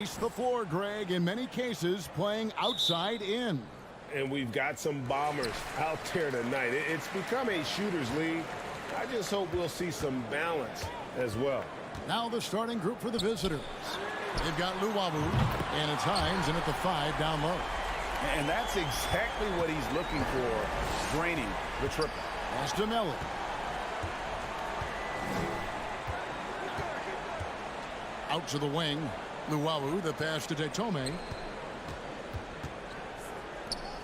The floor, Greg, in many cases playing outside in. And we've got some bombers out there tonight. It's become a shooter's league. I just hope we'll see some balance as well. Now the starting group for the visitors. They've got Luwawu, and it's Hines, and at the 5 down low. And that's exactly what he's looking for, draining the triple. Pass to Melli. Out to the wing. Luwawu, the pass to Detome.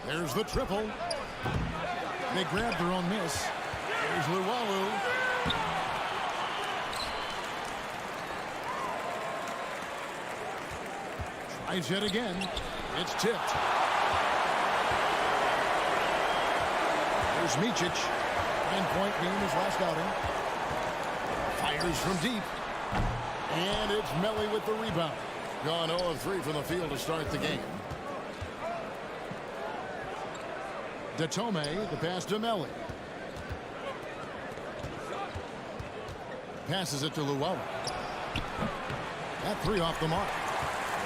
There's the triple. They grabbed their own miss. There's Luwawu. Tries it again. It's tipped. There's Micic. 9-point game his last outing. Fires from deep. And it's Melli with the rebound. Gone 0 of 3 from the field to start the game. Detome, the pass to Melli. Passes it to Luwawu. That 3 off the mark.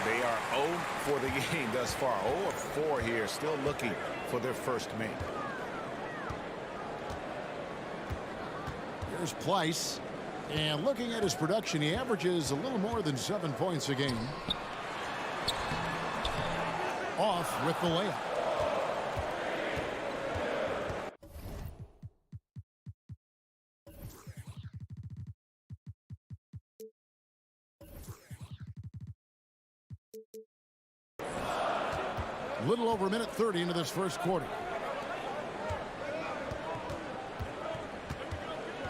They are 0 for the game thus far. 0 of 4 here, still looking for their first make. Here's Pleiss. And looking at his production, he averages a little more than 7 points a game. Off with the layup. A little over a minute 30 into this first quarter.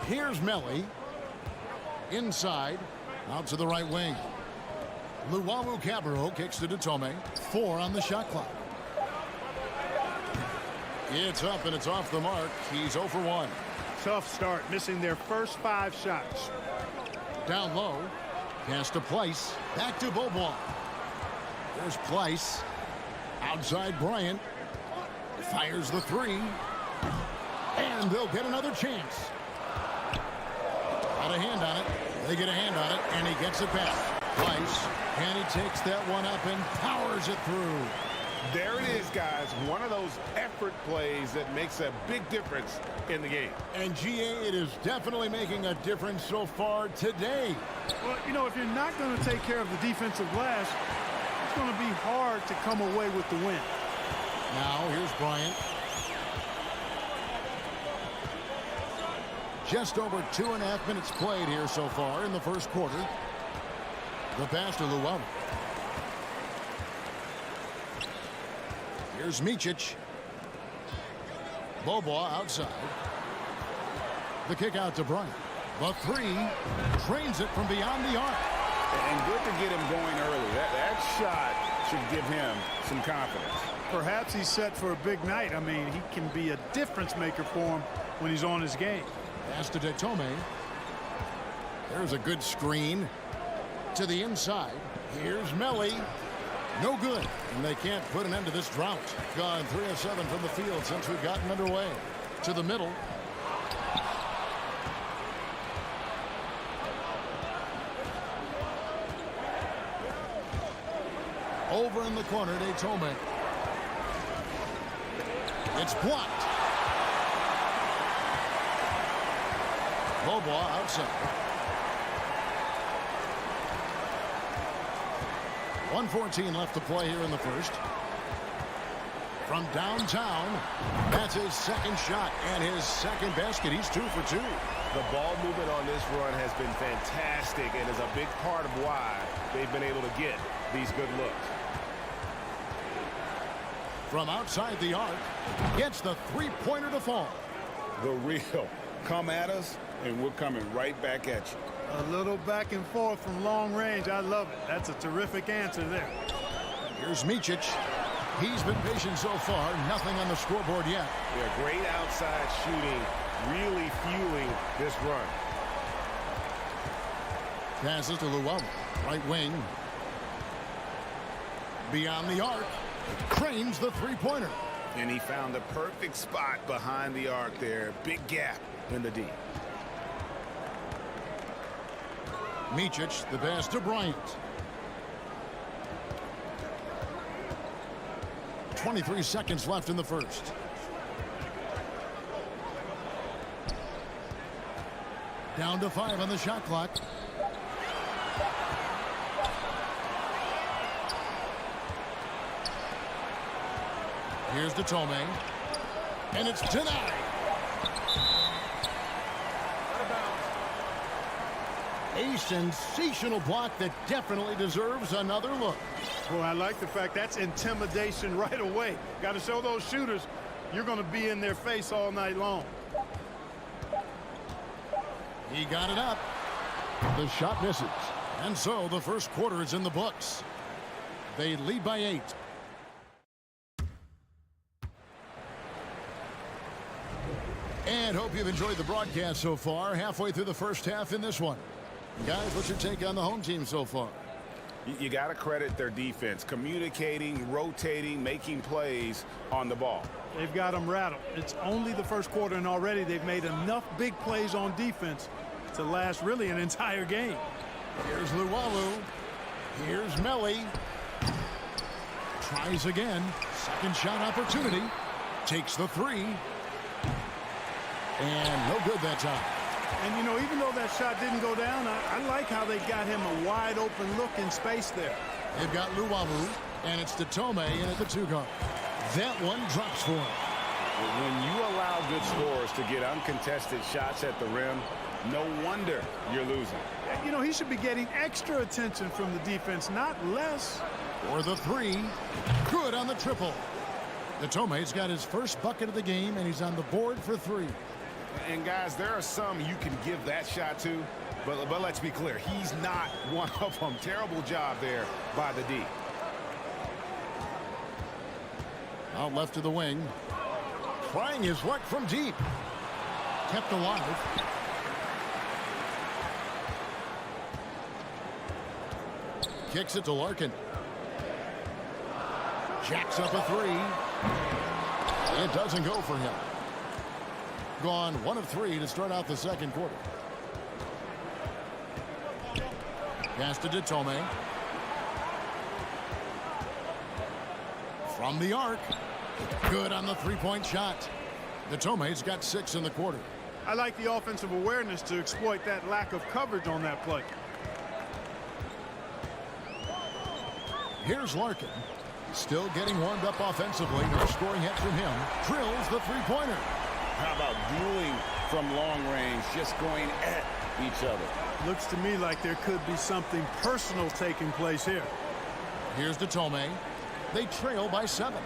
Here's Melli. Inside, out to the right wing. Luwawu-Cabarrot kicks to Detome. 4 on the shot clock. It's up and it's off the mark. He's 0 for 1. Tough start, missing their first 5 shots. Down low. Pass to Pleiss. Back to Beaubois. There's Pleiss. Outside Bryant. Fires the 3. And they'll get another chance. Got a hand on it. They get a hand on it, and he gets it back. Pleiss, and he takes that one up and powers it through. There it is, guys. One of those effort plays that makes a big difference in the game. And, GA, it is definitely making a difference so far today. Well, you know, if you're not going to take care of the defensive glass, it's going to be hard to come away with the win. Now, here's Bryant. Just over 2.5 minutes played here so far in the first quarter. The pass to Luwawu. Here's Micic. Beaubois outside. The kick out to Bryant. The 3 trains it from beyond the arc. And good to get him going early. That shot should give him some confidence. Perhaps he's set for a big night. I mean, he can be a difference maker for him when he's on his game. Pass to Detome. There's a good screen to the inside. Here's Melli. No good. And they can't put an end to this drought. Gone 3 of 7 from the field since we've gotten underway. To the middle. Over in the corner, Detome. It's blocked. Beaubois outside. 1:14 left to play here in the first. From downtown, that's his second shot and his second basket. He's 2 for 2. The ball movement on this run has been fantastic and is a big part of why they've been able to get these good looks. From outside the arc, gets the 3-pointer to fall. The real come at us, and we're coming right back at you. A little back and forth from long range. I love it. That's a terrific answer there. Here's Micic. He's been patient so far. Nothing on the scoreboard yet. Yeah, great outside shooting, really fueling this run. Passes to Luwawu. Right wing. Beyond the arc. Trains the 3-pointer. And he found the perfect spot behind the arc there. Big gap in the D. Micic, the pass to Bryant. 23 seconds left in the first. Down to 5 on the shot clock. Here's Tome. And it's denied. A sensational block that definitely deserves another look. Well, I like the fact that's intimidation right away. Got to show those shooters you're going to be in their face all night long. He got it up. The shot misses. And so the first quarter is in the books. They lead by 8. And hope you've enjoyed the broadcast so far. Halfway through the first half in this one. Guys, what's your take on the home team so far? You got to credit their defense, communicating, rotating, making plays on the ball. They've got them rattled. It's only the first quarter, and already they've made enough big plays on defense to last really an entire game. Here's Luwawu. Here's Melly. Tries again. Second shot opportunity. Takes the 3. And no good that time. And, you know, even though that shot didn't go down, I like how they got him a wide open look in space there. They've got Luwawu, and it's Tome in at the 2-guard. That one drops for him. When you allow good scorers to get uncontested shots at the rim, no wonder you're losing. You know, he should be getting extra attention from the defense, not less. For the 3. Good on the triple. Tome's got his first bucket of the game, and he's on the board for 3. And guys, there are some you can give that shot to, but let's be clear, he's not one of them. Terrible job there by the D. Out left to the wing. Trying his luck from deep. Kept alive. Kicks it to Larkin. Jacks up a 3. It doesn't go for him. Gone 1 of 3 to start out the second quarter. Pass to Tome. From the arc. Good on the 3-point shot. Tome's got 6 in the quarter. I like the offensive awareness to exploit that lack of coverage on that play. Here's Larkin. Still getting warmed up offensively. No scoring hit from him. Drills the 3-pointer. How about dueling from long range, just going at each other? Looks to me like there could be something personal taking place here. Here's Tome. They trail by 7.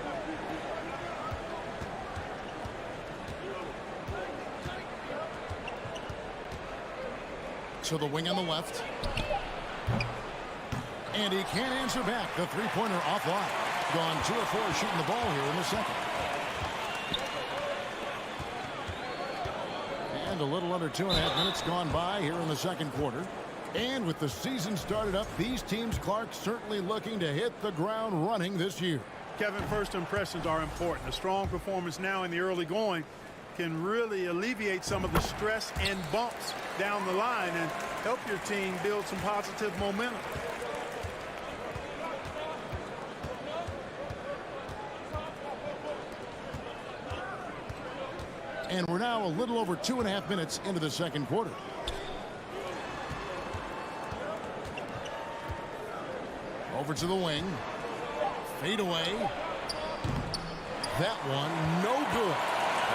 To the wing on the left. And he can't answer back. The 3-pointer offline. Gone 2 of 4 shooting the ball here in the second. And a little under 2.5 minutes gone by here in the second quarter. And with the season started up, these teams, Clark, certainly looking to hit the ground running this year. Kevin, first impressions are important. A strong performance now in the early going can really alleviate some of the stress and bumps down the line and help your team build some positive momentum. And we're now a little over 2.5 minutes into the second quarter. Over to the wing. Fade away. That one, no good.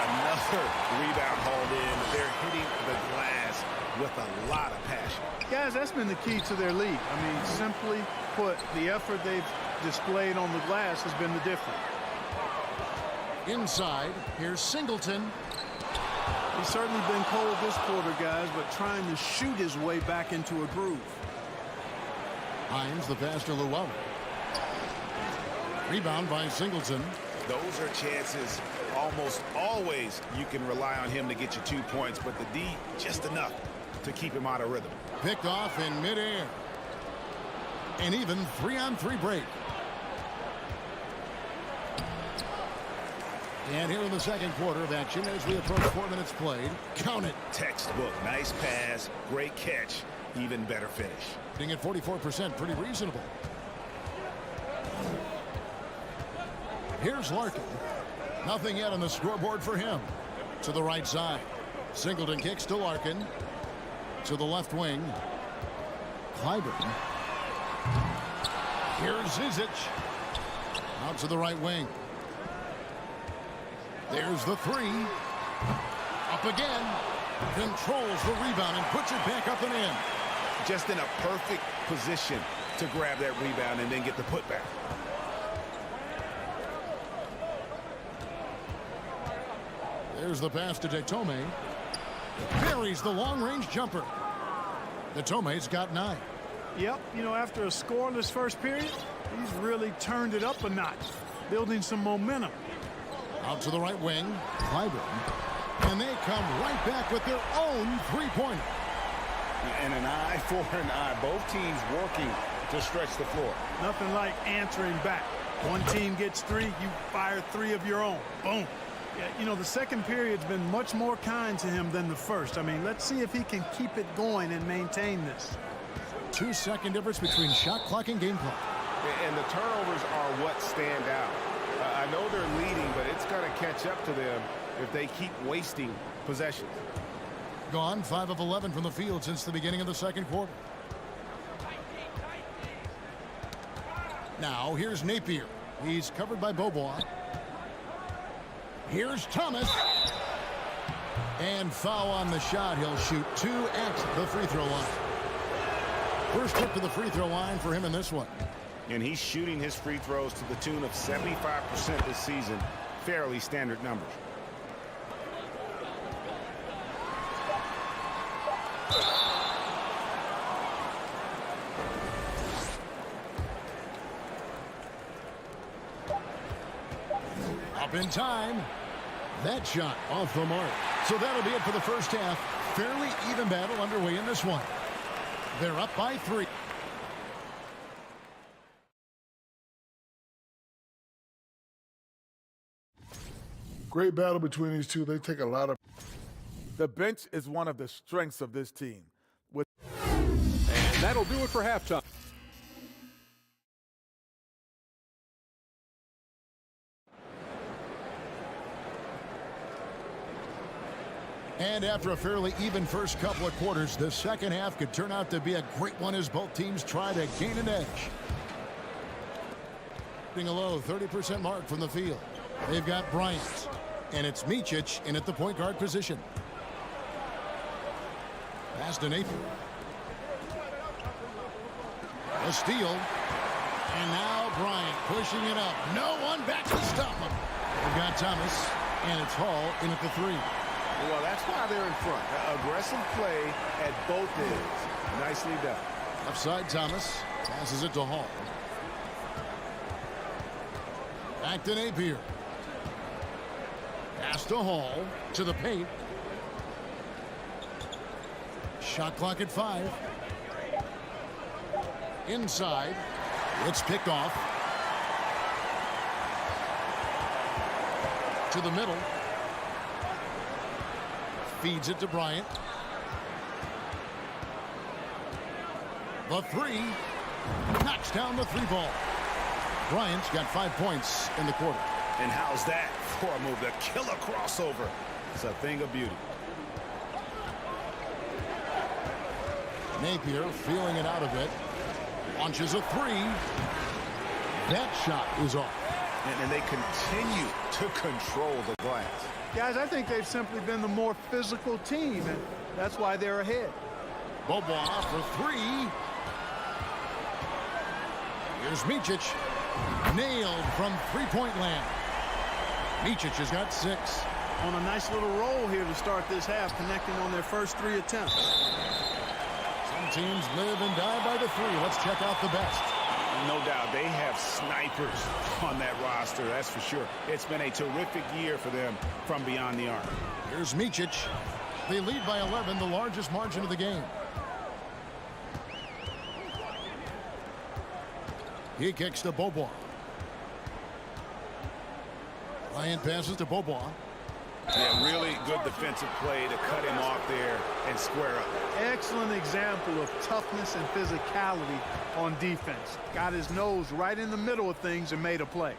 Another rebound hauled in. They're hitting the glass with a lot of passion. Guys, that's been the key to their lead. I mean, simply put, the effort they've displayed on the glass has been the difference. Inside, here's Singleton. He's certainly been cold this quarter, guys, but trying to shoot his way back into a groove. Hines, the pass to Llewellyn. Rebound by Singleton. Those are chances almost always you can rely on him to get you 2 points, but the D just enough to keep him out of rhythm. Picked off in midair. An even 3-on-3 break. And here in the second quarter of action as we approach 4 minutes played. Count it. Textbook. Nice pass. Great catch. Even better finish. Being at 44%, pretty reasonable. Here's Larkin. Nothing yet on the scoreboard for him. To the right side. Singleton kicks to Larkin. To the left wing. Clyburn. Here's Zizic. Out to the right wing. There's the three. Up again. Controls the rebound and puts it back up and in. Just in a perfect position to grab that rebound and then get the putback. There's the pass to Detome. Buries the long-range jumper. Detome's got 9. Yep, you know, after a scoreless first period, he's really turned it up a notch, building some momentum. Out to the right wing, Clyburn. And they come right back with their own three-pointer. And an eye for an eye. Both teams working to stretch the floor. Nothing like answering back. One team gets 3, you fire 3 of your own. Boom. Yeah, you know, the second period's been much more kind to him than the first. I mean, let's see if he can keep it going and maintain this. 2-second difference between shot clock and game clock. And the turnovers are what stand out. I know they're leading, but it's going to catch up to them if they keep wasting possessions. Gone 5 of 11 from the field since the beginning of the second quarter. Now here's Napier. He's covered by Beaubois. Here's Thomas. And foul on the shot. He'll shoot 2 at the free throw line. First trip to the free throw line for him in this one. And he's shooting his free throws to the tune of 75% this season. Fairly standard numbers. Up in time. That shot off the mark. So that'll be it for the first half. Fairly even battle underway in this one. They're up by 3. Great battle between these two. They take a lot of. The bench is one of the strengths of this team. And that'll do it for halftime. And after a fairly even first couple of quarters, the second half could turn out to be a great one as both teams try to gain an edge. Getting a low 30% mark from the field. They've got Bryant, and it's Micic in at the point guard position. Pass to Napier. A steal. And now Bryant pushing it up. No one back to stop him. They've got Thomas, and it's Hall in at the 3. Well, that's why they're in front. Aggressive play at both ends. Nicely done. Left side, Thomas passes it to Hall. Back to Napier. Pass to Hall to the paint. Shot clock at 5. Inside. It's picked off. To the middle. Feeds it to Bryant. The 3. Knocks down the 3 ball. Bryant's got 5 points in the quarter. And how's that for a move? The killer crossover. It's a thing of beauty. Napier feeling it out a bit. Launches a 3. That shot is off. And they continue to control the glass. Guys, I think they've simply been the more physical team, and that's why they're ahead. Beaubois for 3. Here's Micic. Nailed from three-point land. Micic has got 6. On a nice little roll here to start this half, connecting on their first 3 attempts. Some teams live and die by the 3. Let's check out the best. No doubt they have snipers on that roster, that's for sure. It's been a terrific year for them from beyond the arc. Here's Micic. They lead by 11, the largest margin of the game. He kicks to Beaubois. Bryant passes to Beaubois. Yeah, really good defensive play to cut him off there and square up. Excellent example of toughness and physicality on defense. Got his nose right in the middle of things and made a play.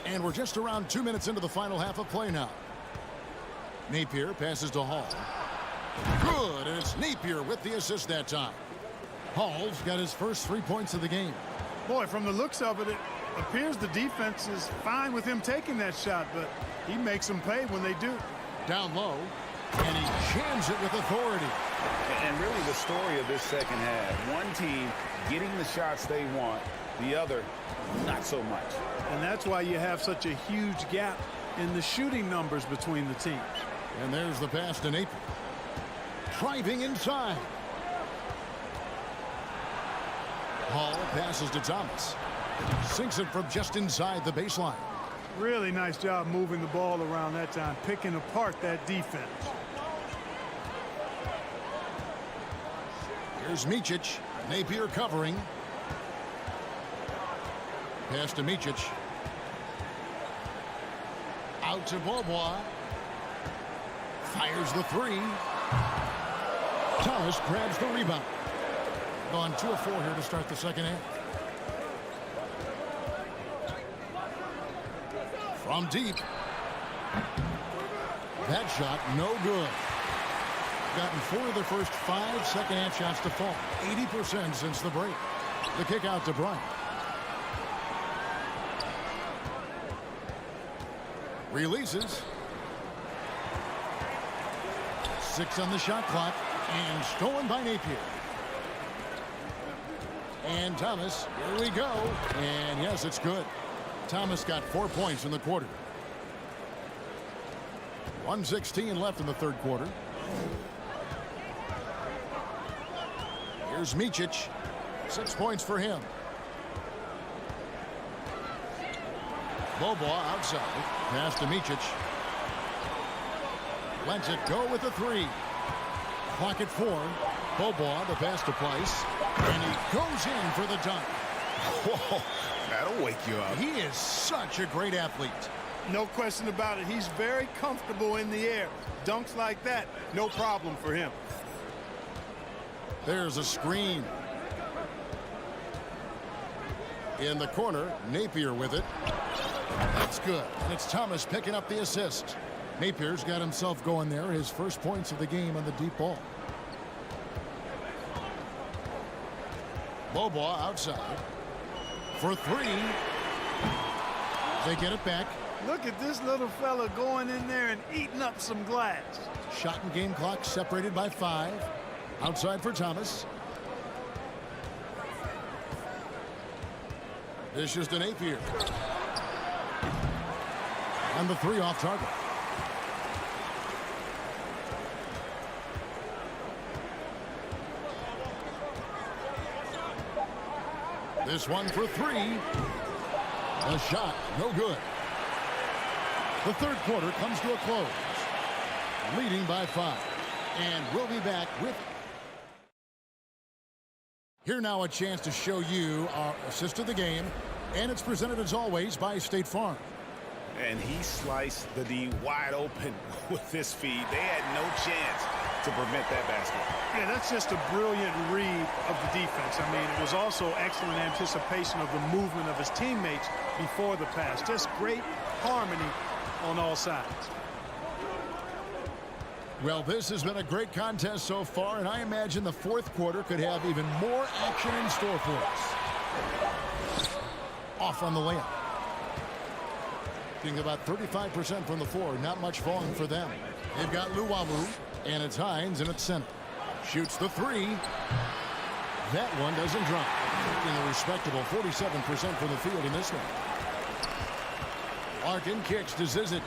And we're just around 2 minutes into the final half of play now. Napier passes to Hall. Good, and it's Napier with the assist that time. Hall's got his first 3 points of the game. Boy, from the looks of it, it appears the defense is fine with him taking that shot, but he makes them pay when they do. Down low, and he jams it with authority. And really the story of this second half, one team getting the shots they want, the other not so much. And that's why you have such a huge gap in the shooting numbers between the teams. And there's the pass to Napier. Driving inside. Hall passes to Thomas. Sinks it from just inside the baseline. Really nice job moving the ball around that time, picking apart that defense. Here's Micic. Napier covering. Pass to Micic. Out to Beaubois. Fires the three. Thomas grabs the rebound. Gone 2 of 4 here to start the second half. From deep. That shot no good. Gotten 4 of the first 5 second half shots to fall. 80% since the break. The kick out to Bryant. Releases. 6 on the shot clock. And stolen by Napier. And Thomas, here we go. And yes, it's good. Thomas got 4 points in the quarter. 1:16 left in the third quarter. Here's Micic. 6 points for him. Beaubois outside. Pass to Micic. Lets it go with the 3. Clock at 4. Beaubois, the pass to Price. And he goes in for the dunk. Whoa, that'll wake you up. He is such a great athlete. No question about it. He's very comfortable in the air. Dunks like that, no problem for him. There's a screen. In the corner, Napier with it. That's good. And it's Thomas picking up the assist. Napier's got himself going there. His first points of the game on the deep ball. Beaubois outside. For 3. They get it back. Look at this little fella going in there and eating up some glass. Shot and game clock separated by 5. Outside for Thomas. This is to Napier. And the 3 off target. This one for 3. A shot, no good. The third quarter comes to a close. Leading by 5. And we'll be back with... Here now a chance to show you our assist of the game. And it's presented as always by State Farm. And he sliced the D wide open with this feed. They had no chance to prevent that basket. Yeah, that's just a brilliant read of the defense. I mean, it was also excellent anticipation of the movement of his teammates before the pass. Just great harmony on all sides. Well, this has been a great contest so far, and I imagine the fourth quarter could have even more action in store for us. Off on the layup. Being about 35% from the floor, not much falling for them. They've got Luwawu, and it's Hines, and it's center. Shoots the 3. That one doesn't drop. In a respectable 47% from the field in this one. Larkin kicks to Zizic.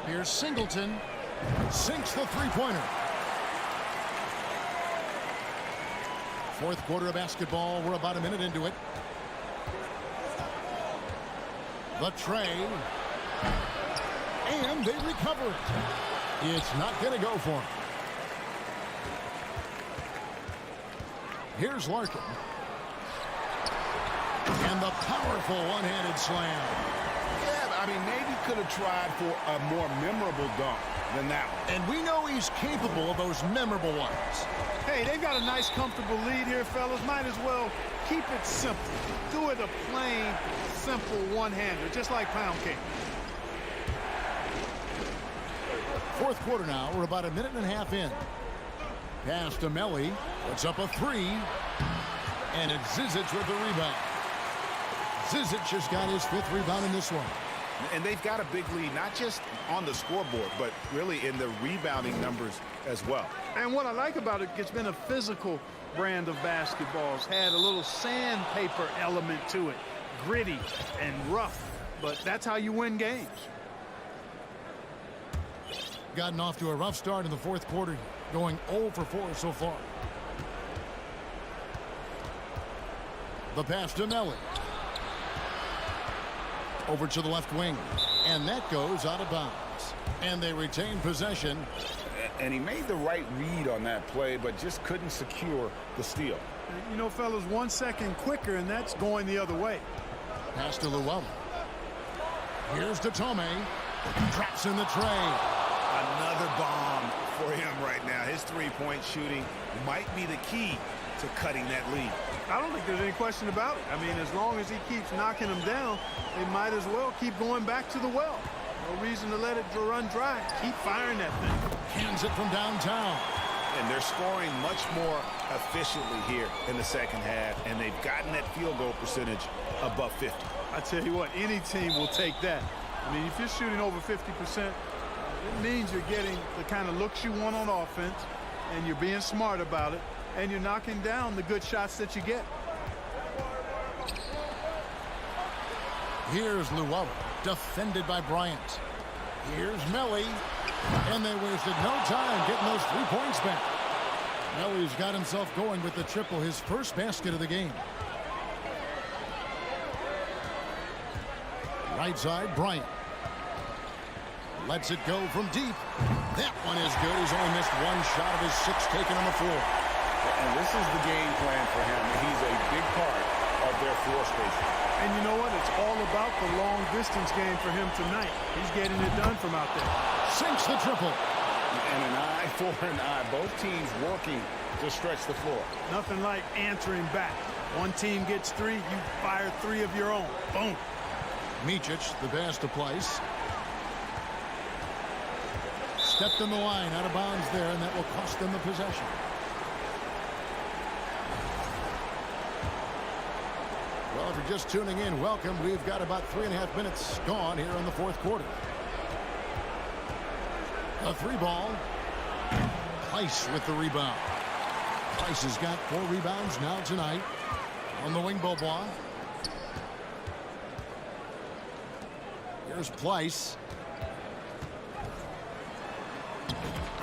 Here's Singleton. Sinks the three-pointer. Fourth quarter of basketball. We're about a minute into it. The tray. And they recover it. It's not going to go for him. Here's Larkin. And the powerful one-handed slam. Yeah, I mean, maybe could have tried for a more memorable dunk than that one. And we know he's capable of those memorable ones. Hey, they've got a nice, comfortable lead here, fellas. Might as well keep it simple. Do it a plain, simple one-hander, just like pound cake. Fourth quarter now. We're about a minute and a half in. Pass to Melli. Puts up a three. And it's Skijesss with the rebound. Skijesss has got his 5th rebound in this one. And they've got a big lead, not just on the scoreboard, but really in the rebounding numbers as well. And what I like about it, it's been a physical brand of basketball. It's had a little sandpaper element to it. Gritty and rough. But that's how you win games. Gotten off to a rough start in the fourth quarter, going 0 for 4 so far. The pass to Melli. Over to the left wing. And that goes out of bounds. And they retain possession. And he made the right read on that play, but just couldn't secure the steal. You know, fellas, 1 second quicker, and that's going the other way. Pass to Llewellyn. Here's to Tome. Traps in the tray. Another bomb for him right now. His three-point shooting might be the key to cutting that lead. I don't think there's any question about it. I mean, as long as he keeps knocking them down, they might as well keep going back to the well. No reason to let it run dry. Keep firing that thing. Hands it from downtown. And they're scoring much more efficiently here in the second half, and they've gotten that field goal percentage above 50. I tell you what, any team will take that. I mean, if you're shooting over 50%, it means you're getting the kind of looks you want on offense, and you're being smart about it, and you're knocking down the good shots that you get. Here's Llewellyn, defended by Bryant. Here's Melli, and they wasted no time getting those 3 points back. Melli's got himself going with the triple, his first basket of the game. Right side, Bryant. Lets it go from deep. That one is good. He's only missed 1 shot of his 6 taken on the floor. And this is the game plan for him. He's a big part of their floor spacing. And you know what? It's all about the long distance game for him tonight. He's getting it done from out there. Sinks the triple. And an eye for an eye. Both teams working to stretch the floor. Nothing like answering back. One team gets 3, you fire 3 of your own. Boom. Micic, the pass to Place. Stepped in the line, out of bounds there, and that will cost them the possession. Well, if you're just tuning in, welcome. We've got about 3.5 minutes gone here in the fourth quarter. A 3 ball. Place with the rebound. Place has got 4 rebounds now tonight. On the wing, Beaubois. Here's Place.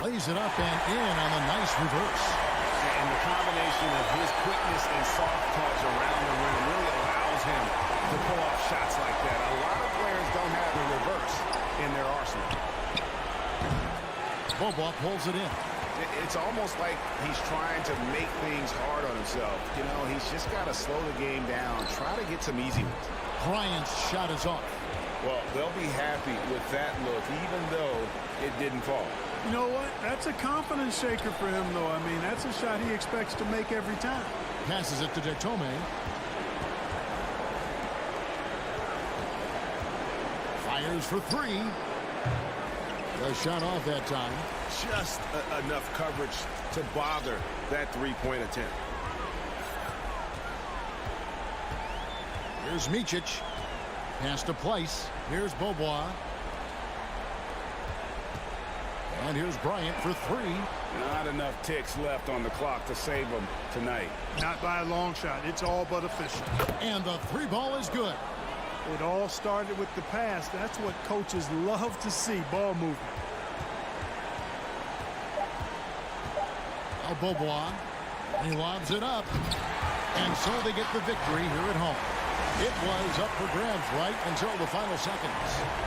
Lays it up and in on a nice reverse. And the combination of his quickness and soft touch around the rim really allows him to pull off shots like that. A lot of players don't have the reverse in their arsenal. Beaubois pulls it in. It's almost like he's trying to make things hard on himself. You know, he's just got to slow the game down, try to get some easy ones. Bryant's shot is off. Well, they'll be happy with that look, even though it didn't fall. You know what? That's a confidence shaker for him, though. I mean, that's a shot he expects to make every time. Passes it to Tome. Fires for 3. The shot off that time. Just enough coverage to bother that 3-point attempt. Here's Micic. Pass to Place. Here's Beaubois. And here's Bryant for 3. Not enough ticks left on the clock to save them tonight. Not by a long shot. It's all but official. And the 3 ball is good. It all started with the pass. That's what coaches love to see, ball movement. Now Beaubois. He lobs it up. And so they get the victory here at home. It was up for grabs right until the final seconds.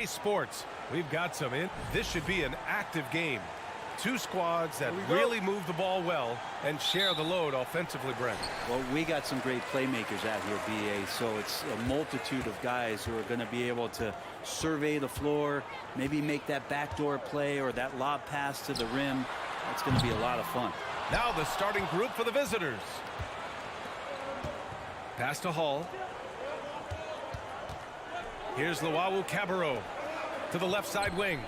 Sports. We've got some in. This should be an active game. Two squads that really move the ball well and share the load offensively, Brent. Well, we got some great playmakers out here, BA, so it's a multitude of guys who are going to be able to survey the floor, maybe make that backdoor play or that lob pass to the rim. That's going to be a lot of fun. Now the starting group for the visitors. Pass to Hall. Here's Luau Cabarro to the left side wing.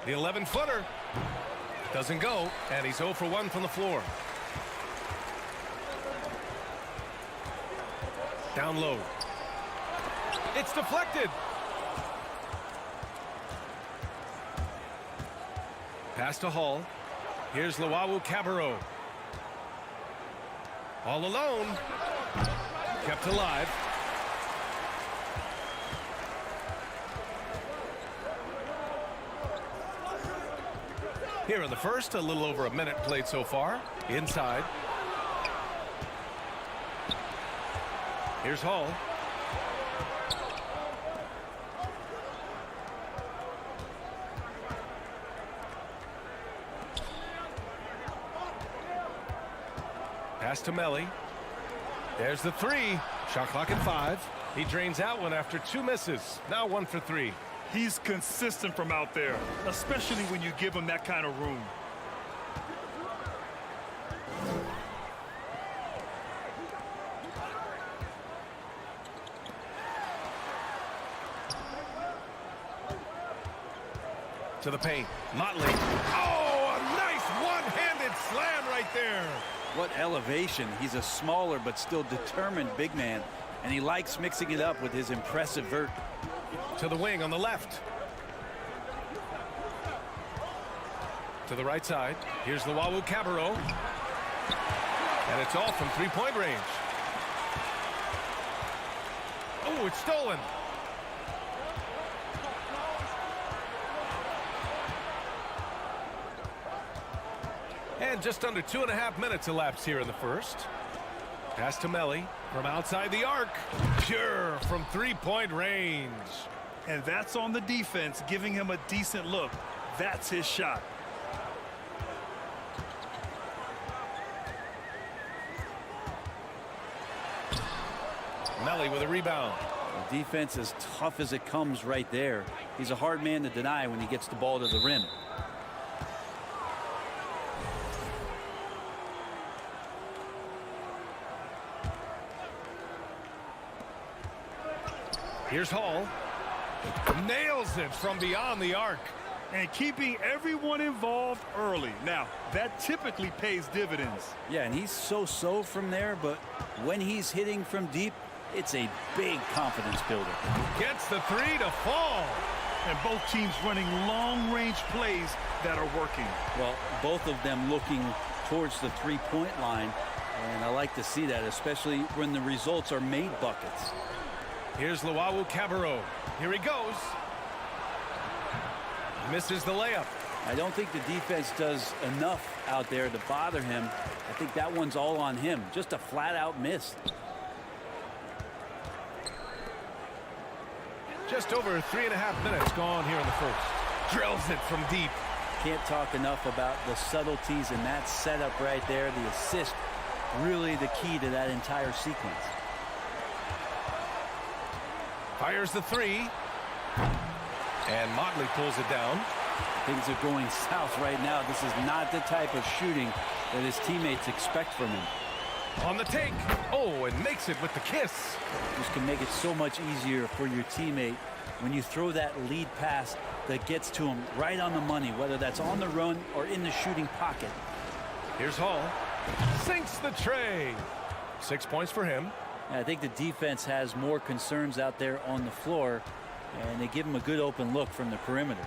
The 11-footer doesn't go, and he's 0 for 1 from the floor. Down low. It's deflected. Pass to Hall. Here's Luau Cabarro. All alone. Kept alive. Here in the first, a little over a minute played so far. Inside. Here's Hall. Pass to Melly. There's the three. Shot clock at 5. He drains out one after 2 misses. Now 1 for 3. He's consistent from out there, especially when you give him that kind of room. To the paint. Motley. Oh, a nice one-handed slam right there. What elevation. He's a smaller but still determined big man, and he likes mixing it up with his impressive vert. To the wing on the left. To the right side. Here's Luau Cabarro. And it's all from 3-point range. Oh, it's stolen. And just under 2.5 minutes elapsed here in the first. Pass to Melli from outside the arc. Pure from three-point range. And that's on the defense, giving him a decent look. That's his shot. Melli with a rebound. The defense as tough as it comes right there. He's a hard man to deny when he gets the ball to the rim. Here's Hall. Nails it from beyond the arc. And keeping everyone involved early. Now, that typically pays dividends. Yeah, and he's so-so from there, but when he's hitting from deep, it's a big confidence builder. Gets the three to fall. And both teams running long-range plays that are working. Well, both of them looking towards the three-point line, and I like to see that, especially when the results are made buckets. Here's Luau Cabarro. Here he goes. Misses the layup. I don't think the defense does enough out there to bother him. I think that one's all on him. Just a flat-out miss. Just over 3.5 minutes gone here in the first. Drills it from deep. Can't talk enough about the subtleties in that setup right there. The assist, really the key to that entire sequence. Fires the three. And Motley pulls it down. Things are going south right now. This is not the type of shooting that his teammates expect from him. On the take. Oh, and makes it with the kiss. Just can make it so much easier for your teammate when you throw that lead pass that gets to him right on the money, whether that's on the run or in the shooting pocket. Here's Hall. Sinks the tray. 6 points for him. And I think the defense has more concerns out there on the floor, and they give him a good open look from the perimeter.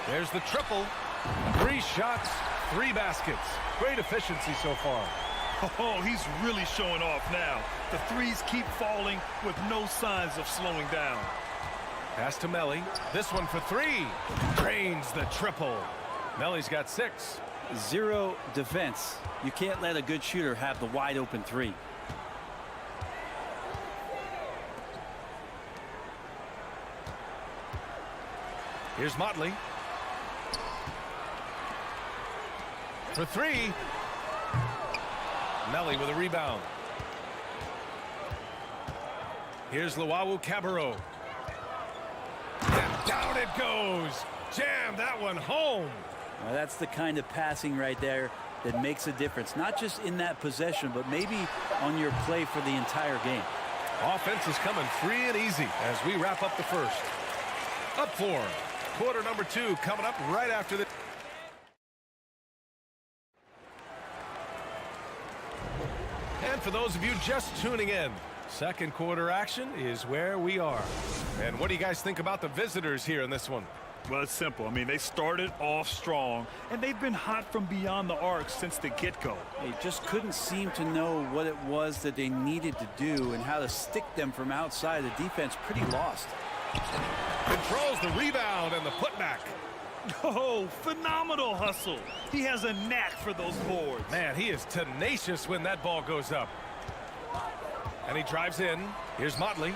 There's the triple. 3 shots, 3 baskets. Great efficiency so far. Oh, he's really showing off now. The threes keep falling with no signs of slowing down. Pass to Melli. This one for 3. Drains the triple. Melli's got 6. Zero defense. You can't let a good shooter have the wide open 3. Here's Motley. For 3. Melli with a rebound. Here's Luau Cabarro. And down it goes. Jam that one home. Well, that's the kind of passing right there that makes a difference. Not just in that possession, but maybe on your play for the entire game. Offense is coming free and easy as we wrap up the first. Up 4. Quarter number 2 coming up right after this. And for those of you just tuning in, second quarter action is where we are. And what do you guys think about the visitors here in this one? Well, it's simple. I mean, they started off strong, and they've been hot from beyond the arc since the get-go. They just couldn't seem to know what it was that they needed to do and how to stick them from outside. The defense pretty lost. Controls the rebound and the putback. Oh, phenomenal hustle. He has a knack for those boards. Man, he is tenacious when that ball goes up. And he drives in. Here's Motley.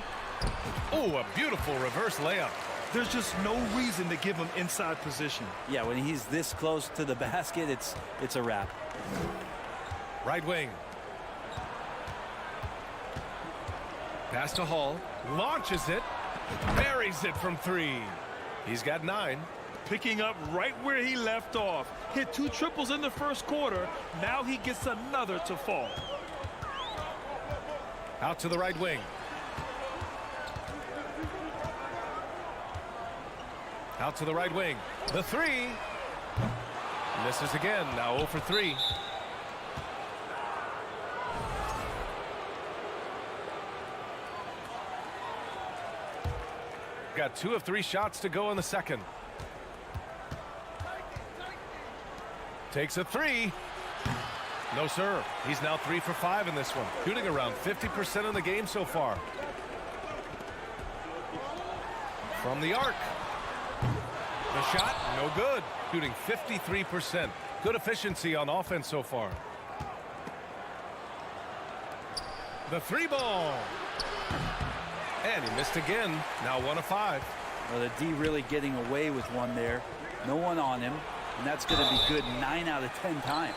Oh, a beautiful reverse layup. There's just no reason to give him inside position. Yeah, when he's this close to the basket, it's a wrap. Right wing. Pass to Hall. Launches it. Buries it from 3. He's got 9. Picking up right where he left off. Hit 2 triples in the first quarter. Now he gets another to fall. Out to the right wing. Out to the right wing. The 3. Misses again. Now 0 for 3. Got 2 of 3 shots to go in the second. Takes a 3. No, sir. He's now 3 for 5 in this one. Shooting around 50% in the game so far. From the arc. The shot, no good. Shooting 53%. Good efficiency on offense so far. The three ball. And he missed again. Now 1 of 5. Well, the D really getting away with one there. No one on him. And that's going to be good 9 out of 10 times.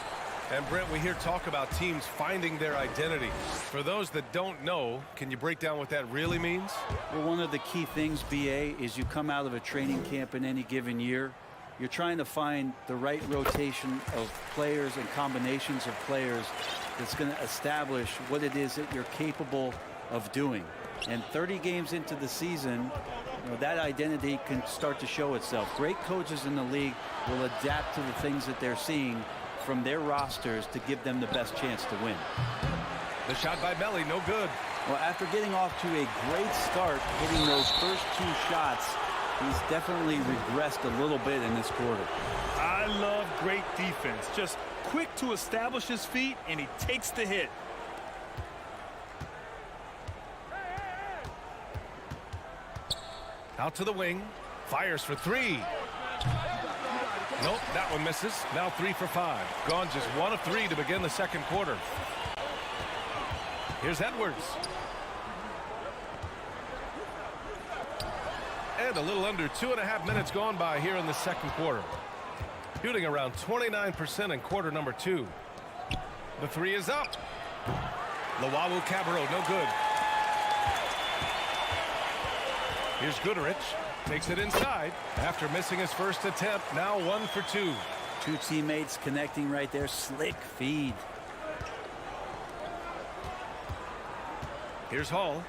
And Brent, we hear talk about teams finding their identity. For those that don't know, can you break down what that really means? Well, one of the key things, BA, is you come out of a training camp in any given year. You're trying to find the right rotation of players and combinations of players that's going to establish what it is that you're capable of doing. And 30 games into the season, that identity can start to show itself. Great coaches in the league will adapt to the things that they're seeing from their rosters to give them the best chance to win. The shot by Melli, no good. Well, after getting off to a great start, hitting those first 2 shots, he's definitely regressed a little bit in this quarter. I love great defense. Just quick to establish his feet, and he takes the hit. Out to the wing. Fires for 3. Nope, that one misses. Now 3 for 5. Gone just 1 of 3 to begin the second quarter. Here's Edwards. And a little under 2.5 minutes gone by here in the second quarter. Shooting around 29% in quarter number 2. The 3 is up. Lawawu Cabarro, no good. Here's Goodrich. Takes it inside after missing his first attempt. Now 1 for 2. 2 teammates connecting right there. Slick feed. Here's Hall.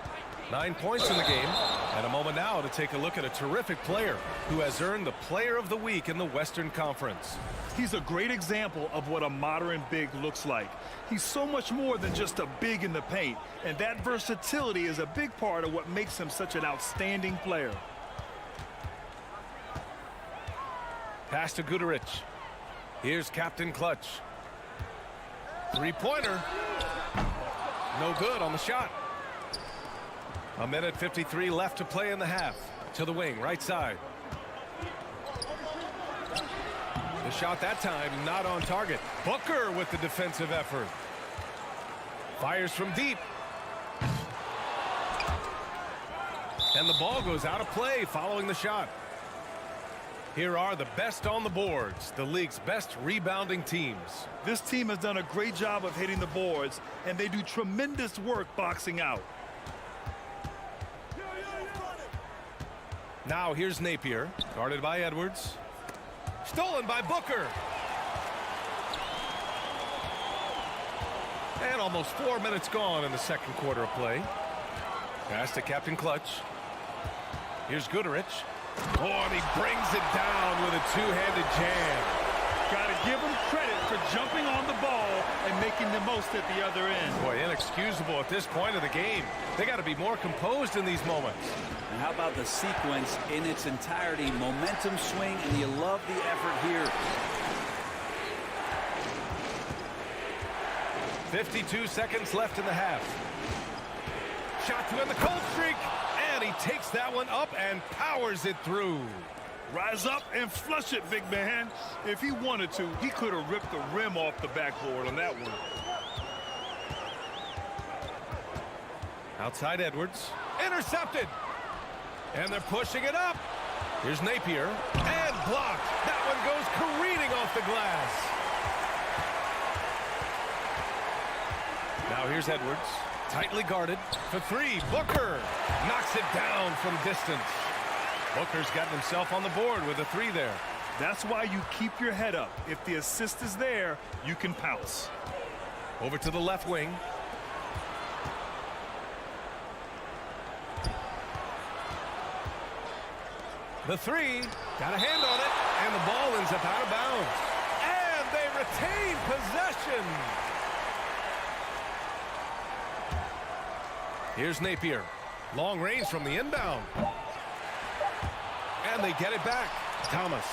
9 points in the game. And a moment now to take a look at a terrific player who has earned the Player of the Week in the Western Conference. He's a great example of what a modern big looks like. He's so much more than just a big in the paint. And that versatility is a big part of what makes him such an outstanding player. Pass to Goodrich. Here's Captain Clutch. 3-pointer. No good on the shot. 1:53 left to play in the half. To the wing, right side. The shot that time not on target. Booker with the defensive effort. Fires from deep. And the ball goes out of play following the shot. Here are the best on the boards, the league's best rebounding teams. This team has done a great job of hitting the boards, and they do tremendous work boxing out. Now here's Napier, guarded by Edwards. Stolen by Booker. And almost 4 minutes gone in the second quarter of play. Pass to Captain Clutch. Here's Goodrich. Oh, and he brings it down with a two-handed jam. Got to give him credit for jumping on the ball and making the most at the other end. Boy, inexcusable at this point of the game. They got to be more composed in these moments. And how about the sequence in its entirety? Momentum swing, and you love the effort here. 52 seconds left in the half. Shot to end the cold streak. And he takes that one up and powers it through. Rise up and flush it, big man. If he wanted to, he could have ripped the rim off the backboard on that one. Outside Edwards. Intercepted. And they're pushing it up. Here's Napier. And blocked. That one goes careening off the glass. Now here's Edwards. Tightly guarded for 3. Booker knocks it down from distance. Booker's gotten himself on the board with a 3 there. That's why you keep your head up. If the assist is there, you can pounce. Over to the left wing. The 3, got a hand on it, and the ball ends up out of bounds. And they retain possession. Here's Napier. Long range from the inbound. And they get it back. Thomas.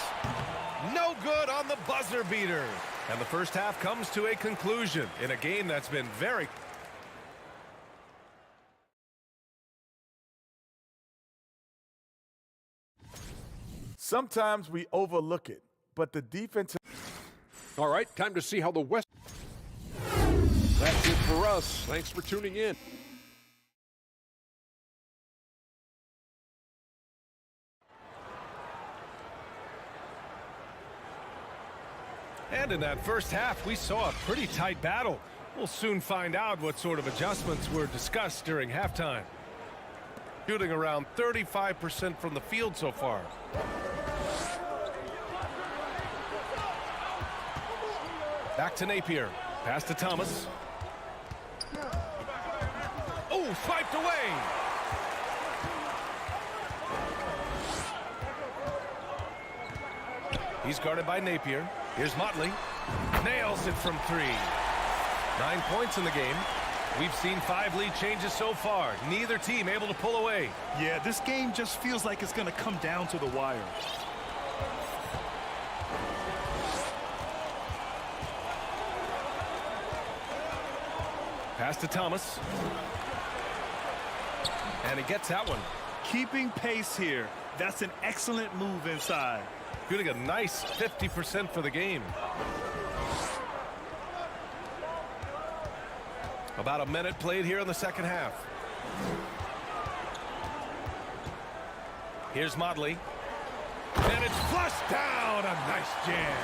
No good on the buzzer beater. And the first half comes to a conclusion in a game that's been very... Sometimes we overlook it, but the defense... All right, time to see how the West... That's it for us. Thanks for tuning in. And in that first half, we saw a pretty tight battle. We'll soon find out what sort of adjustments were discussed during halftime. Shooting around 35% from the field so far. Back to Napier. Pass to Thomas. Oh, swiped away. He's guarded by Napier. Here's Motley. Nails it from 3. 9 points in the game. We've seen 5 lead changes so far. Neither team able to pull away. Yeah, this game just feels like it's going to come down to the wire. Pass to Thomas. And he gets that one. Keeping pace here. That's an excellent move inside. Shooting a nice 50% for the game. About a minute played here in the second half. Here's Motley. And it's flushed down. A nice jam.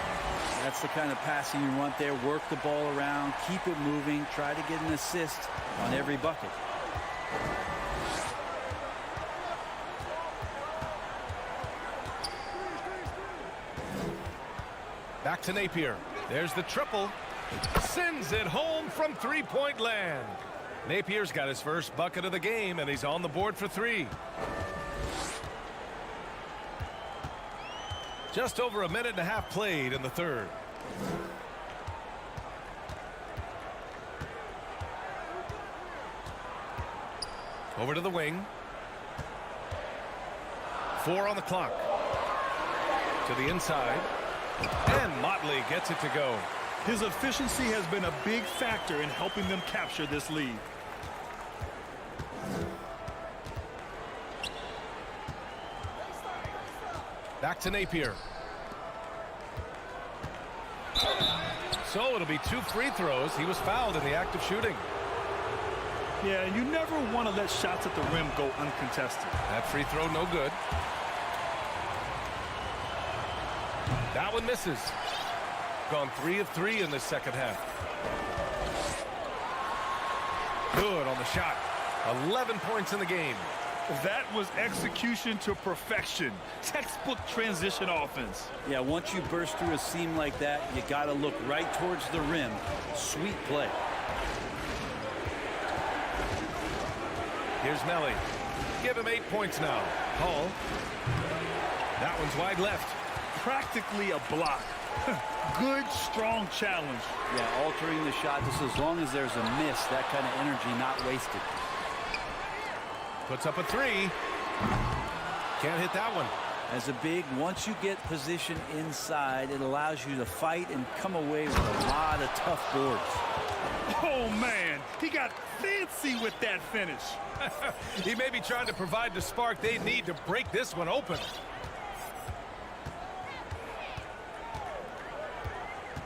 That's the kind of passing you want there. Work the ball around, keep it moving, try to get an assist on every bucket. Back to Napier. There's the triple. Sends it home from three-point land. Napier's got his first bucket of the game, and he's on the board for 3. Just over a minute and a half played in the third. Over to the wing. 4 on the clock. To the inside. And Motley gets it to go. His efficiency has been a big factor in helping them capture this lead. Back to Napier. So it'll be 2 free throws. He was fouled in the act of shooting. Yeah, and you never want to let shots at the rim go uncontested. That free throw no good. That one misses. Gone 3 of 3 in this second half. Good on the shot. 11 points in the game. That was execution to perfection. Textbook transition offense. Yeah, once you burst through a seam like that, you got to look right towards the rim. Sweet play. Here's Melly. Give him 8 points now. Hall. That one's wide left. Practically a block. Good, strong challenge. Yeah, altering the shot just as long as there's a miss, that kind of energy not wasted. Puts up a 3. Can't hit that one. As a big, once you get position inside, it allows you to fight and come away with a lot of tough boards. Oh, man. He got fancy with that finish. He may be trying to provide the spark they need to break this one open.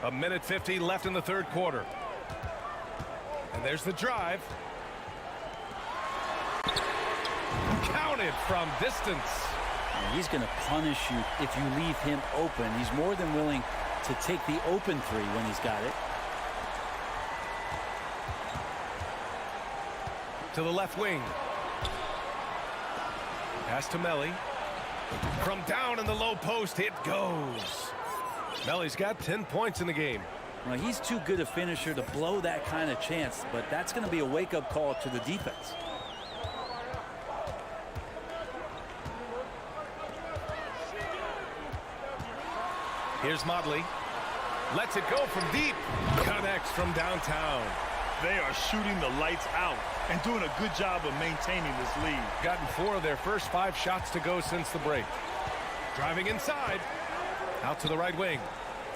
A minute 50 left in the third quarter. And there's the drive. Counted from distance. And he's going to punish you if you leave him open. He's more than willing to take the open 3 when he's got it. To the left wing. Pass to Melly. From down in the low post, it goes. Melly's got 10 points in the game. Well, he's too good a finisher to blow that kind of chance, but that's going to be a wake-up call to the defense. Here's Motley. Lets it go from deep. Connects from downtown. They are shooting the lights out and doing a good job of maintaining this lead. Gotten 4 of their first 5 shots to go since the break. Driving inside. Out to the right wing.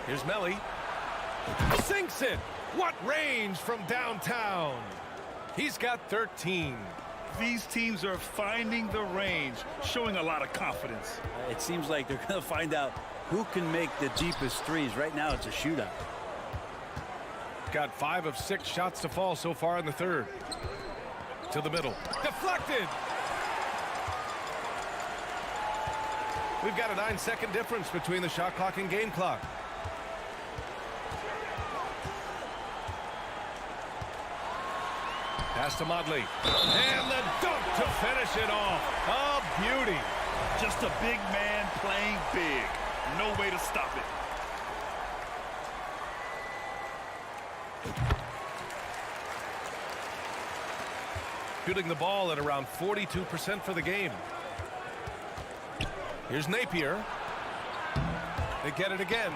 Here's Melly. Sinks it. What range from downtown. He's got 13. These teams are finding the range, showing a lot of confidence. It seems like they're going to find out who can make the deepest threes. Right now, it's a shootout. Got 5 of 6 shots to fall so far in the third. To the middle. Deflected! We've got a 9-second difference between the shot clock and game clock. Pass to Motley. And the dunk to finish it off. A beauty. Just a big man playing big. No way to stop it. Shooting the ball at around 42% for the game. Here's Napier. They get it again.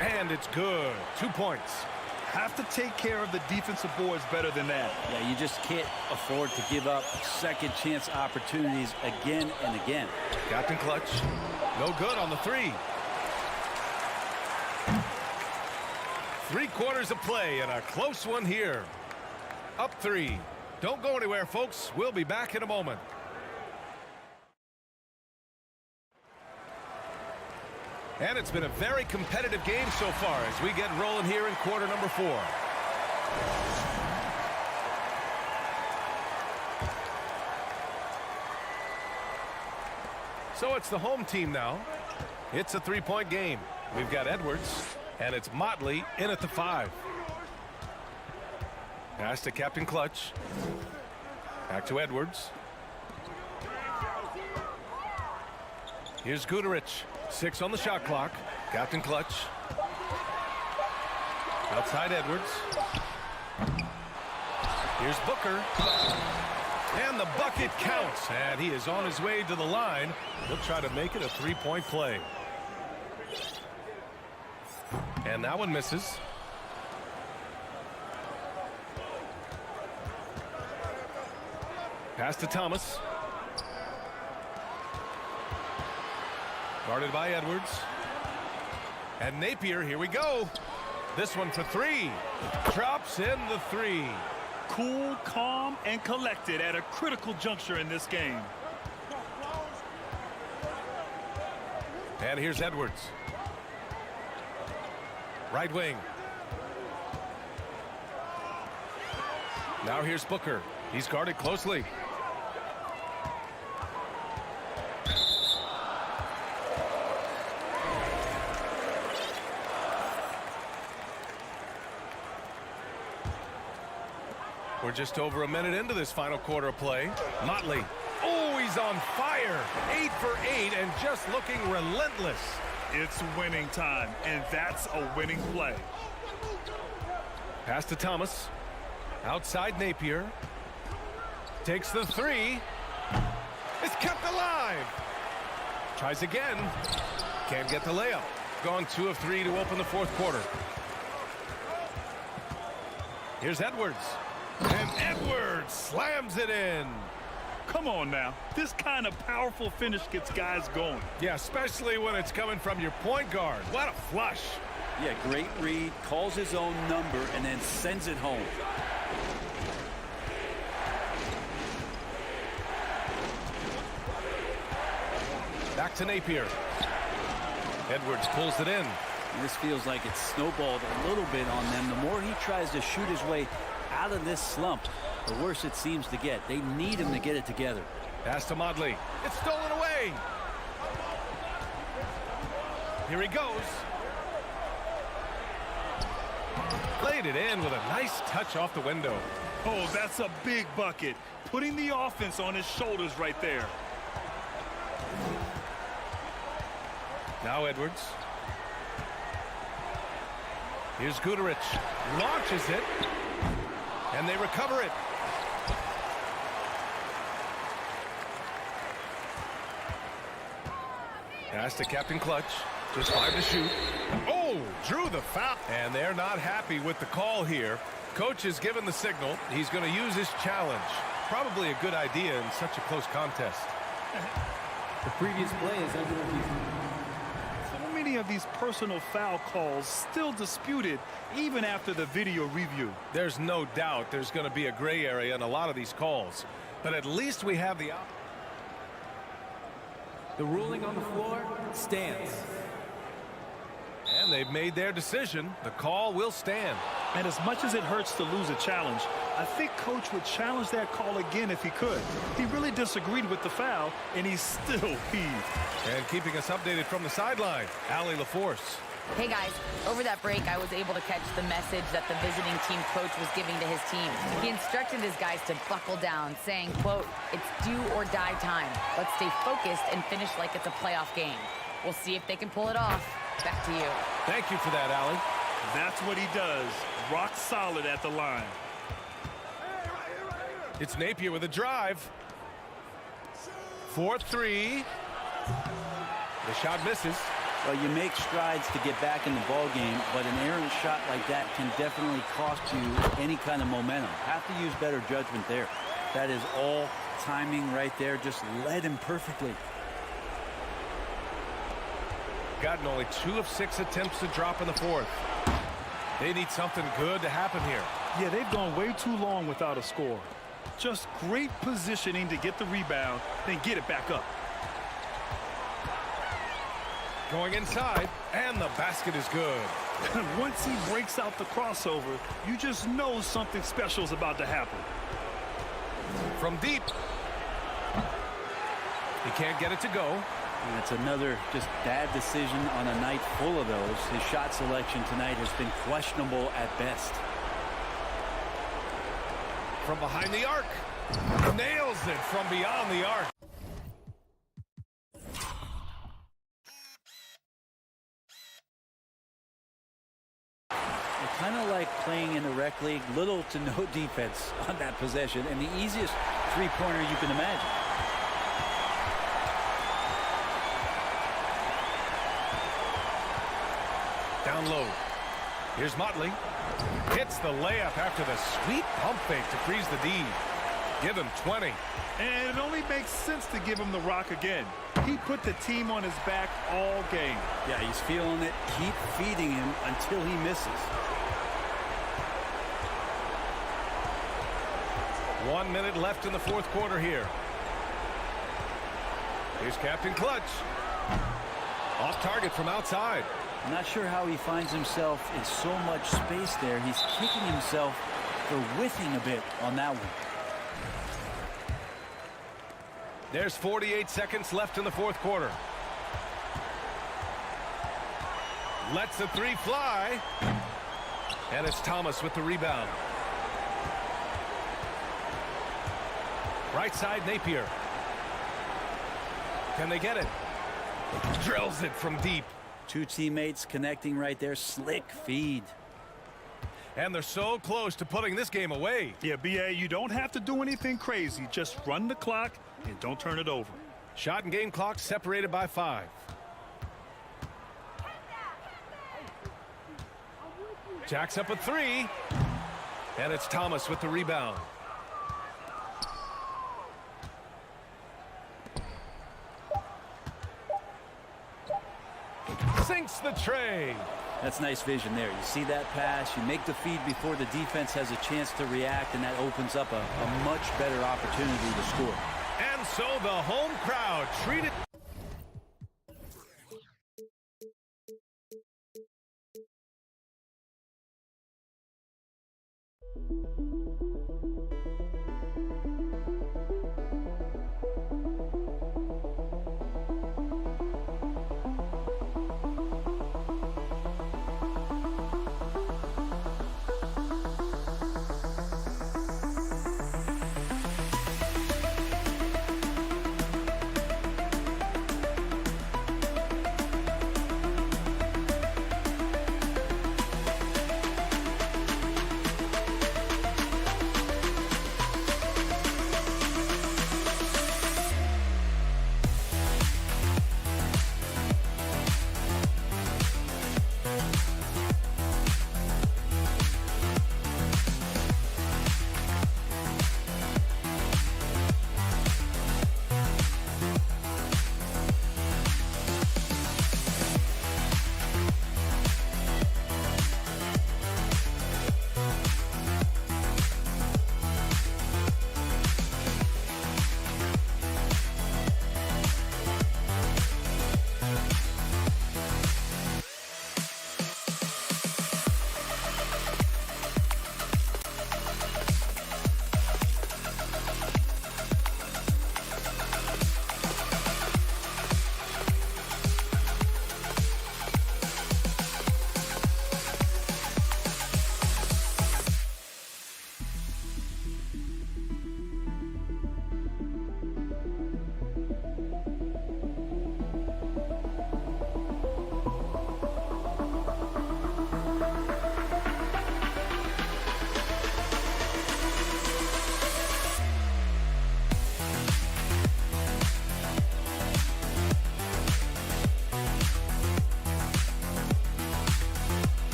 And it's good. 2 points. Have to take care of the defensive boards better than that. Yeah, you just can't afford to give up second chance opportunities again and again. Captain Clutch. No good on the 3. 3 quarters of play and a close one here. Up 3. Don't go anywhere, folks. We'll be back in a moment. And it's been a very competitive game so far as we get rolling here in quarter number 4. So it's the home team now. It's a 3-point game. We've got Edwards, and it's Motley in at the 5. Pass to Captain Clutch. Back to Edwards. Here's Guterich. 6 on the shot clock. Captain Clutch. Outside Edwards. Here's Booker. And the bucket counts. And he is on his way to the line. He'll try to make it a 3-point play. And that one misses. Pass to Thomas. Guarded by Edwards. And Napier, here we go. This one for 3. Drops in the 3. Cool, calm, and collected at a critical juncture in this game. And here's Edwards. Right wing. Now here's Booker. He's guarded closely. We're just over a minute into this final quarter of play. Motley. Oh, he's on fire. 8 for 8 and just looking relentless. It's winning time, and that's a winning play. Pass to Thomas. Outside Napier. Takes the 3. It's kept alive. Tries again. Can't get the layup. Gone 2 of 3 to open the 4th quarter. Here's Edwards. And Edwards slams it in. Come on now. This kind of powerful finish gets guys going. Yeah, especially when it's coming from your point guard. What a flush. Yeah, great read. Calls his own number and then sends it home. Back to Napier. Edwards pulls it in. This feels like it's snowballed a little bit on them. The more he tries to shoot his way out of this slump, the worse it seems to get. They need him to get it together. Pass to Motley. It's stolen away. Here he goes. Played it in with a nice touch off the window. Oh, that's a big bucket. Putting the offense on his shoulders right there. Now Edwards. Here's Guterich. Launches it. And they recover it. Pass to Captain Clutch. Just 5 to shoot. Oh, drew the foul. And they're not happy with the call here. Coach has given the signal. He's going to use his challenge. Probably a good idea in such a close contest. The previous play is under review. So many of these personal foul calls still disputed even after the video review. There's no doubt there's going to be a gray area in a lot of these calls. but at least we have the ruling on the floor stands. And they've made their decision. The call will stand. And as much as it hurts to lose a challenge, I think Coach would challenge that call again if he could. He really disagreed with the foul, and he's still peeved. And keeping us updated from the sideline, Allie LaForce. Hey guys, over that break, I was able to catch the message that the visiting team coach was giving to his team. He instructed his guys to buckle down, saying, quote, "It's do or die time. Let's stay focused and finish like it's a playoff game." We'll see if they can pull it off. Back to you. Thank you for that, Allie. That's what he does. Rock solid at the line. It's Napier with a drive. 4-3. The shot misses. Well, you make strides to get back in the ball game, but an errant shot like that can definitely cost you any kind of momentum. Have to use better judgment there. That is all timing right there. Just led him perfectly. Gotten only 2 of 6 attempts to drop in the fourth. They need something good to happen here. Yeah, they've gone way too long without a score. Just great positioning to get the rebound, then get it back up. Going inside, and the basket is good. Once he breaks out the crossover, you just know something special is about to happen. From deep. He can't get it to go. And it's another just bad decision on a night full of those. His shot selection tonight has been questionable at best. From behind the arc. Nails it from beyond the arc. Kind of like playing in the rec league, little to no defense on that possession, and the easiest three-pointer you can imagine. Down low. Here's Motley. Hits the layup after the sweet pump fake to freeze the D. Give him 20. And it only makes sense to give him the rock again. He put the team on his back all game. Yeah, he's feeling it. Keep feeding him until he misses. 1 minute left in the fourth quarter here. Here's Captain Clutch. Off target from outside. I'm not sure how he finds himself in so much space there. He's kicking himself for whiffing a bit on that one. There's 48 seconds left in the fourth quarter. Lets the three fly. And it's Thomas with the rebound. Right side, Napier. Can they get it? Drills it from deep. Two teammates connecting right there. Slick feed. And they're so close to putting this game away. Yeah, B.A., you don't have to do anything crazy. Just run the clock and don't turn it over. Shot and game clock separated by 5. Jacks up a 3. And it's Thomas with the rebound. Sinks the tray. That's nice vision there. You see that pass, you make the feed before the defense has a chance to react, and that opens up a much better opportunity to score. And so the home crowd treated.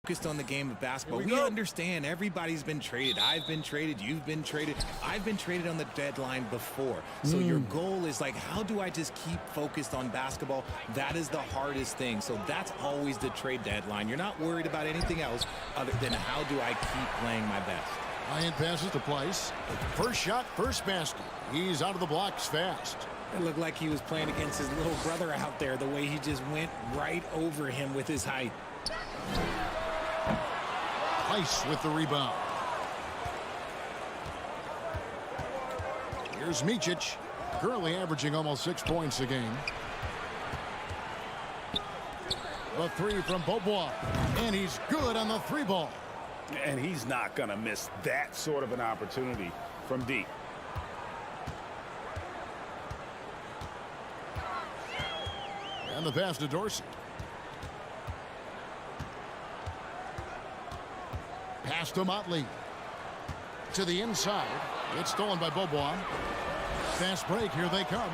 Focused on the game of basketball. We understand everybody's been traded. I've been traded. You've been traded. I've been traded on the deadline before. So your goal is like, how do I just keep focused on basketball? That is the hardest thing. So that's always the trade deadline. You're not worried about anything else other than how do I keep playing my best. Ryan passes to Place. First shot, first basket. He's out of the blocks fast. It looked like he was playing against his little brother out there, the way he just went right over him with his height. Place with the rebound. Here's Micic, currently averaging almost 6 points a game. The three from Beaubois, and he's good on the three ball. And he's not going to miss that sort of an opportunity from deep. And the pass to Dorsey. Pass to Motley. To the inside. It's stolen by Beaubois. Fast break. Here they come.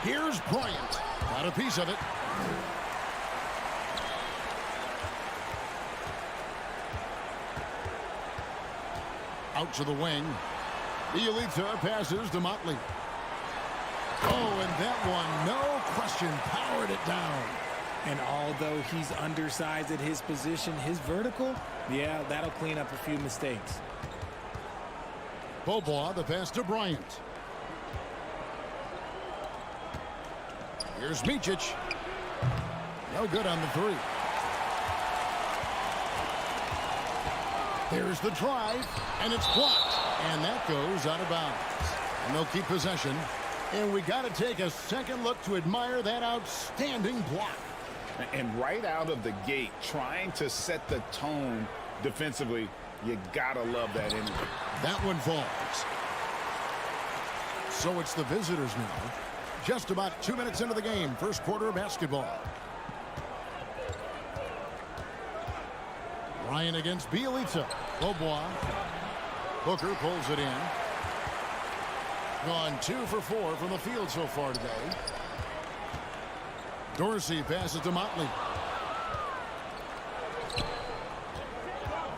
Here's Bryant. Got a piece of it. Out to the wing. Bielitsa passes to Motley. Oh, and that one, no question, powered it down. And although he's undersized at his position, his vertical, yeah, that'll clean up a few mistakes. Beaubois, the pass to Bryant. Here's Micic. No good on the three. There's the drive, and it's blocked. And that goes out of bounds. And they'll keep possession. And we got to take a second look to admire that outstanding block. And right out of the gate, trying to set the tone defensively, you gotta love that energy. That one falls. So it's the visitors now. Just about 2 minutes into the game, first quarter of basketball. Ryan against Bielitsa. Beaubois. Booker pulls it in. Gone 2 for 4 from the field so far today. Dorsey passes to Motley.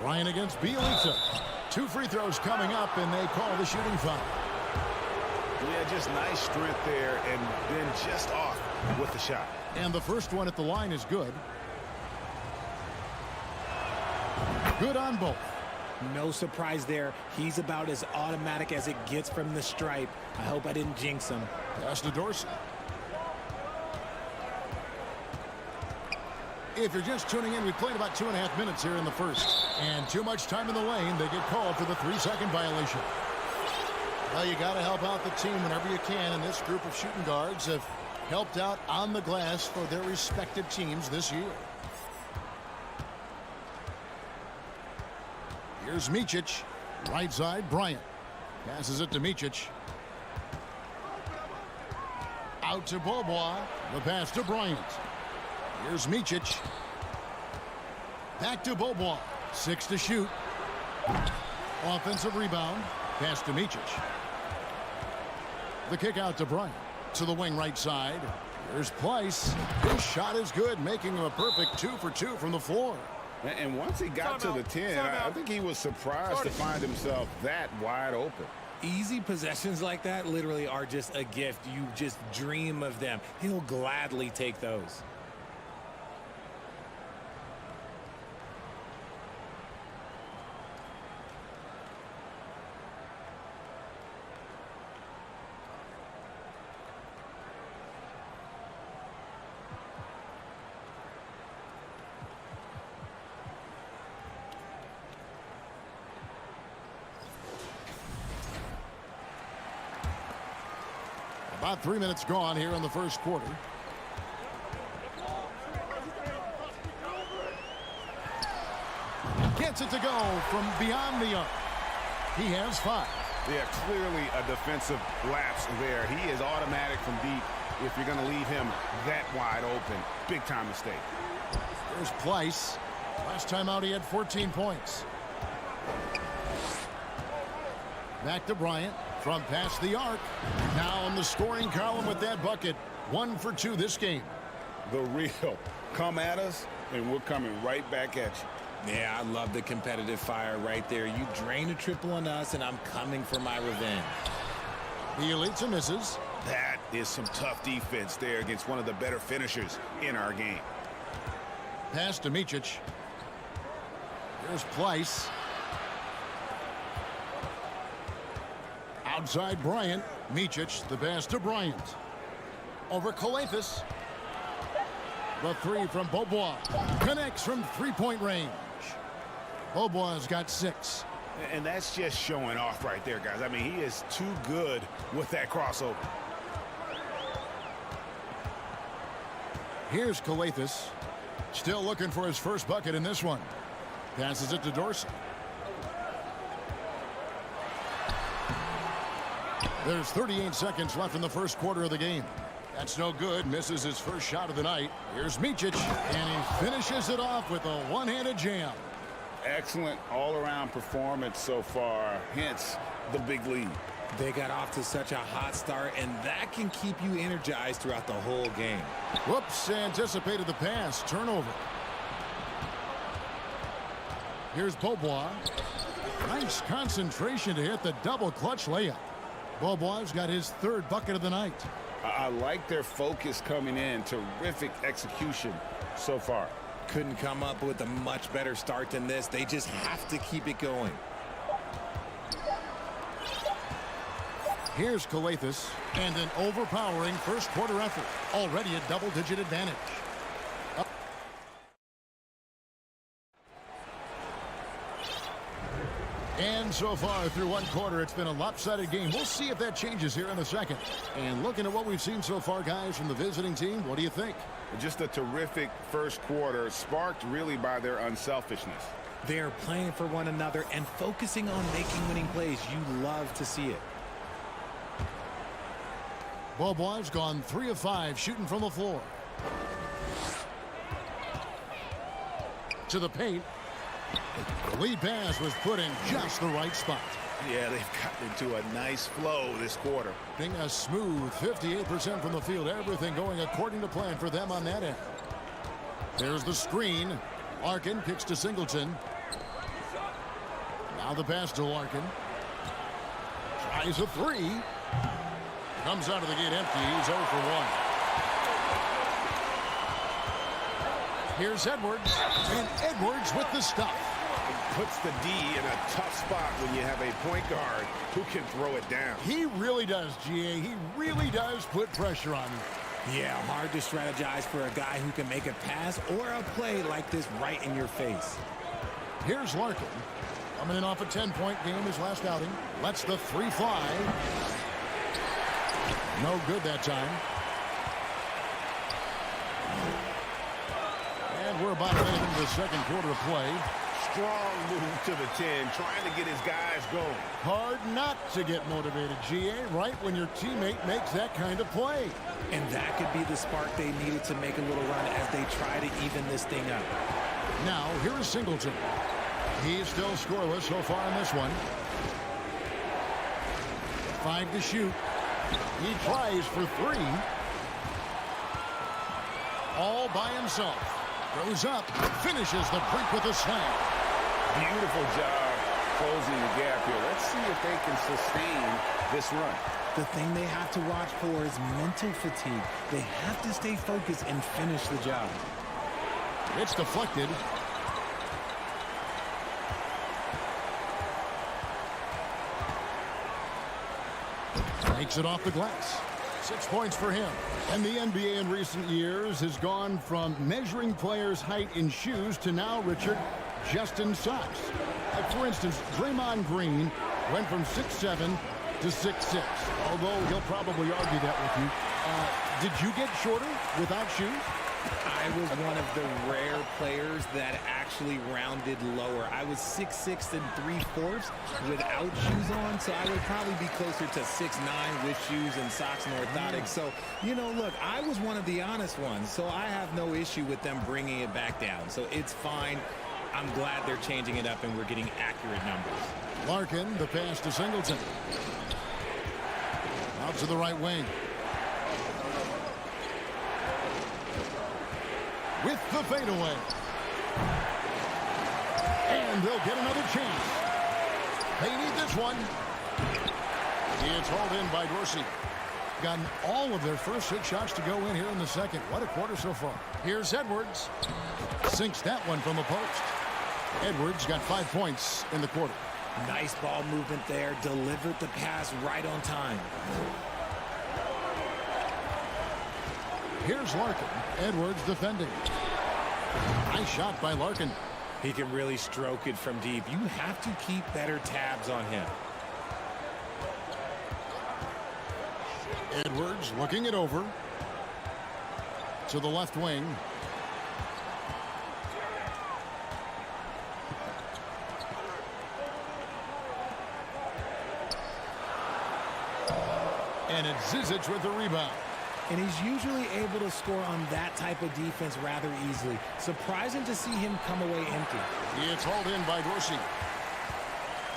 Ryan against Bielitsa. 2 free throws coming up, and they call the shooting foul. Yeah, just nice strength there, and then just off with the shot. And the first one at the line is good. Good on both. No surprise there. He's about as automatic as it gets from the stripe. I hope I didn't jinx him. Pass to Dorsey. If you're just tuning in, we played about 2.5 minutes here in the first. And too much time in the lane, they get called for the 3-second violation. Well, you got to help out the team whenever you can, and this group of shooting guards have helped out on the glass for their respective teams this year. Here's Micic. Right side, Bryant. Passes it to Micic. Out to Beaubois. The pass to Bryant. Here's Micic. Back to Beaubois. 6 to shoot. Offensive rebound. Pass to Micic. The kick out to Bryant. To the wing right side. Here's Place. His shot is good, making him a perfect 2 for 2 from the floor. And once he got to the 10, I think he was surprised to find himself that wide open. Easy possessions like that literally are just a gift. You just dream of them. He'll gladly take those. About 3 minutes gone here in the first quarter. Gets it to go from beyond the arc. He has 5. Yeah, clearly a defensive lapse there. He is automatic from deep if you're going to leave him that wide open. Big time mistake. There's Pleiss. Last time out he had 14 points. Back to Bryant. From past the arc. Now in the scoring column with that bucket. 1 for 2 this game. The real. Come at us, and we're coming right back at you. Yeah, I love the competitive fire right there. You drain a triple on us, and I'm coming for my revenge. Bielitsa misses. That is some tough defense there against one of the better finishers in our game. Pass to Micic. There's Pleiss. Outside Bryant. Micic, the pass to Bryant. Over Calathes. The 3 from Beaubois. Connects from three-point range. Beaubois got 6. And that's just showing off right there, guys. I mean, he is too good with that crossover. Here's Calathes. Still looking for his first bucket in this one. Passes it to Dorsey. There's 38 seconds left in the first quarter of the game. That's no good. Misses his first shot of the night. Here's Micic, and he finishes it off with a one-handed jam. Excellent all-around performance so far, hence the big lead. They got off to such a hot start, and that can keep you energized throughout the whole game. Whoops, anticipated the pass. Turnover. Here's Beaubois. Nice concentration to hit the double clutch layup. Beaubois got his 3rd bucket of the night. I like their focus coming in. Terrific execution so far. Couldn't come up with a much better start than this. They just have to keep it going. Here's Calathes, and an overpowering first quarter effort. Already a double-digit advantage. And so far through one quarter, it's been a lopsided game. We'll see if that changes here in the second. And looking at what we've seen so far, guys, from the visiting team, what do you think? Just a terrific first quarter, sparked really by their unselfishness. They're playing for one another and focusing on making winning plays. You love to see it. Beaubois gone 3 of 5 shooting from the floor. To the paint. The lead pass was put in just the right spot. Yeah, they've gotten into a nice flow this quarter. Being a smooth 58% from the field. Everything going according to plan for them on that end. There's the screen. Larkin kicks to Singleton. Now the pass to Larkin. Tries a 3. Comes out of the gate empty. He's 0 for 1. Here's Edwards. And Edwards with the stuff. Puts the D in a tough spot when you have a point guard who can throw it down. He really does, GA. He really does put pressure on you. Yeah, hard to strategize for a guy who can make a pass or a play like this right in your face. Here's Larkin. Coming in off a 10-point game his last outing. Lets the 3 fly. No good that time. And we're about to get into the second quarter of play. Strong move to the 10, trying to get his guys going. Hard not to get motivated, GA, right when your teammate makes that kind of play. And that could be the spark they needed to make a little run as they try to even this thing up. Now, here is Singleton. He's still scoreless so far in this one. 5 to shoot. He tries for 3. All by himself. Goes up, finishes the break with a slam. Beautiful job closing the gap here. Let's see if they can sustain this run. The thing they have to watch for is mental fatigue. They have to stay focused and finish the job. It's deflected. Takes it off the glass. 6 points for him. And the NBA in recent years has gone from measuring players' height in shoes to now, Richard, just in socks. For instance, Draymond Green went from 6'7" to 6'6", although he'll probably argue that with you. Did you get shorter without shoes? I was one of the rare players that actually rounded lower. I was 6'6" and 3/4 without shoes on, so I would probably be closer to 6'9" with shoes and socks and orthotics. So, you know, look, I was one of the honest ones, so I have no issue with them bringing it back down. So it's fine. I'm glad they're changing it up and we're getting accurate numbers. Larkin, the pass to Singleton. Out to the right wing. With the fadeaway. And they'll get another chance. They need this one. It's hauled in by Dorsey. Gotten all of their first 6 shots to go in here in the second. What a quarter so far. Here's Edwards. Sinks that one from the post. Edwards got 5 points in the quarter. Nice ball movement there. Delivered the pass right on time. Here's Larkin. Edwards defending. Nice shot by Larkin. He can really stroke it from deep. You have to keep better tabs on him. Edwards looking it over to the left wing. And it's Zizic with the rebound. And he's usually able to score on that type of defense rather easily. Surprising to see him come away empty. It's hauled in by Dorsey.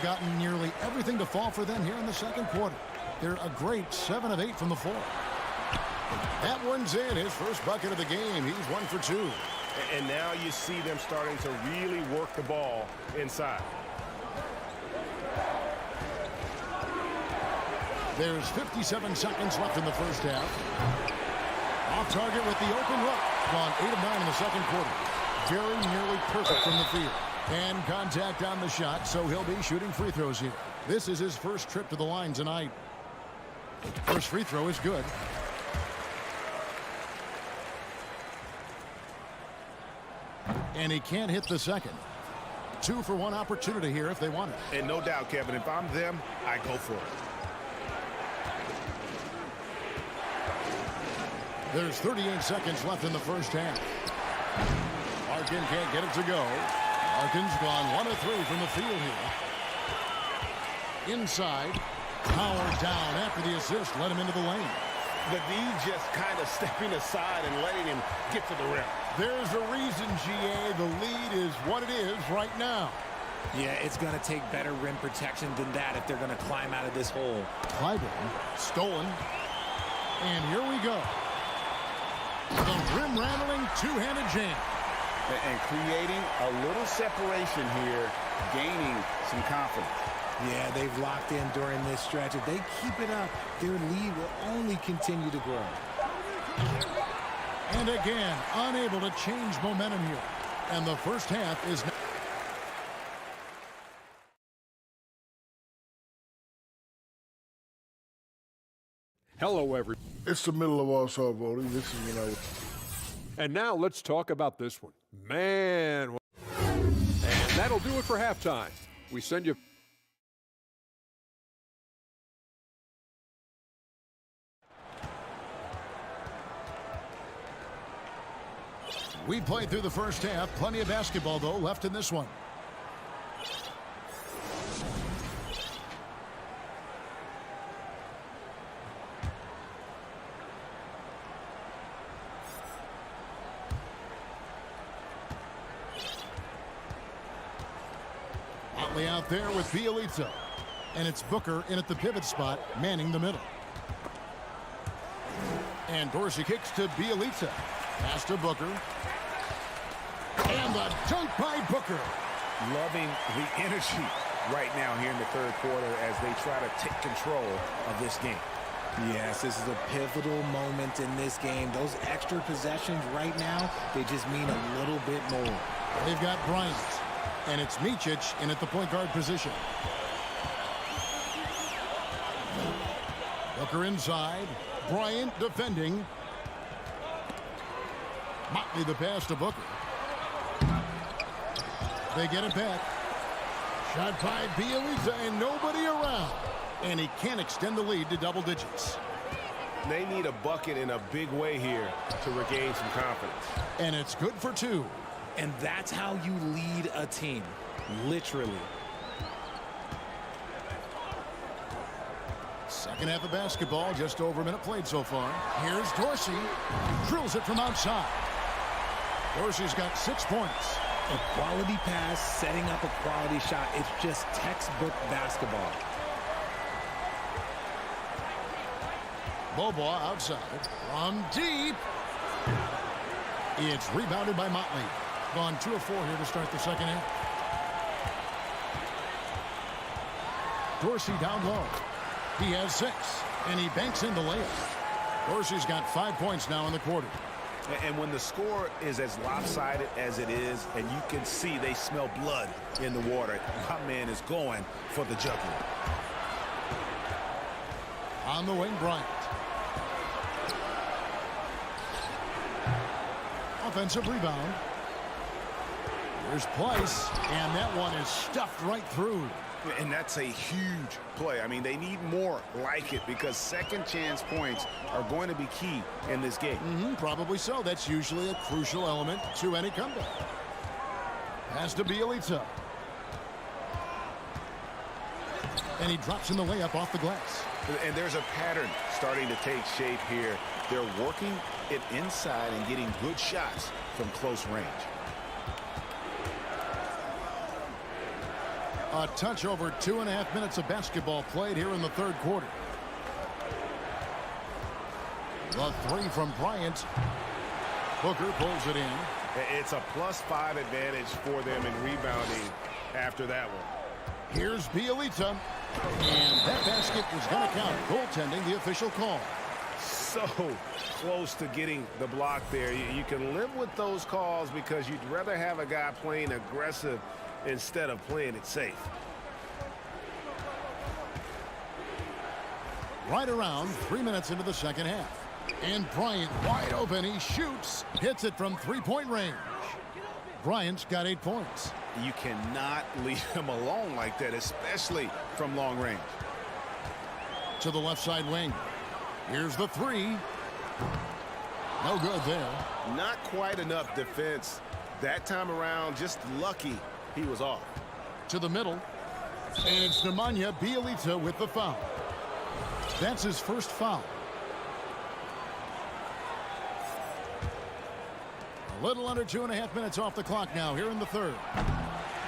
Gotten nearly everything to fall for them here in the second quarter. They're a great 7 of 8 from the floor. That one's in. His first bucket of the game. He's 1 for 2. And now you see them starting to really work the ball inside. There's 57 seconds left in the first half. Off target with the open look. Gone 8 of 9 in the second quarter. Very nearly perfect from the field. And contact on the shot, so he'll be shooting free throws here. This is his first trip to the line tonight. First free throw is good. And he can't hit the second. 2 for 1 opportunity here if they want it. And no doubt, Kevin, if I'm them, I go for it. There's 38 seconds left in the first half. Larkin can't get it to go. Larkin's gone 1 of 3 from the field here. Inside. Powered down after the assist. Let him into the lane. The D just kind of stepping aside and letting him get to the rim. There's a reason, GA. The lead is what it is right now. Yeah, it's going to take better rim protection than that if they're going to climb out of this hole. Clyburn stolen. And here we go. The rim-rattling two-handed jam. And creating a little separation here, gaining some confidence. Yeah, they've locked in during this stretch. If they keep it up, their lead will only continue to grow. And again, unable to change momentum here. And the first half is... Hello, everyone. It's the middle of all-star voting. This is when I was... And now let's talk about this one. Man. And that'll do it for halftime. We send you... We played through the first half. Plenty of basketball, though, left in this one. Motley out there with Bielitsa. And it's Booker in at the pivot spot, manning the middle. And Dorsey kicks to Bielitsa. Pass to Booker. And the dunk by Booker. Loving the energy right now here in the third quarter as they try to take control of this game. Yes, this is a pivotal moment in this game. Those extra possessions right now, they just mean a little bit more. They've got Bryant, and it's Micic in at the point guard position. Booker inside. Bryant defending. Motley the pass to Booker. They get it back. Shot by Bielitsa and nobody around. And he can't extend the lead to double digits. They need a bucket in a big way here to regain some confidence. And it's good for two. And that's how you lead a team, literally. Second half of basketball, just over a minute played so far. Here's Dorsey. Drills it from outside. Dorsey's got 6 points. A quality pass, setting up a quality shot. It's just textbook basketball. Bobois outside. From deep. It's rebounded by Motley. Gone 2 of 4 here to start the second half. Dorsey down low. He has 6. And he banks in the layup. Dorsey's got 5 points now in the quarter. And when the score is as lopsided as it is, and you can see they smell blood in the water, my man is going for the jugular. On the wing, Bryant. Offensive rebound. Here's Place, and that one is stuffed right through. And that's a huge play. I mean, they need more like it because second chance points are going to be key in this game. Probably so. That's usually a crucial element to any comeback. Pass to Bielitsa. And he drops in the layup off the glass. And there's a pattern starting to take shape here. They're working it inside and getting good shots from close range. A touch over 2.5 minutes of basketball played here in the third quarter. The three from Bryant. Booker pulls it in. It's a +5 advantage for them in rebounding after that one. Here's Bielitsa. And that basket was going to count. Goaltending, the official call. So close to getting the block there. You can live with those calls because you'd rather have a guy playing aggressive instead of playing it safe. Right around 3 minutes into the second half. And Bryant wide open. He shoots. Hits it from three-point range. Bryant's got 8 points. You cannot leave him alone like that, especially from long range. To the left side wing. Here's the three. No good there. Not quite enough defense that time around. Just lucky he was off. To the middle. And it's Nemanja Bielitsa with the foul. That's his first foul. A little under 2.5 minutes off the clock now here in the third.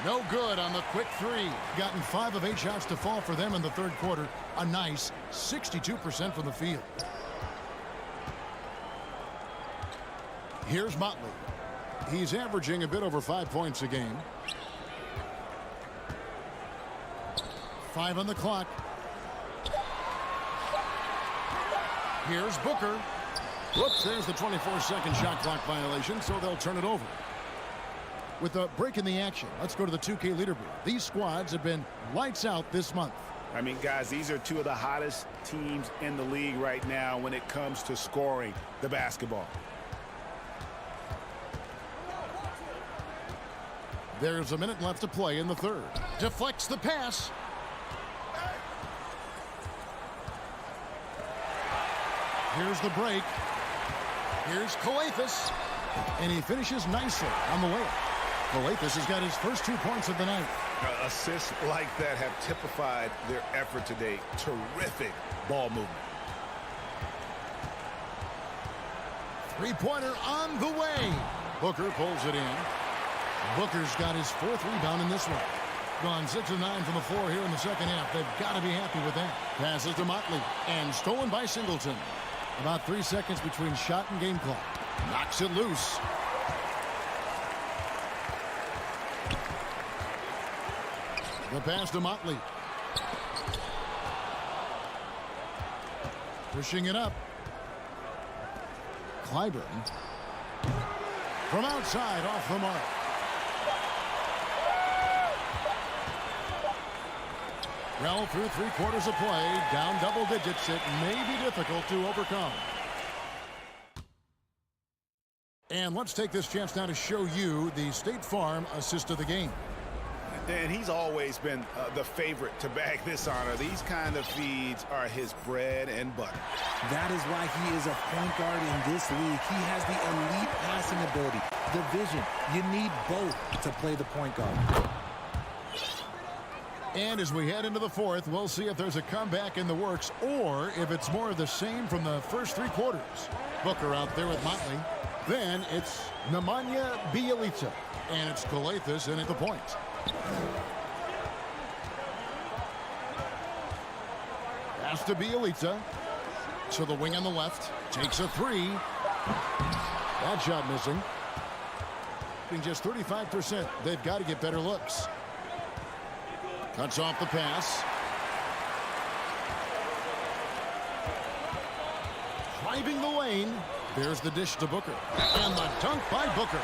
No good on the quick three. Gotten 5 of 8 shots to fall for them in the third quarter. A nice 62% from the field. Here's Motley. He's averaging a bit over 5 points a game. 5 on the clock. Here's Booker. Whoops, there's the 24-second shot clock violation, so they'll turn it over. With a break in the action, let's go to the 2K leaderboard. These squads have been lights out this month. I mean, guys, these are two of the hottest teams in the league right now when it comes to scoring the basketball. There's a minute left to play in the third. Deflects the pass. Here's the break. Here's Xellark. And he finishes nicely on the way. Xellark has got his first 2 points of the night. Assists like that have typified their effort today. Terrific ball movement. Three-pointer on the way. Booker pulls it in. Booker's got his 4th rebound in this one. Gone 6 of 9 from the floor here in the second half. They've got to be happy with that. Passes to Motley. And stolen by Singleton. About 3 seconds between shot and game clock. Knocks it loose. The pass to Motley. Pushing it up. Clyburn. From outside, off the mark. Well, through 3/4 of play, down double digits, it may be difficult to overcome. And let's take this chance now to show you the State Farm assist of the game. And he's always been the favorite to bag this honor. These kind of feeds are his bread and butter. That is why he is a point guard in this league. He has the elite passing ability, the vision. You need both to play the point guard. And as we head into the fourth, we'll see if there's a comeback in the works or if it's more of the same from the first 3/4. Booker out there with Motley. Then it's Nemanja Bjelica. And it's Kalathis in at the point. Pass to Bjelica. So the wing on the left takes a three. That shot missing. Being just 35%. They've got to get better looks. Cuts off the pass. Driving the lane. There's the dish to Booker. And the dunk by Booker.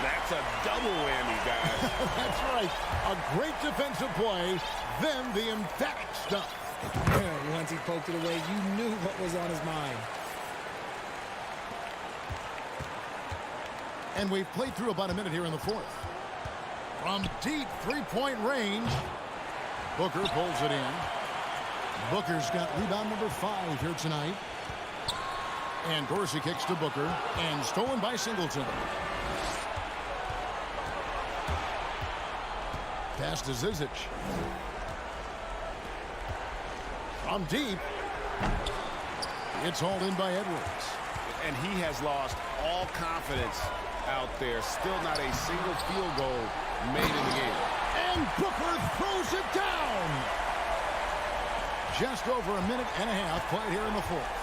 That's a double whammy, guys. That's right. A great defensive play. Then the emphatic stuff. Once he poked it away, you knew what was on his mind. And we've played through about a minute here in the fourth. From deep three-point range, Booker pulls it in. Booker's got rebound number 5 here tonight. And Dorsey kicks to Booker. And stolen by Singleton. Pass to Zizic. From deep. It's hauled in by Edwards. And he has lost all confidence out there. Still not a single field goal made in the game. And Booker throws it down. Just over a minute and a half played here in the fourth.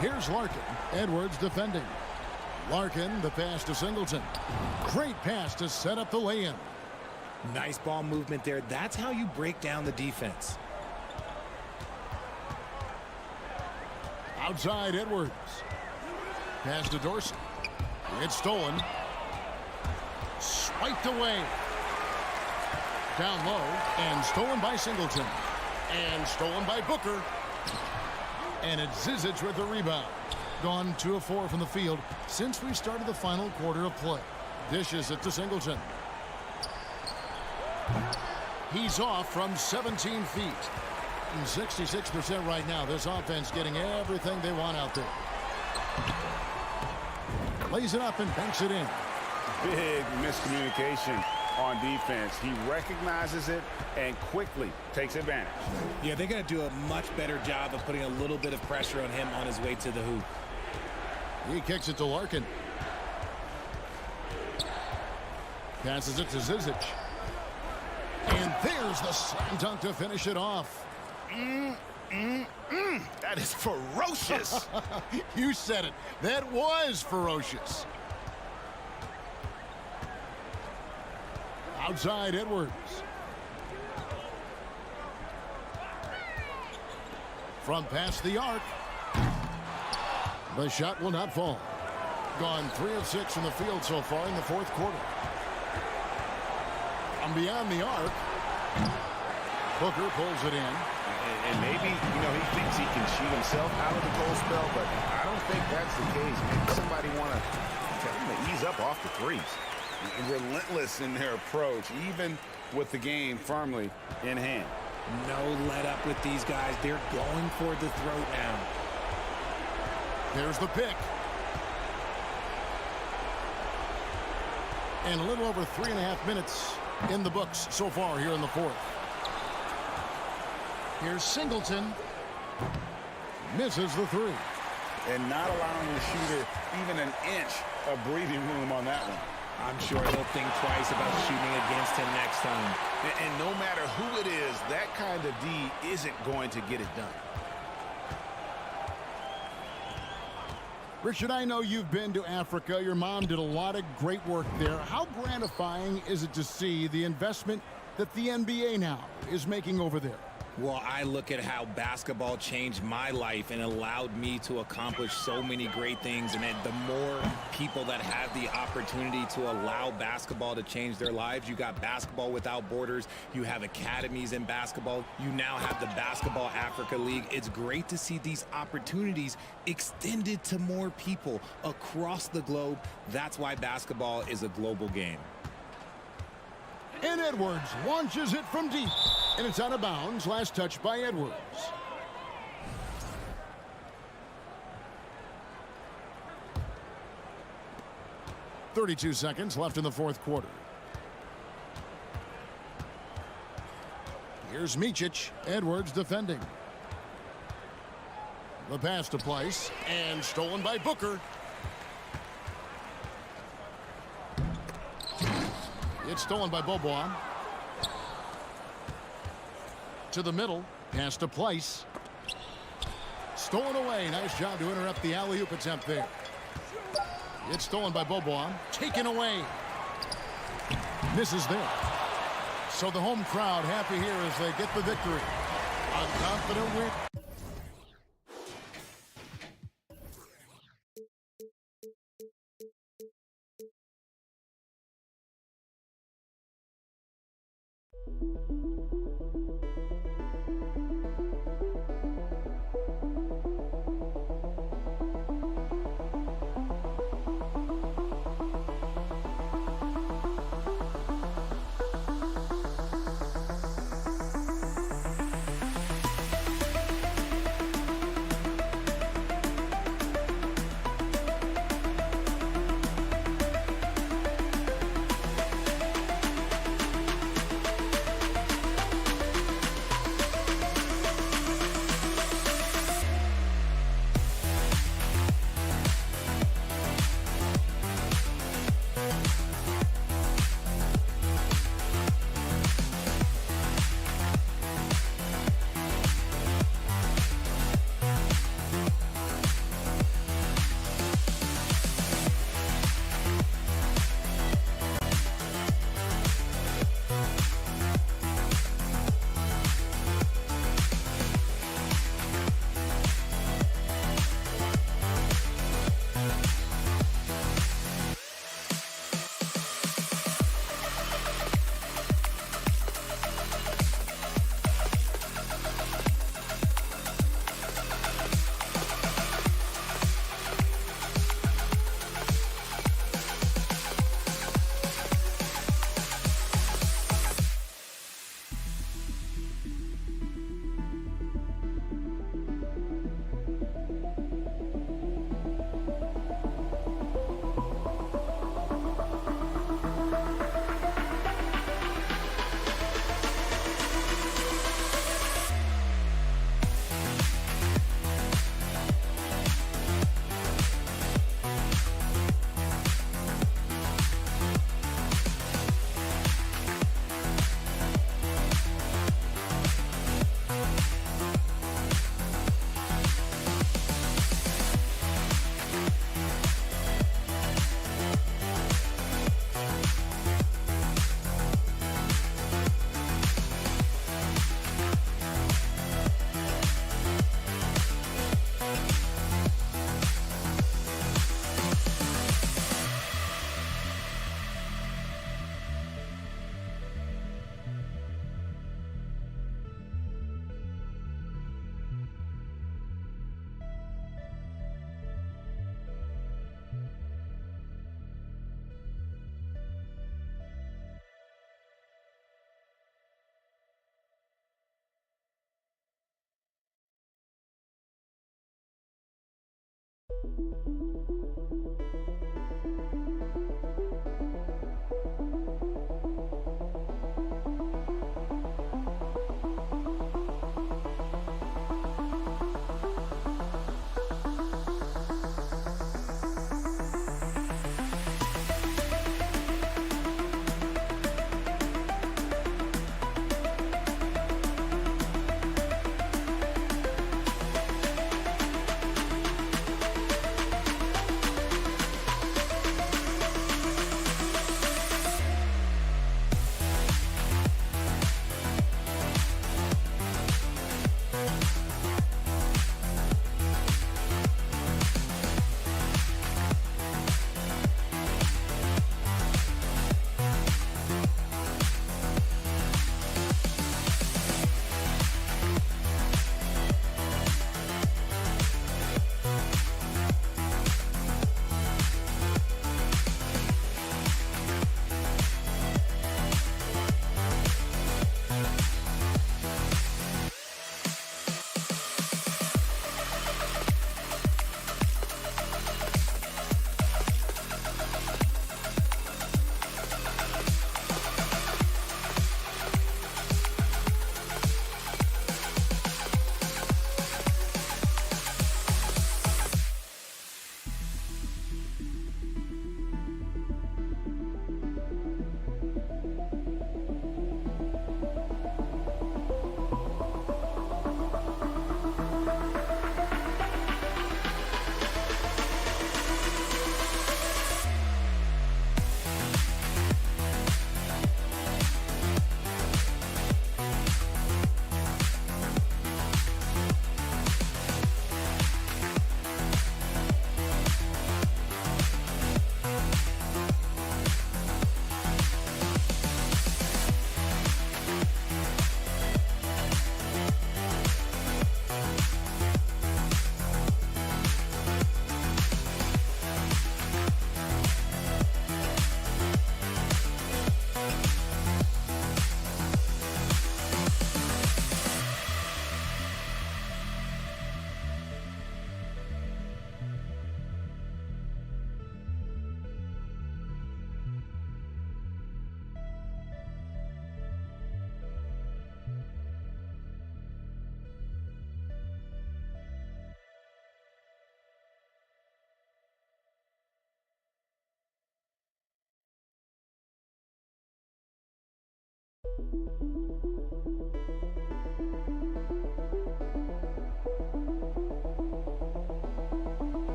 Here's Larkin. Edwards defending. Larkin, the pass to Singleton. Great pass to set up the lay-in. Nice ball movement there. That's how you break down the defense. Outside Edwards. Pass to Dorsey. It's stolen. Swiped away. Down low. And stolen by Singleton. And stolen by Booker. And it's Zizic with the rebound. Gone 2 of 4 from the field since we started the final quarter of play. Dishes it to Singleton. He's off from 17 feet. 66% right now. This offense getting everything they want out there. Lays it up and banks it in. Big miscommunication on defense. He recognizes it and quickly takes advantage. Yeah, they got to do a much better job of putting a little bit of pressure on him on his way to the hoop. He kicks it to Larkin. Passes it to Zizic. And there's the slam dunk to finish it off. That is ferocious. You said it. That was ferocious. Outside Edwards. From past the arc. The shot will not fall. Gone 3 of 6 from the field so far in the fourth quarter. From beyond the arc. Booker pulls it in. And maybe, he thinks he can shoot himself out of the cold spell, but I don't think that's the case. Maybe somebody want to tell him to ease up off the threes. Relentless in their approach, even with the game firmly in hand. No let up with these guys. They're going for the throat now. There's the pick. And a little over 3.5 minutes in the books so far here in the fourth. Here's Singleton. Misses the three. And not allowing the shooter even an inch of breathing room on that one. I'm sure he'll think twice about shooting against him next time. And no matter who it is, that kind of D isn't going to get it done. Richard, I know you've been to Africa. Your mom did a lot of great work there. How gratifying is it to see the investment that the NBA now is making over there? Well, I look at how basketball changed my life and allowed me to accomplish so many great things. And the more people that have the opportunity to allow basketball to change their lives, you got Basketball Without Borders, you have academies in basketball, you now have the Basketball Africa League. It's great to see these opportunities extended to more people across the globe. That's why basketball is a global game. And Edwards launches it from deep. And it's out of bounds. Last touch by Edwards. .32 seconds left in the fourth quarter. Here's Micic. Edwards defending. The pass to Place. And stolen by Booker. It's stolen by Bobois. To the middle. Pass to Place. Stolen away. Nice job to interrupt the alley-oop attempt there. It's stolen by Bobois. Taken away. Misses there. So the home crowd happy here as they get the victory. A confident win.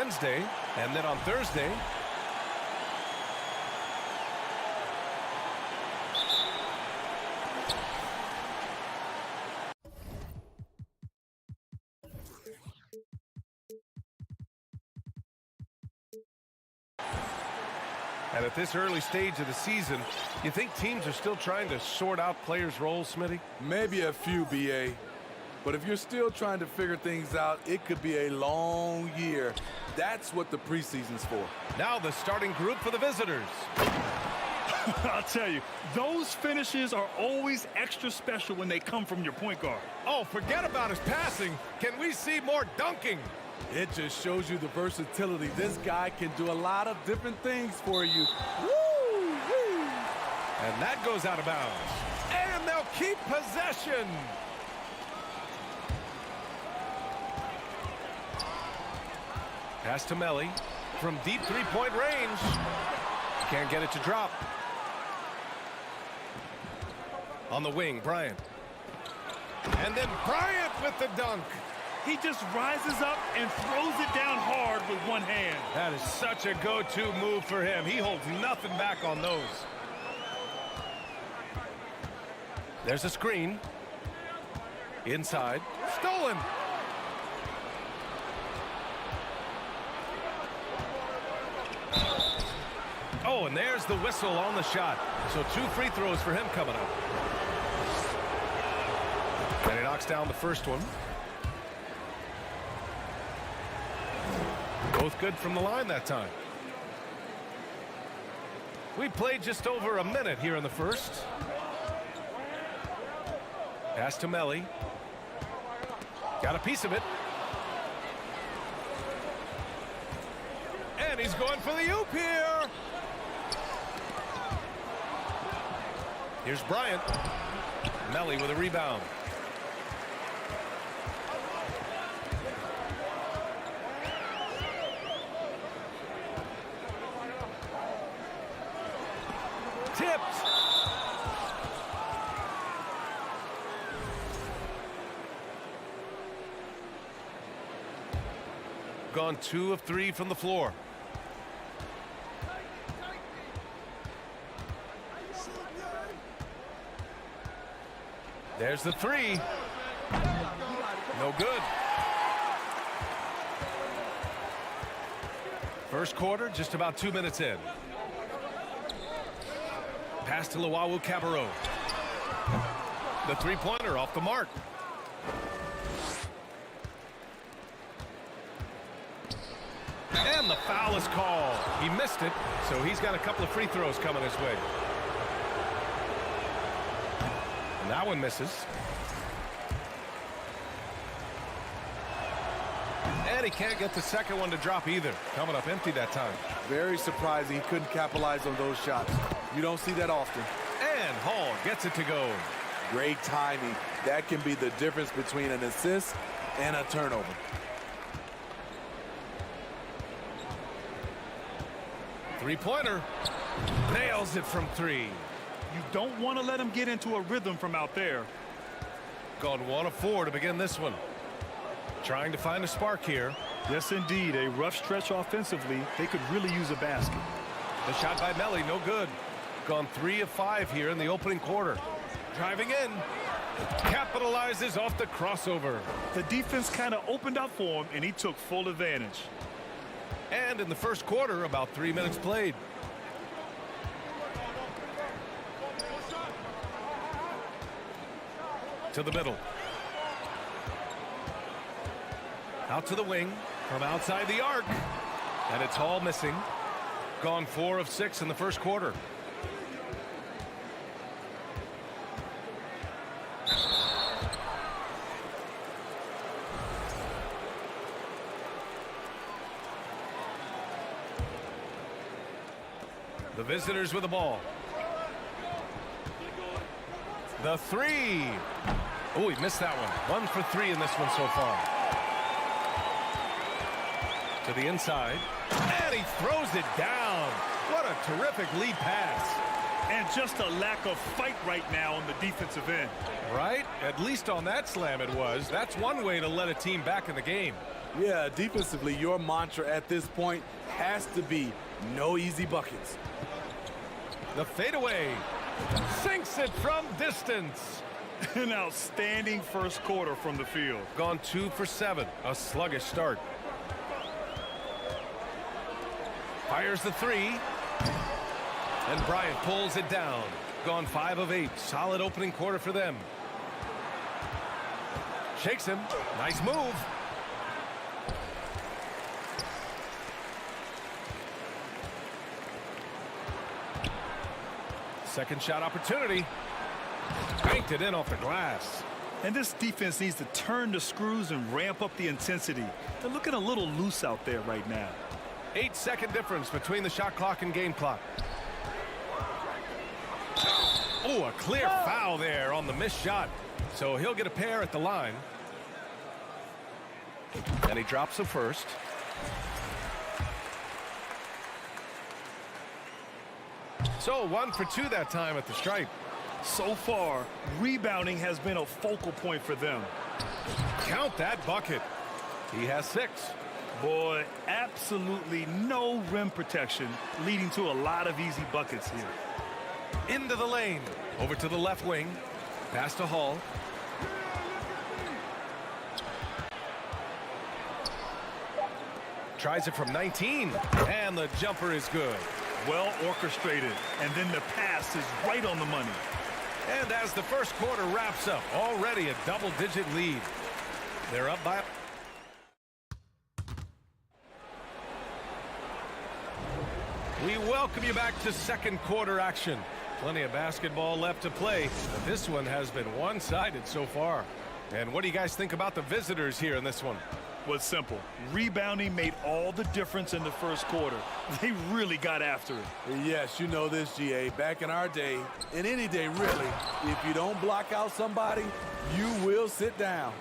Wednesday, and then on Thursday, And at this early stage of the season, you think teams are still trying to sort out players' roles, Smitty? Maybe a few, BA. But if you're still trying to figure things out, it could be a long year. That's what the preseason's for. Now the starting group for the visitors. I'll tell you, those finishes are always extra special when they come from your point guard. Oh, forget about his passing. Can we see more dunking? It just shows you the versatility. This guy can do a lot of different things for you. Woo! Woo! And that goes out of bounds. And they'll keep possession. Pass to Melli from deep three-point range. Can't get it to drop. On the wing, Bryant. And then Bryant with the dunk. He just rises up and throws it down hard with one hand. That is such a go-to move for him. He holds nothing back on those. There's a screen. Inside. Stolen. Oh, and there's the whistle on the shot. So 2 free throws for him coming up. And he knocks down the first one. Both good from the line that time. We played just over a minute here in the first. Pass to Melli. Got a piece of it. And he's going for the oop here. Here's Bryant. Melli with a rebound. Tipped. Gone 2 of 3 from the floor. There's the 3. No good. First quarter, just about 2 minutes in. Pass to Cabarrot. The three-pointer off the mark. And the foul is called. He missed it, so he's got a couple of free throws coming his way. And that one misses. And he can't get the second one to drop either. Coming up empty that time. Very surprising he couldn't capitalize on those shots. You don't see that often. And Hall gets it to go. Great timing. That can be the difference between an assist and a turnover. Three-pointer. Nails it from 3. You don't want to let him get into a rhythm from out there. Gone 1 of 4 to begin this one. Trying to find a spark here. Yes, indeed. A rough stretch offensively. They could really use a basket. The shot by Melli, no good. Gone 3 of 5 here in the opening quarter. Driving in. Capitalizes off the crossover. The defense kind of opened up for him, and he took full advantage. And in the first quarter, about 3 minutes played. To the middle. Out to the wing from outside the arc. And it's Hall missing. Gone 4 of 6 in the first quarter. The visitors with the ball. The 3. Oh, he missed that one. 1 for 3 in this one so far. To the inside. And he throws it down. What a terrific lead pass. And just a lack of fight right now on the defensive end. Right? At least on that slam it was. That's one way to let a team back in the game. Yeah, defensively, your mantra at this point has to be no easy buckets. The fadeaway. Sinks it from distance. An outstanding first quarter from the field. Gone 2 for 7. A sluggish start. Fires the 3. And Bryant pulls it down. Gone 5 of 8. Solid opening quarter for them. Shakes him. Nice move. Second shot opportunity. Banked it in off the glass. And this defense needs to turn the screws and ramp up the intensity. They're looking a little loose out there right now. 8-second difference between the shot clock and game clock. Oh, a clear foul there on the missed shot. So he'll get a pair at the line. And he drops the first. So 1 for 2 that time at the stripe. So far, rebounding has been a focal point for them. Count that bucket. He has 6. Boy, absolutely no rim protection, leading to a lot of easy buckets here. Into the lane. Over to the left wing. Pass to Hall. Tries it from 19. And the jumper is good. Well orchestrated. And then the pass is right on the money. And as the first quarter wraps up, already a double-digit lead. They're up by... We welcome you back to second quarter action. Plenty of basketball left to play, but this one has been one-sided so far. And what do you guys think about the visitors here in this one? Was simple. Rebounding made all the difference in the first quarter. They really got after it. Yes, you know this, GA. Back in our day, in any day really, if you don't block out somebody, you will sit down.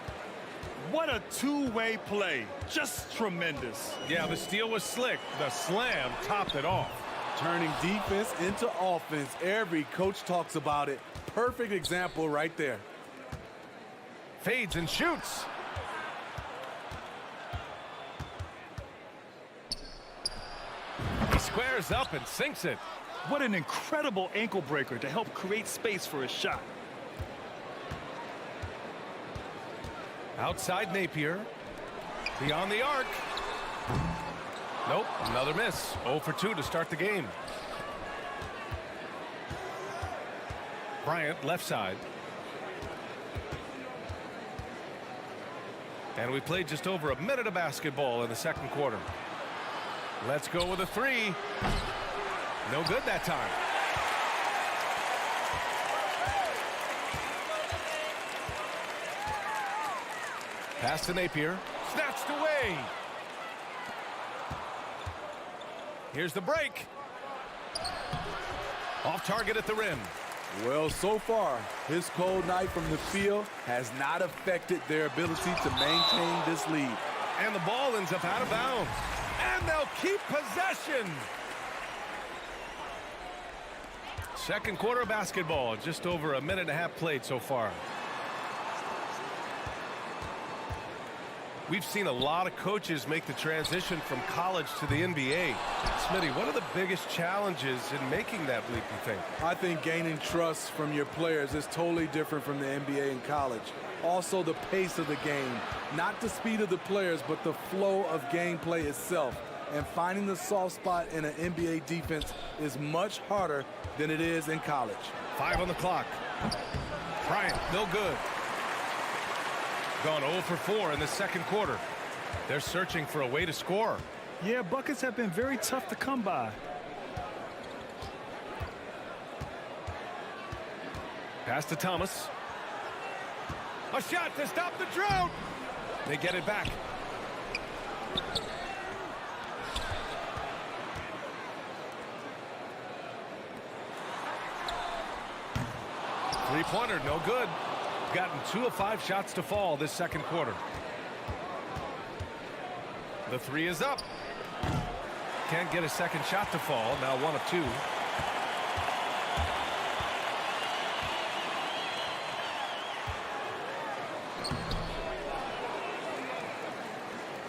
What a two-way play. Just tremendous. Yeah, the steal was slick. The slam topped it off. Turning defense into offense. Every coach talks about it. Perfect example right there. Fades and shoots. He squares up and sinks it. What an incredible ankle breaker to help create space for a shot. Outside Napier. Beyond the arc. Nope, another miss. 0 for 2 to start the game. Bryant, left side. And we played just over a minute of basketball in the second quarter. Let's go with a 3. No good that time. Pass to Napier. Snatched away. Here's the break. Off target at the rim. Well, so far, his cold night from the field has not affected their ability to maintain this lead. And the ball ends up out of bounds. And they'll keep possession. Second quarter of basketball. Just over a minute and a half played so far. We've seen a lot of coaches make the transition from college to the NBA. Smitty, what are the biggest challenges in making that leap, you think? I think gaining trust from your players is totally different from the NBA and college. Also, the pace of the game. Not the speed of the players, but the flow of gameplay itself. And finding the soft spot in an NBA defense is much harder than it is in college. 5 on the clock. Bryant, no good. Gone 0 for 4 in the second quarter. They're searching for a way to score. Yeah, buckets have been very tough to come by. Pass to Thomas. A shot to stop the drought. They get it back. Three-pointer, no good. Gotten 2 of 5 shots to fall this second quarter. The 3 is up. Can't get a second shot to fall. Now 1 of 2.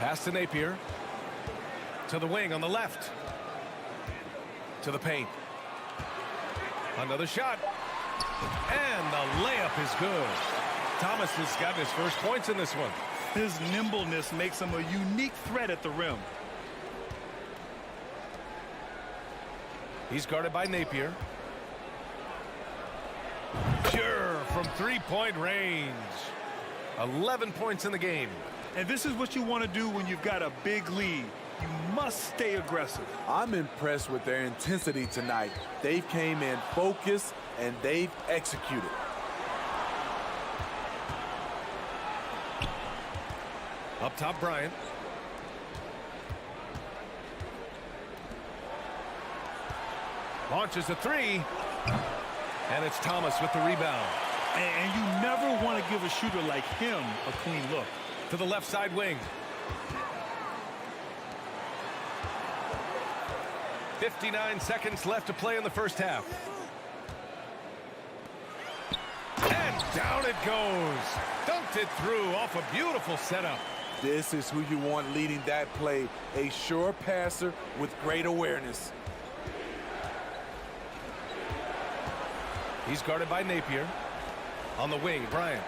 Pass to Napier. To the wing on the left. To the paint. Another shot. And the layup is good. Thomas has gotten his first points in this one. His nimbleness makes him a unique threat at the rim. He's guarded by Napier. Pure from three-point range. 11 points in the game. And this is what you want to do when you've got a big lead. You must stay aggressive. I'm impressed with their intensity tonight. They've came in focused and they've executed. Up top, Bryant. Launches a three. And it's Thomas with the rebound. And you never want to give a shooter like him a clean look. To the left side wing. 59 seconds left to play in the first half. And down it goes. Dunked it through off a beautiful setup. This is who you want leading that play. A sure passer with great awareness. He's guarded by Napier. On the wing, Bryant.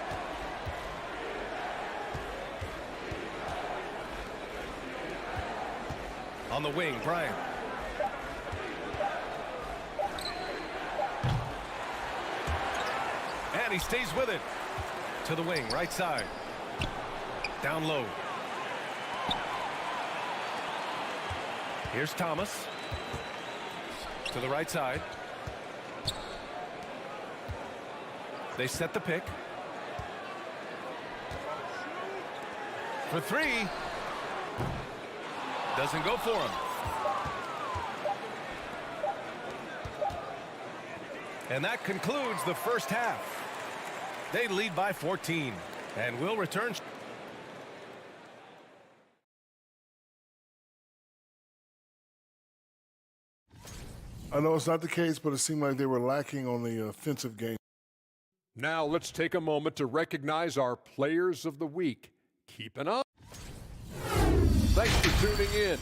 On the wing, Bryant. And he stays with it. To the wing, right side. Down low. Here's Thomas. To the right side. They set the pick. For three. Doesn't go for him. And that concludes the first half. They lead by 14. And will return. I know it's not the case, but it seemed like they were lacking on the offensive game. Now let's take a moment to recognize our Players of the Week. Keep an eye. Thanks for tuning in.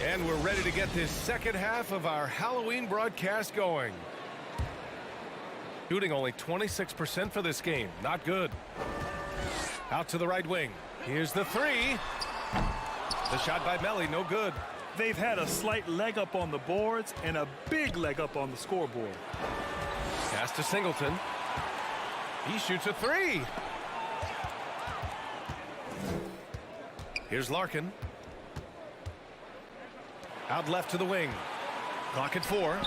And we're ready to get this second half of our Halloween broadcast going. Shooting only 26% for this game. Not good. Out to the right wing. Here's the three. The shot by Melly, no good. They've had a slight leg up on the boards and a big leg up on the scoreboard. Pass to Singleton. He shoots a three. Here's Larkin. Out left to the wing. Clock at 4.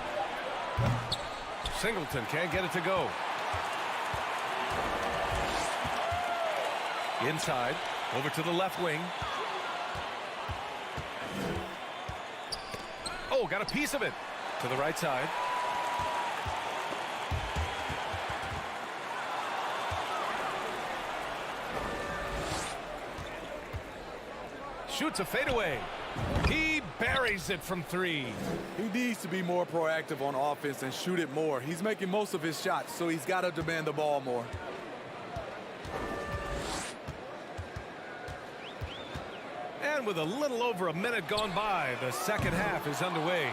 Singleton can't get it to go. Inside. Over to the left wing. Oh, got a piece of it. To the right side. Shoots a fadeaway. He buries it from 3. He needs to be more proactive on offense and shoot it more. He's making most of his shots, so he's got to demand the ball more. And with a little over a minute gone by, the second half is underway.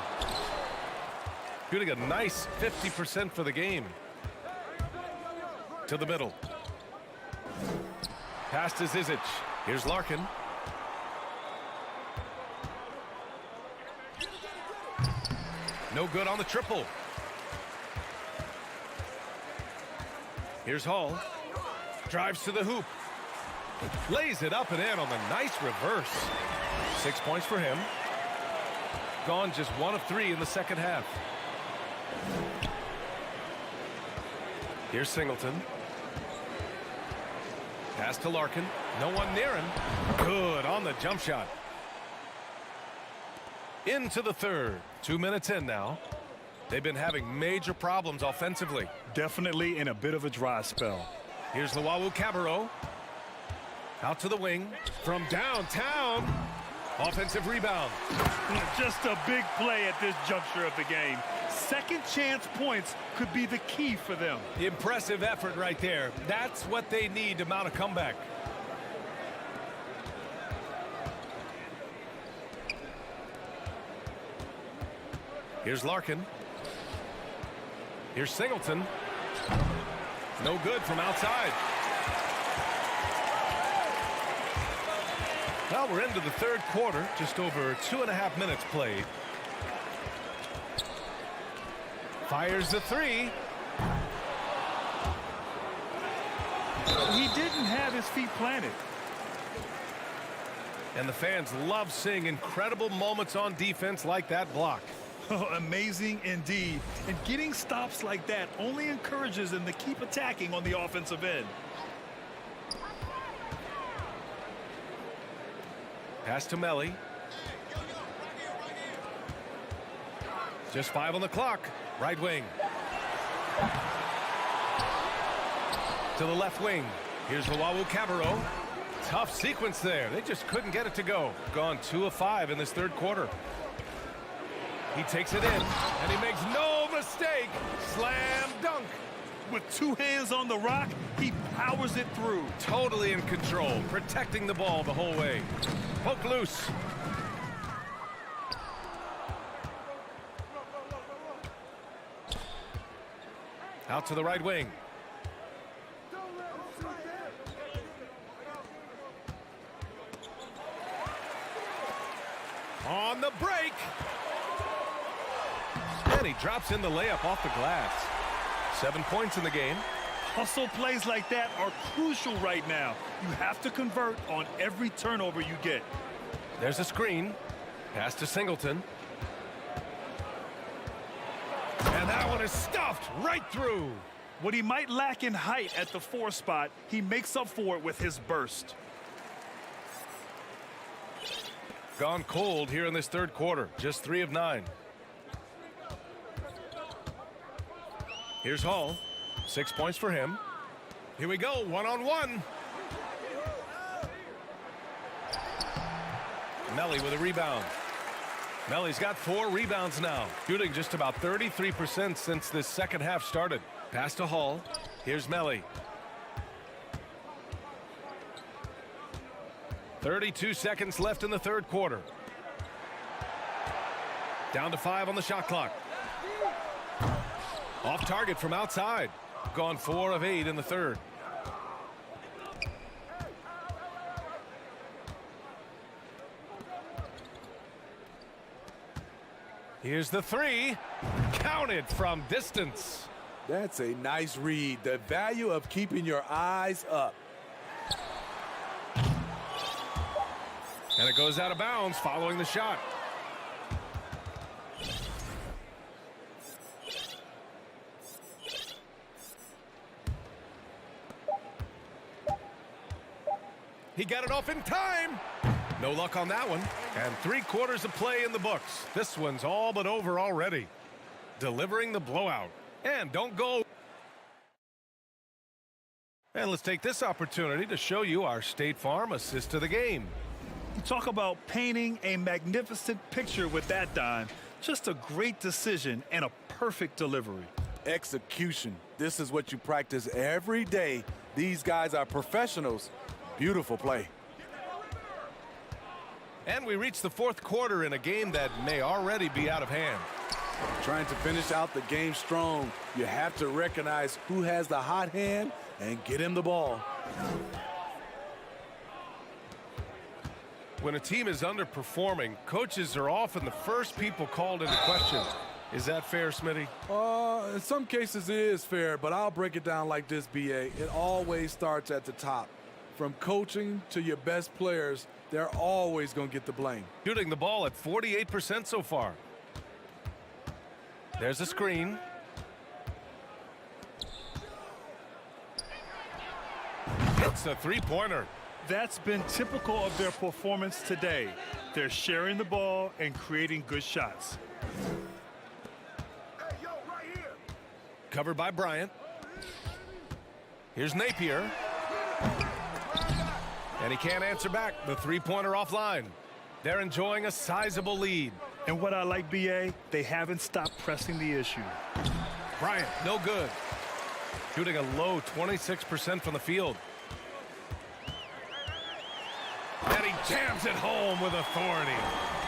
Shooting a nice 50% for the game. To the middle. Pass to Zizic. Here's Larkin. No good on the triple. Here's Hall. Drives to the hoop. Lays it up and in on the nice reverse. 6 points for him. Gone just 1 of 3 in the second half. Here's Singleton. Pass to Larkin. No one near him. Good on the jump shot. Into the third. 2 minutes in now. They've been having major problems offensively. Definitely in a bit of a dry spell. Here's Luwawu Cabarrot. Out to the wing. From downtown. Offensive rebound. Just a big play at this juncture of the game. Second chance points could be the key for them. Impressive effort right there. That's what they need to mount a comeback. Here's Larkin. Here's Singleton. No good from outside. Well, we're into the third quarter. Just over 2.5 minutes played. Fires the three. He didn't have his feet planted. And the fans love seeing incredible moments on defense like that block. Oh, amazing indeed. And getting stops like that only encourages them to keep attacking on the offensive end. Pass to Melli. Just 5 on the clock. Right wing. To the left wing. Here's Cabarro. Tough sequence there. They just couldn't get it to go. Gone 2 of 5 in this third quarter. He takes it in, and he makes no mistake. Slam dunk. With 2 hands on the rock, he powers it through. Totally in control, protecting the ball the whole way. Poke loose. Out to the right wing. On the break. And he drops in the layup off the glass. 7 points in the game. Hustle plays like that are crucial right now. You have to convert on every turnover you get. There's a screen. Pass to Singleton. And that one is stuffed right through. What he might lack in height at the 4 spot, he makes up for it with his burst. Gone cold here in this third quarter. Just 3 of 9. Here's Hall. 6 points for him. Here we go. 1-on-1. Melli with a rebound. Melli's got 4 rebounds now. Shooting just about 33% since this second half started. Pass to Hall. Here's Melli. 32 seconds left in the third quarter. Down to 5 on the shot clock. Off target from outside. Gone 4 of 8 in the third. Here's the 3. Counted from distance. That's a nice read. The value of keeping your eyes up. And it goes out of bounds following the shot. He got it off in time. No luck on that one. And 3 quarters of play in the books. This one's all but over already. Delivering the blowout. And don't go. And let's take this opportunity to show you our State Farm assist to the game. Talk about painting a magnificent picture with that dime. Just a great decision and a perfect delivery. Execution. This is what you practice every day. These guys are professionals. Beautiful play. And we reach the fourth quarter in a game that may already be out of hand. Trying to finish out the game strong. You have to recognize who has the hot hand and get him the ball. When a team is underperforming, coaches are often the first people called into question. Is that fair, Smitty? In some cases it is fair, but I'll break it down like this, BA. It always starts at the top. From coaching to your best players, they're always going to get the blame. Shooting the ball at 48% so far. There's a screen. It's a three-pointer. That's been typical of their performance today. They're sharing the ball and creating good shots. Covered by Bryant. Here's Napier. And he can't answer back. The three-pointer offline. They're enjoying a sizable lead. And what I like, BA, they haven't stopped pressing the issue. Bryant, no good. Shooting a low 26% from the field. And he jams it home with authority.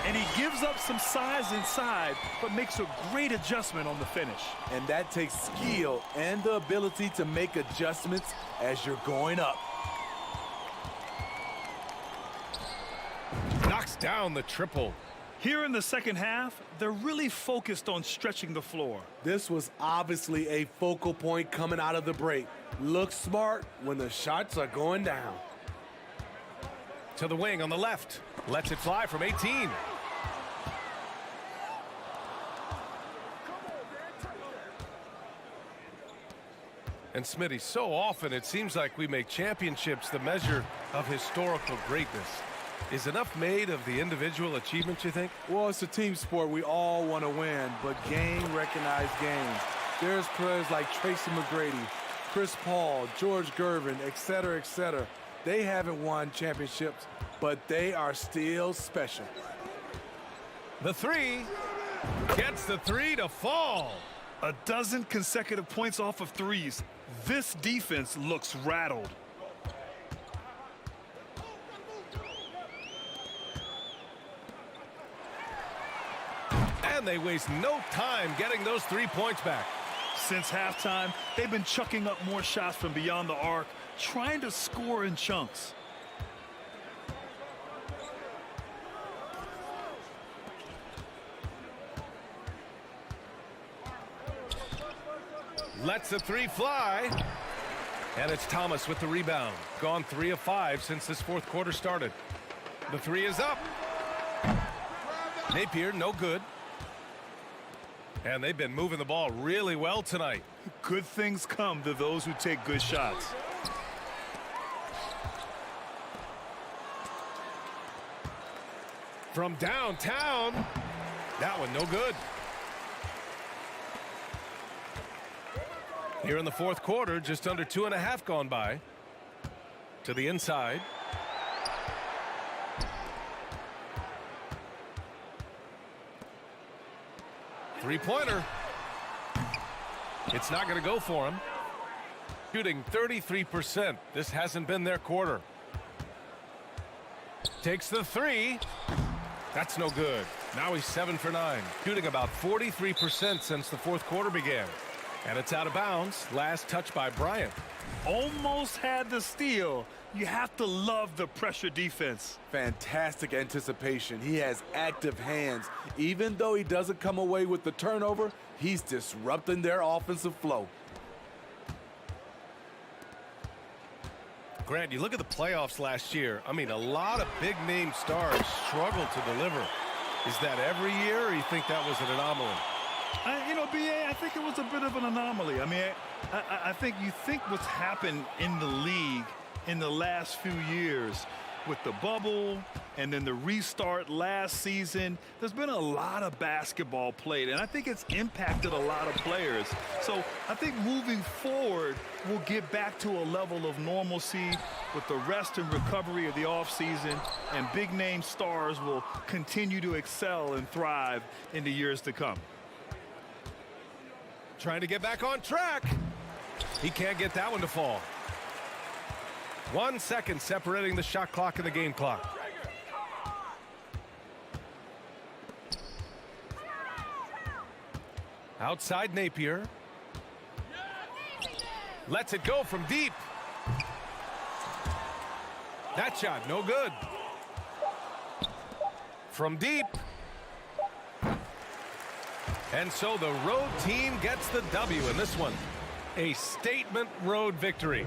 And he gives up some size inside, but makes a great adjustment on the finish. And that takes skill and the ability to make adjustments as you're going up. Knocks down the triple. Here in the second half, they're really focused on stretching the floor. This was obviously a focal point coming out of the break. Look smart when the shots are going down. To the wing on the left. Lets it fly from 18. And Smitty, so often it seems like we make championships the measure of historical greatness. Is enough made of the individual achievements, you think? Well, it's a team sport. We all want to win, but game recognized games. There's players like Tracy McGrady, Chris Paul, George Gervin, et cetera, et cetera. They haven't won championships, but they are still special. The three gets the three to fall. 12 consecutive points off of threes. This defense looks rattled. And they waste no time getting those 3 points back. Since halftime, they've been chucking up more shots from beyond the arc, trying to score in chunks. Lets the three fly. And it's Thomas with the rebound. Gone 3 of 5 since this fourth quarter started. The three is up. Napier, no good. And they've been moving the ball really well tonight. Good things come to those who take good shots. From downtown. That one no good. Here in the fourth quarter, just under 2.5 gone by. To the inside. Three-pointer. It's not going to go for him. Shooting 33%. This hasn't been their quarter. Takes the three. That's no good. Now he's 7 for 9. Shooting about 43% since the fourth quarter began. And it's out of bounds. Last touch by Bryant. Almost had the steal. You have to love the pressure defense. Fantastic anticipation. He has active hands. Even though he doesn't come away with the turnover, he's disrupting their offensive flow. Grant, you look at the playoffs last year. I mean, a lot of big-name stars struggled to deliver. Is that every year, or you think that was an anomaly? BA, I think it was a bit of an anomaly. I mean, I think you think what's happened in the league in the last few years with the bubble and then the restart last season, there's been a lot of basketball played, and I think it's impacted a lot of players. So I think moving forward, we'll get back to a level of normalcy with the rest and recovery of the offseason, and big-name stars will continue to excel and thrive in the years to come. Trying to get back on track. He can't get that one to fall. 1 second separating the shot clock and the game clock. Outside Napier. Lets it go from deep. That shot, no good. From deep. And so the road team gets the W in this one. A statement road victory.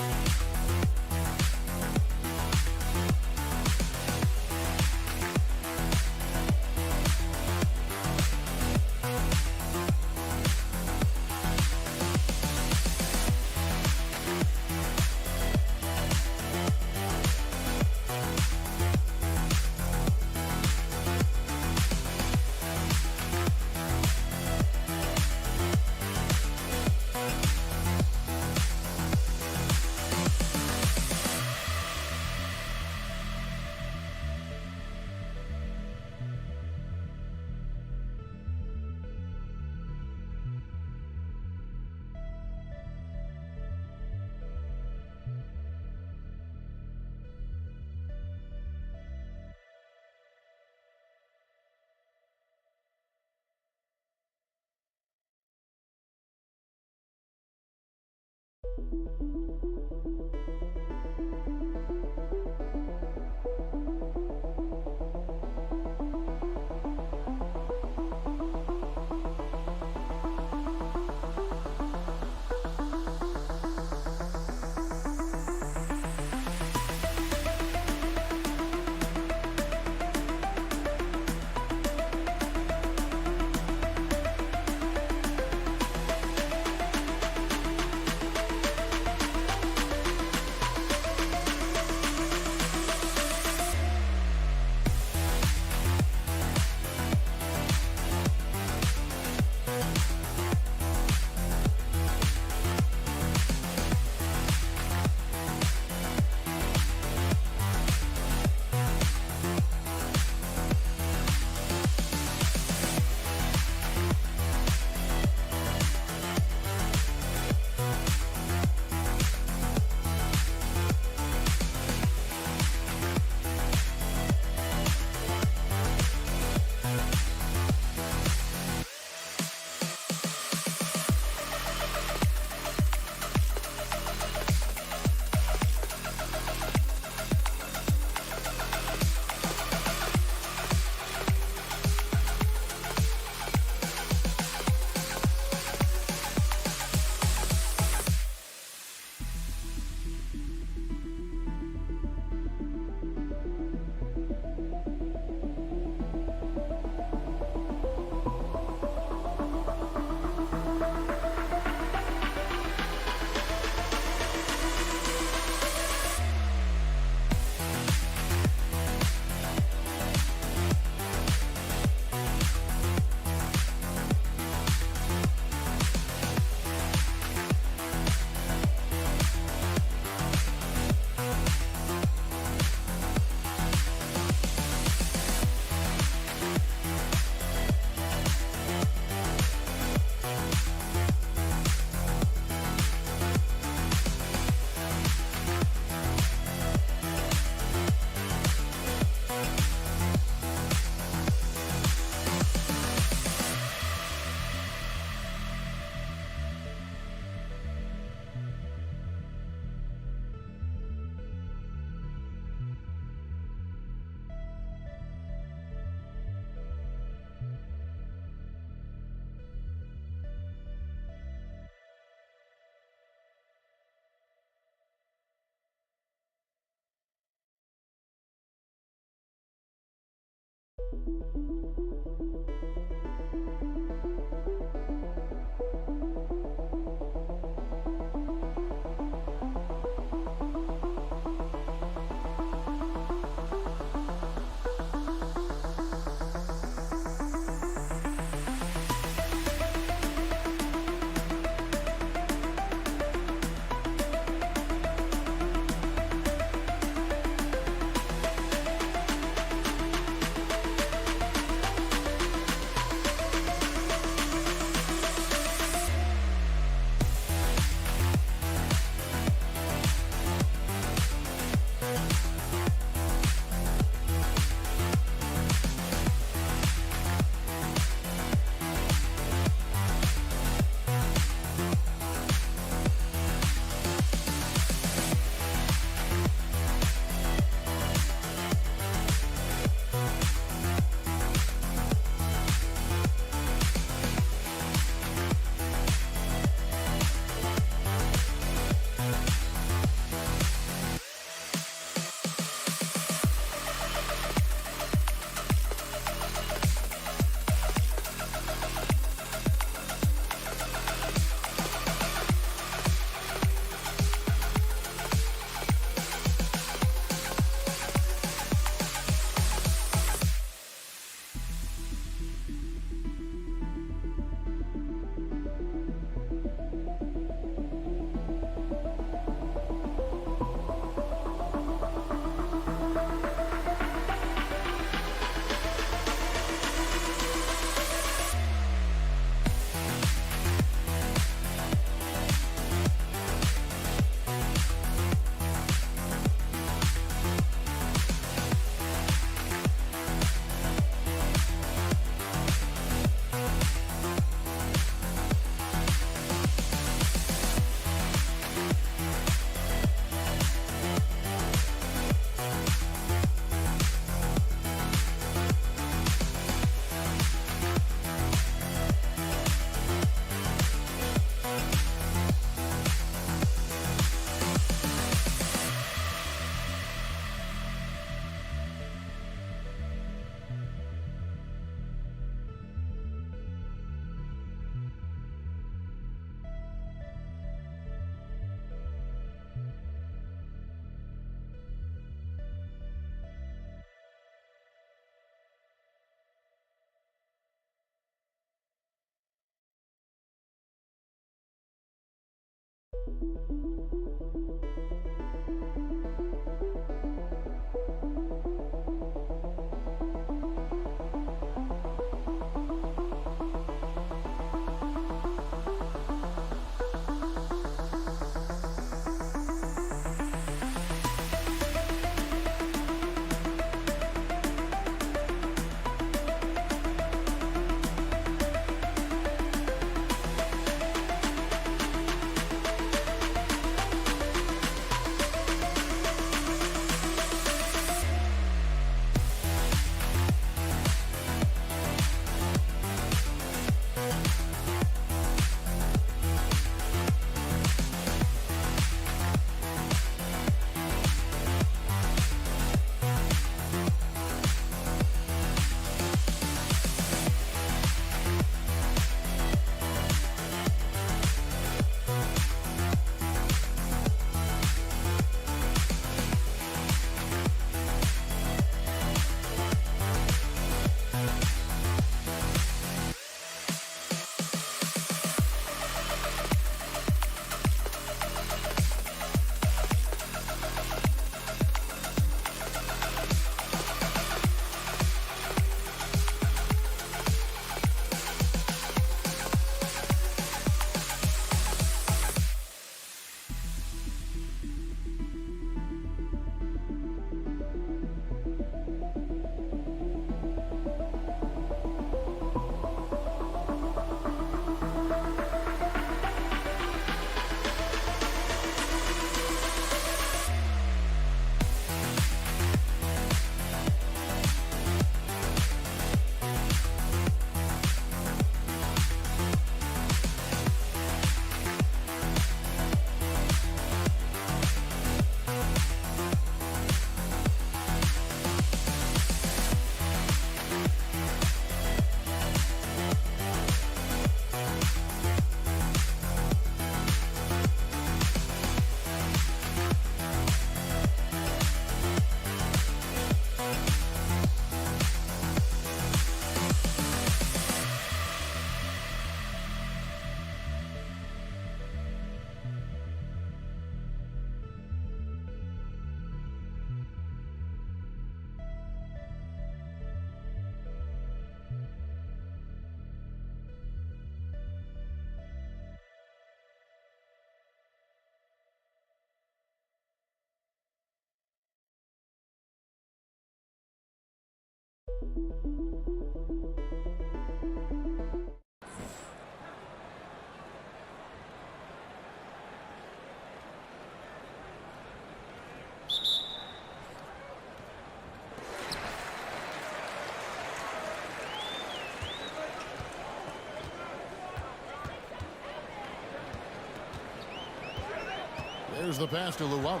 There's the pass to Luau.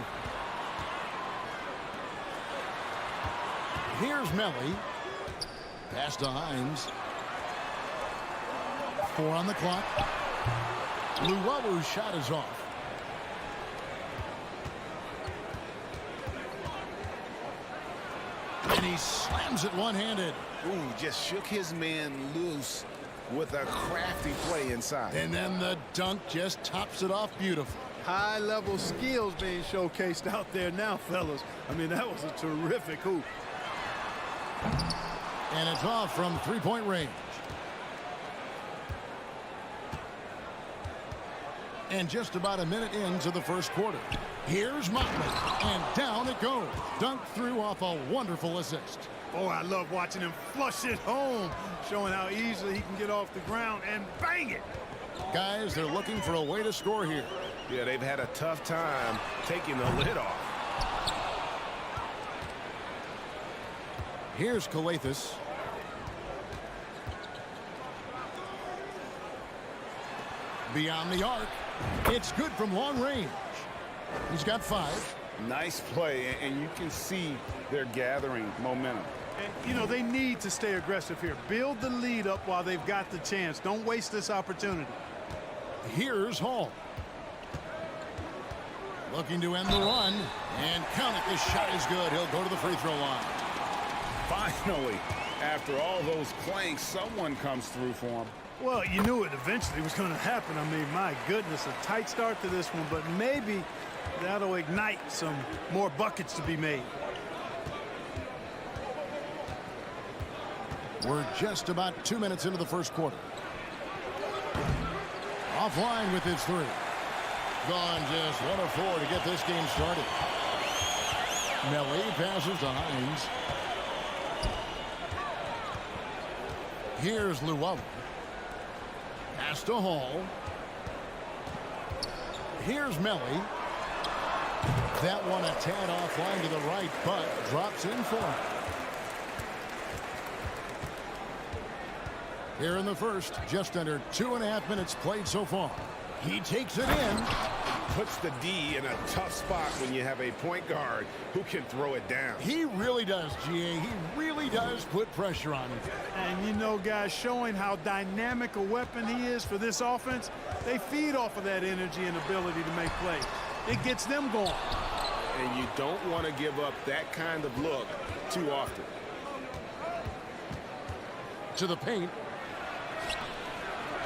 Here's Melly. Pass to Hines. 4 on the clock. Luau's shot is off. And he slams it one-handed. Ooh, just shook his man loose with a crafty play inside. And then the dunk just tops it off beautifully. High-level skills being showcased out there now, fellas. I mean, that was a terrific hoop. And it's off from three-point range. And just about a minute into the first quarter. Here's Motley, and down it goes. Dunked through off a wonderful assist. Oh, I love watching him flush it home, showing how easily he can get off the ground and bang it. Guys, they're looking for a way to score here. Yeah, they've had a tough time taking the lid off. Here's Xellark. Beyond the arc. It's good from long range. He's got 5. Nice play, and you can see they're gathering momentum. And, you know, they need to stay aggressive here. Build the lead up while they've got the chance. Don't waste this opportunity. Here's Hall. Looking to end the run. And count it. This shot is good. He'll go to the free throw line. Finally, After all those clanks, someone comes through for him. Well, you knew it eventually was going to happen. I mean, my goodness, a tight start to this one, but maybe that'll ignite some more buckets to be made. We're just about 2 minutes into the first quarter. Offline with his three. Gone just 1 of 4 to get this game started. Melly passes to Hines. Here's Luwawu. Pass to Hall. Here's Melly. That one a tad offline to the right, but drops in for him. Here in the first, just under 2.5 minutes played so far. He takes it in. Puts the D in a tough spot when you have a point guard who can throw it down. He really does, GA. He really does put pressure on him. And, you know, guys, showing how dynamic a weapon he is for this offense, they feed off of that energy and ability to make plays. It gets them going. And you don't want to give up that kind of look too often. To the paint.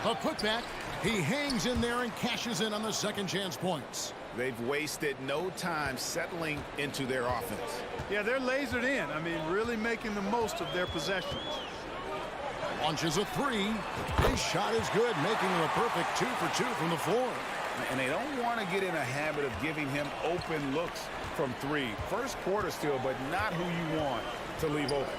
A putback. He hangs in there and cashes in on the second chance points. They've wasted no time settling into their offense. Yeah, they're lasered in. I mean, really making the most of their possessions. Launches a three. His shot is good, making it a perfect 2 for 2 from the floor. And they don't want to get in a habit of giving him open looks from three. First quarter still, but not who you want to leave open.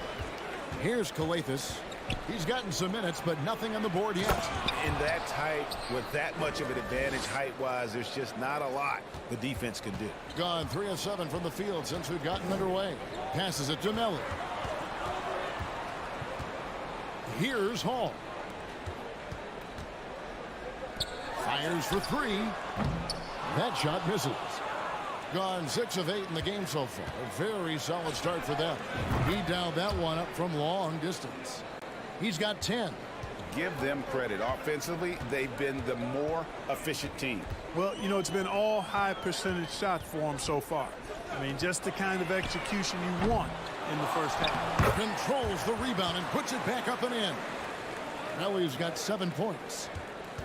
Here's Xellark. He's gotten some minutes, but nothing on the board yet. In that tight, with that much of an advantage height-wise, there's just not a lot the defense can do. Gone 3 of 7 from the field since we've gotten underway. Passes it to Melly. Here's Hall. Fires for 3. That shot misses. Gone 6 of 8 in the game so far. A very solid start for them. He dialed that one up from long distance. He's got 10. Give them credit. Offensively, they've been the more efficient team. Well, you know, it's been all high percentage shots for them so far. I mean, just the kind of execution you want in the first half. Controls the rebound and puts it back up and in. Melly's got 7 points.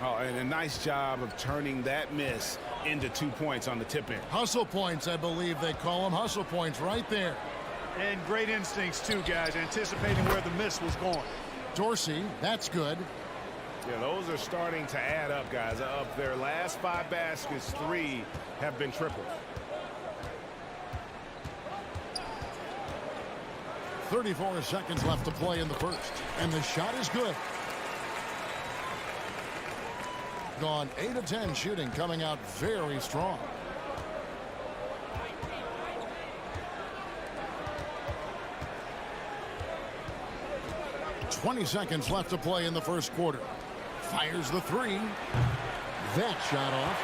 Oh, and a nice job of turning that miss into 2 points on the tip in. Hustle points, I believe they call them. Hustle points right there. And great instincts, too, guys, anticipating where the miss was going. Dorsey, that's good. Yeah, those are starting to add up, guys. Of their last 5 baskets, 3 have been tripled. 34 seconds left to play in the first. And the shot is good. Gone 8 of 10 shooting, coming out very strong. .20 seconds left to play in the first quarter. Fires the 3. That shot off.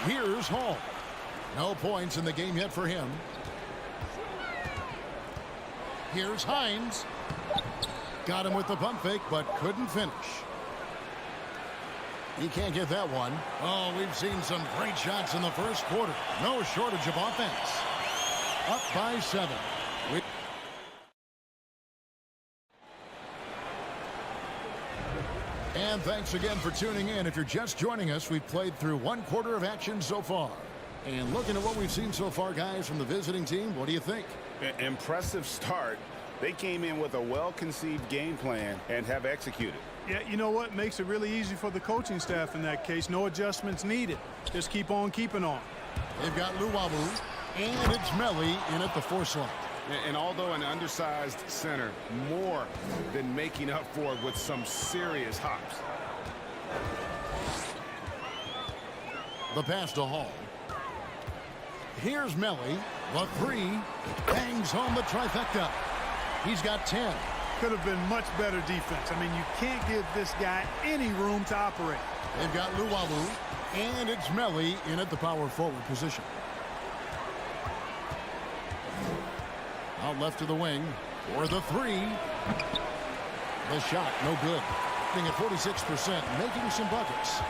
Here's Hall. No points in the game yet for him. Here's Hines. Got him with the pump fake, but couldn't finish. He can't get that one. Oh, we've seen some great shots in the first quarter. No shortage of offense. Up by 7. And thanks again for tuning in. If you're just joining us, we've played through 1 quarter of action so far. And looking at what we've seen so far, guys, from the visiting team, what do you think? Impressive start. They came in with a well-conceived game plan and have executed. Yeah, you know what? Makes it really easy for the coaching staff in that case. No adjustments needed. Just keep on keeping on. They've got Luwawu, and it's Melly in at the 4 slot. And although an undersized center, more than making up for it with some serious hops. The pass to Hall. Here's Melly. The 3. Bangs home the trifecta. He's got 10. Could have been much better defense. I mean, you can't give this guy any room to operate. They've got Luwawu, and it's Melly in at the power forward position. Out left to the wing for the 3. The shot, no good. Being at 46%, making some buckets.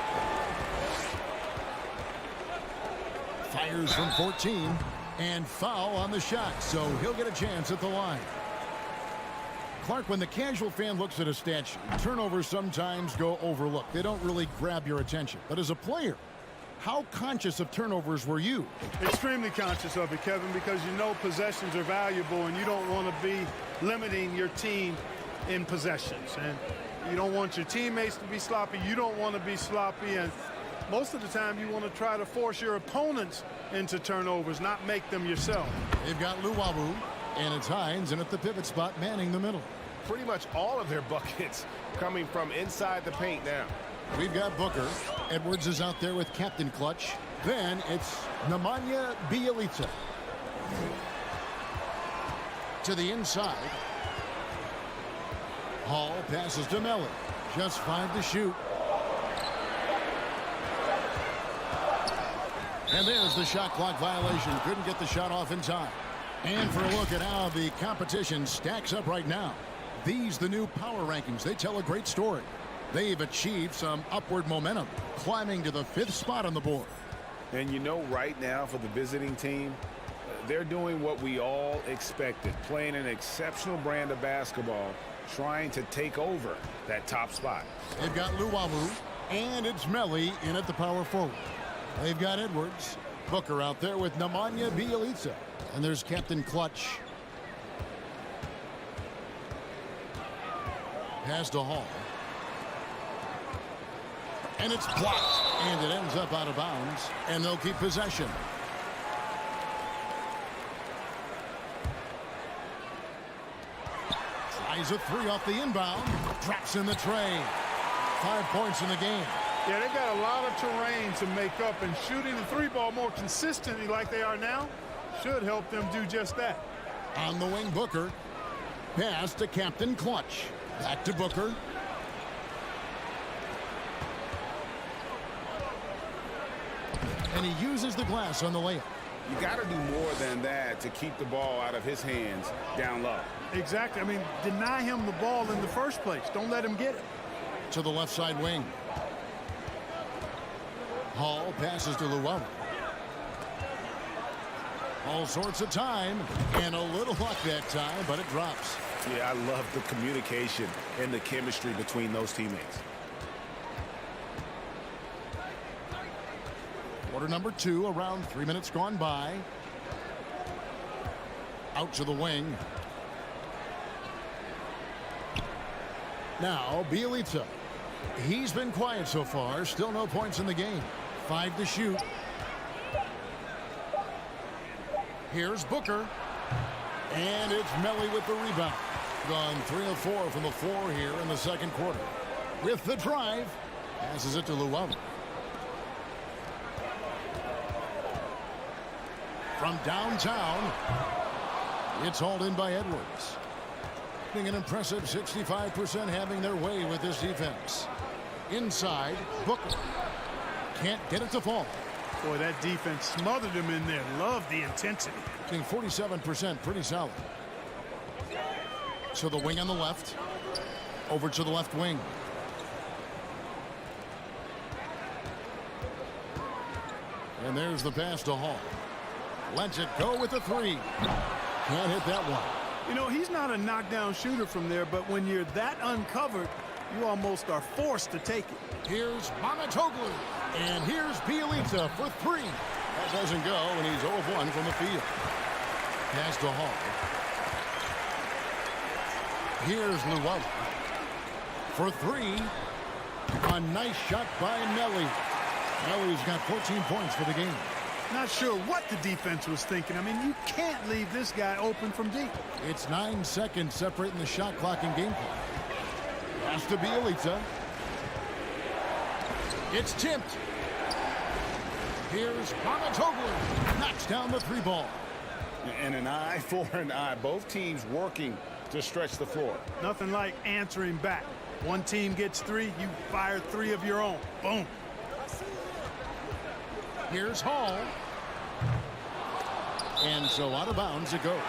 Fires from 14. And foul on the shot, so he'll get a chance at the line. Clark, when the casual fan looks at a stat sheet, turnovers sometimes go overlooked. They don't really grab your attention. But as a player, how conscious of turnovers were you? Extremely conscious of it, Kevin, because you know possessions are valuable and you don't want to be limiting your team in possessions. And you don't want your teammates to be sloppy. You don't want to be sloppy. And most of the time you want to try to force your opponents into turnovers, not make them yourself. They've got Luwawu, and it's Hines, and at the pivot spot, manning the middle. Pretty much all of their buckets coming from inside the paint now. We've got Booker. Edwards is out there with Captain Clutch. Then it's Nemanja Bjelica. To the inside. Hall passes to Melly. Just 5 to shoot. And there's the shot clock violation. Couldn't get the shot off in time. And for a look at how the competition stacks up right now. These, the new power rankings, they tell a great story. They've achieved some upward momentum, climbing to the 5th spot on the board. And you know, right now for the visiting team, they're doing what we all expected, playing an exceptional brand of basketball, trying to take over that top spot. They've got Luwawu, and it's Melly in at the power forward. They've got Edwards. Booker out there with Nemanja Bjelica. And there's Captain Clutch. Pass to Hall. And it's blocked. And it ends up out of bounds. And they'll keep possession. Tries a 3 off the inbound. Drops in the tray. 5 points in the game. Yeah, they got a lot of terrain to make up, and shooting the 3-ball more consistently like they are now should help them do just that. On the wing, Booker. Pass to Captain Clutch. Back to Booker. And he uses the glass on the layup. You got to do more than that to keep the ball out of his hands down low. Exactly. I mean, deny him the ball in the first place. Don't let him get it. To the left side wing. Hall passes to Luwawu. All sorts of time, and a little luck that time, but it drops. Yeah, I love the communication and the chemistry between those teammates. Quarter number 2, around 3 minutes gone by. Out to the wing. Now, Bjelica. He's been quiet so far. Still no points in the game. 5 to shoot. Here's Booker. And it's Melly with the rebound. Gone 3 of 4 from the floor here in the second quarter. With the drive. Passes it to Luwawu. From downtown. It's hauled in by Edwards. An impressive 65% having their way with this defense. Inside, Booker. Can't get it to fall. Boy, that defense smothered him in there. Love the intensity. 47%, pretty solid. So the wing on the left. Over to the left wing. And there's the pass to Hall. Lets it go with the 3. Can't hit that one. You know, he's not a knockdown shooter from there, but when you're that uncovered, you almost are forced to take it. Here's Anadolu. And here's Bjelica for 3. That doesn't go, and he's 0 of 1 from the field. Pass to Hall. Here's Luwawu. For 3. A nice shot by Melly. Melly's got 14 points for the game. Not sure what the defense was thinking. I mean, you can't leave this guy open from deep. It's 9 seconds separating the shot clock and game clock. Pass to Bjelica. It's tipped. Here's Anadolu. Knocks down the 3-ball. And an eye for an eye. Both teams working to stretch the floor. Nothing like answering back. One team gets 3, you fire 3 of your own. Boom. Here's Hall. And so out of bounds it goes.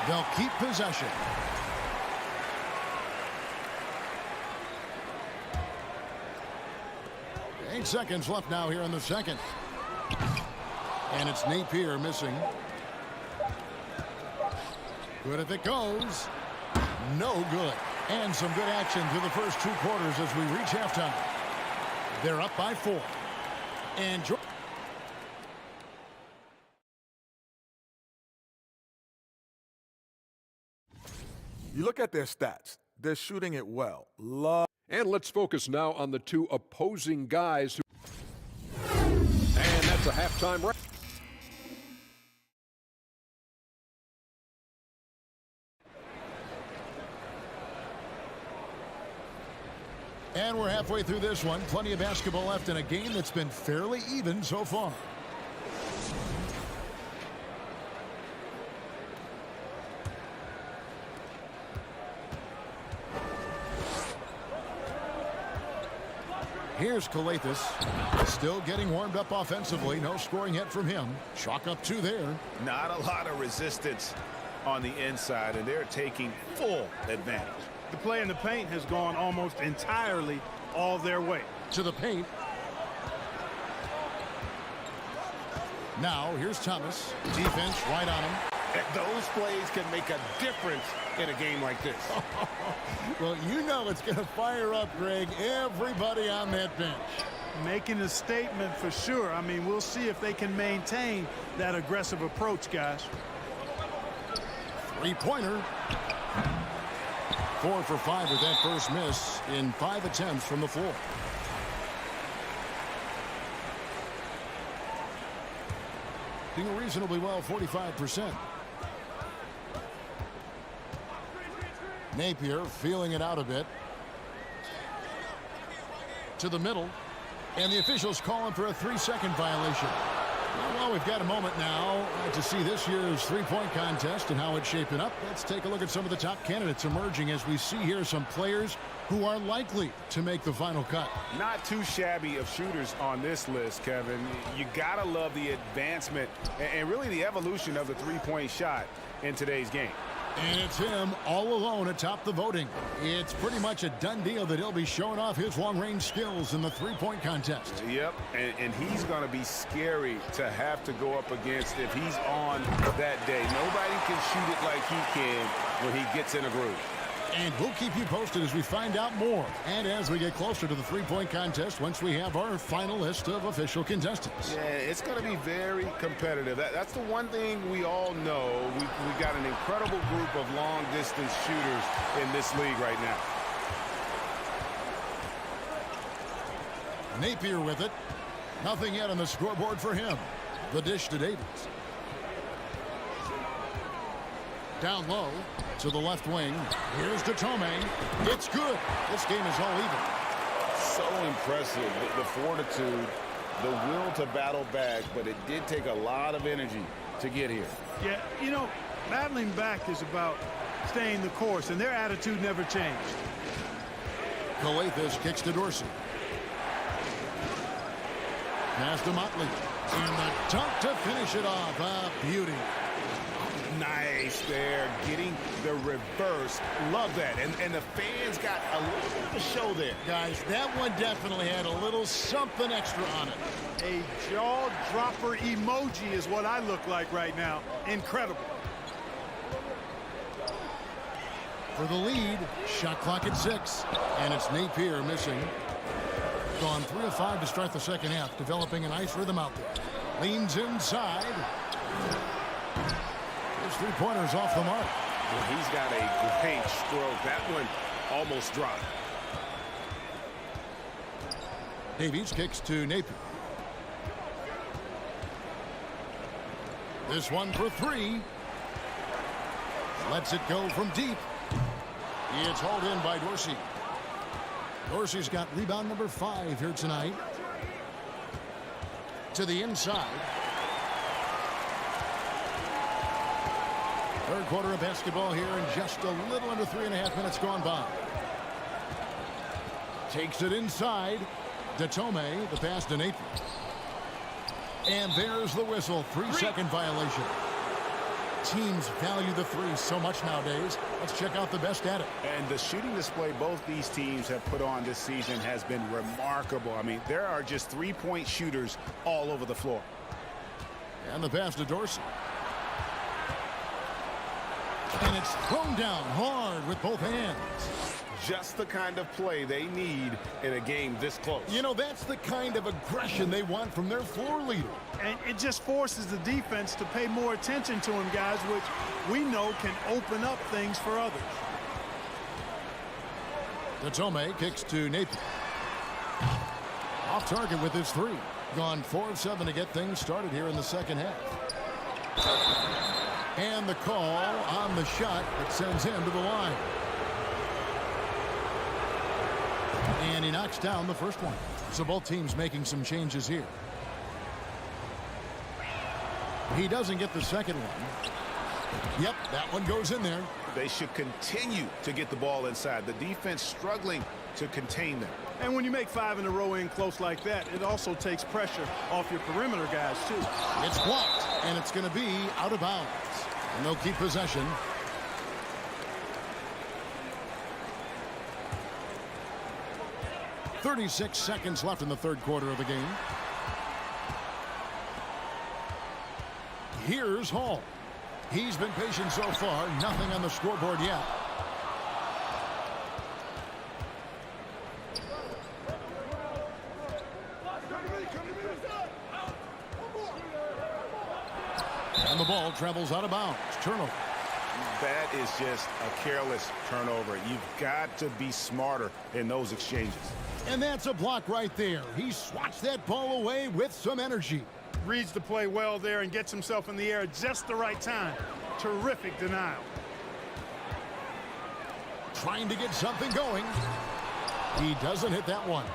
They'll keep possession. Eight seconds left now here in the second. And it's Napier missing. Good if it goes. No good. And some good action through the first 2 quarters as we reach halftime. They're up by 4. And you look at their stats. They're shooting it well. And let's focus now on the 2 opposing guys. And that's a halftime wrap. And we're halfway through this one. Plenty of basketball left in a game that's been fairly even so far. Here's Xellark, still getting warmed up offensively. No scoring yet from him. Chalk up 2 there. Not a lot of resistance on the inside, and they're taking full advantage. The play in the paint has gone almost entirely all their way. To the paint. Now, here's Thomas. Defense right on him. Those plays can make a difference in a game like this. Well, you know it's going to fire up, Greg, everybody on that bench. Making a statement for sure. I mean, we'll see if they can maintain that aggressive approach, guys. 3-pointer. 4 for 5 with that first miss in 5 attempts from the floor. Doing reasonably well, 45%. Napier feeling it out a bit. To the middle. And the officials calling for a 3-second violation. Well, we've got a moment now to see this year's three-point contest and how it's shaping up. Let's take a look at some of the top candidates emerging as we see here some players who are likely to make the final cut. Not too shabby of shooters on this list, Kevin. You gotta love the advancement and really the evolution of the three-point shot in today's game. And it's him all alone atop the voting. It's pretty much a done deal that he'll be showing off his long-range skills in the three-point contest. Yep, and he's going to be scary to have to go up against if he's on that day. Nobody can shoot it like he can when he gets in a groove. And we'll keep you posted as we find out more. And as we get closer to the three-point contest, once we have our final list of official contestants. Yeah, it's going to be very competitive. That's the one thing we all know. We got an incredible group of long-distance shooters in this league right now. Napier with it. Nothing yet on the scoreboard for him. The dish to Davis. Down low to the left wing. Here's Datome. It's good. This game is all even. So impressive. The fortitude, the will to battle back, but it did take a lot of energy to get here. Yeah, you know, battling back is about staying the course, and their attitude never changed. Xellark kicks to Dorsey. Pass to Motley. And the dunk to finish it off. A beauty. Nice there, getting the reverse. Love that. And the fans got a little bit of a show there. Guys, that one definitely had a little something extra on it. A jaw-dropper emoji is what I look like right now. Incredible. For the lead, shot clock at 6. And it's Napier missing. Gone 3 of 5 to start the second half, developing a nice rhythm out there. Leans inside. His three-pointer's off the mark. Well, he's got a great stroke. That one almost dropped. Davies kicks to Napier. This one for 3. Lets it go from deep. It's hauled in by Dorsey. Dorsey's got rebound number 5 here tonight. To the inside. Third quarter of basketball here and just a little under 3.5 minutes gone by. Takes it inside. Datome, the pass to Napier. And there's the whistle. 3-second violation. Teams value the 3 so much nowadays. Let's check out the best at it. And the shooting display both these teams have put on this season has been remarkable. I mean, there are just three-point shooters all over the floor. And the pass to Dorsey. And it's thrown down hard with both hands. Just the kind of play they need in a game this close. You know, that's the kind of aggression they want from their floor leader. And it just forces the defense to pay more attention to him, guys, which we know can open up things for others. Tome kicks to Nathan. Off target with his three. Gone 4 of 7 to get things started here in the second half. And the call on the shot that sends him to the line. And he knocks down the first one. So both teams making some changes here. He doesn't get the second one. Yep, that one goes in there. They should continue to get the ball inside. The defense struggling to contain them. And when you make 5 in a row in close like that, it also takes pressure off your perimeter guys, too. It's blocked, and it's going to be out of bounds. And they'll keep possession. .36 seconds left in the third quarter of the game. Here's Hall. He's been patient so far. Nothing on the scoreboard yet. And the ball travels out of bounds. Turnover. That is just a careless turnover. You've got to be smarter in those exchanges. And that's a block right there. He swats that ball away with some energy. Reads the play well there and gets himself in the air at just the right time. Terrific denial. Trying to get something going. He doesn't hit that one.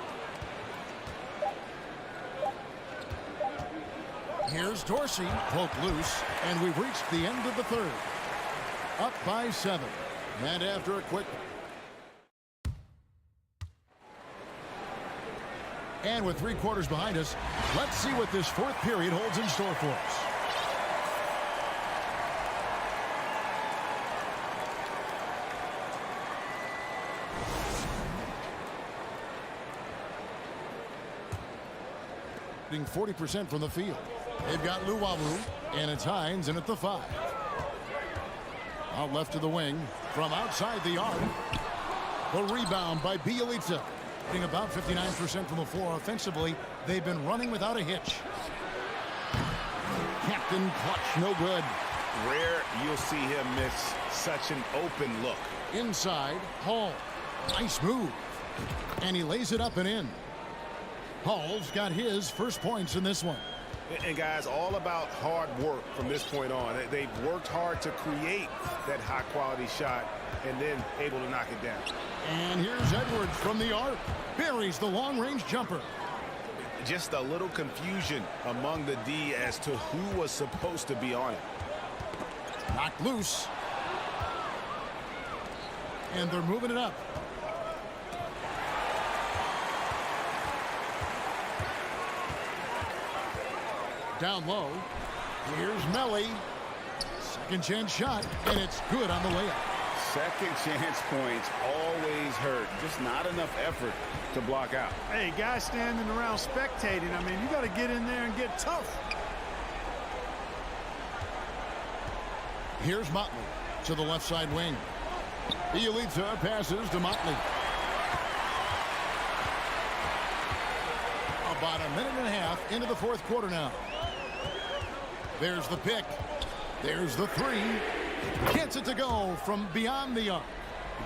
Here's Dorsey. Poke loose. And we've reached the end of the third. Up by 7. And after a quick... And with 3 quarters behind us, let's see what this fourth period holds in store for us. Shooting 40% from the field. They've got Luwawu, and it's Hines in at the 5. Out left to the wing from outside the arc. The rebound by Bielitsa. Shooting about 59% from the floor offensively. They've been running without a hitch. Captain clutch, no good. Rare you'll see him miss such an open look. Inside, Hall. Nice move. And he lays it up and in. Hall's got his first points in this one. And guys, all about hard work from this point on. They've worked hard to create that high-quality shot and then able to knock it down. And here's Edwards from the arc. Buries the long-range jumper. Just a little confusion among the D as to who was supposed to be on it. Knocked loose. And they're moving it up. Down low. Here's Melly. Second chance shot, and it's good on the layup. Second chance points always hurt. Just not enough effort to block out. Hey, guys standing around spectating. I mean, you got to get in there and get tough. Here's Motley to the left side wing. Bielitsa passes to Motley. About a minute and a half into the fourth quarter now. There's the pick. There's the 3. Gets it to go from beyond the arc.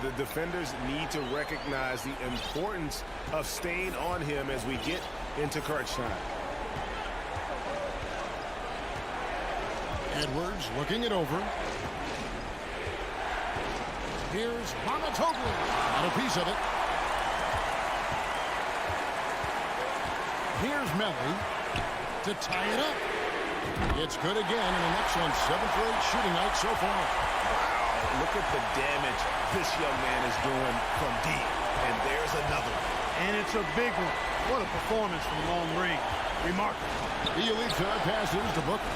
The defenders need to recognize the importance of staying on him as we get into crunch time. Edwards looking it over. Here's Anadolu. Got a piece of it. Here's Melly to tie it up. It's good again, and an excellent 7th for 8 shooting night so far. Wow, look at the damage this young man is doing from deep. And there's another one. And it's a big one. What a performance from long range. Remarkable. Bielitsa passes to Booker.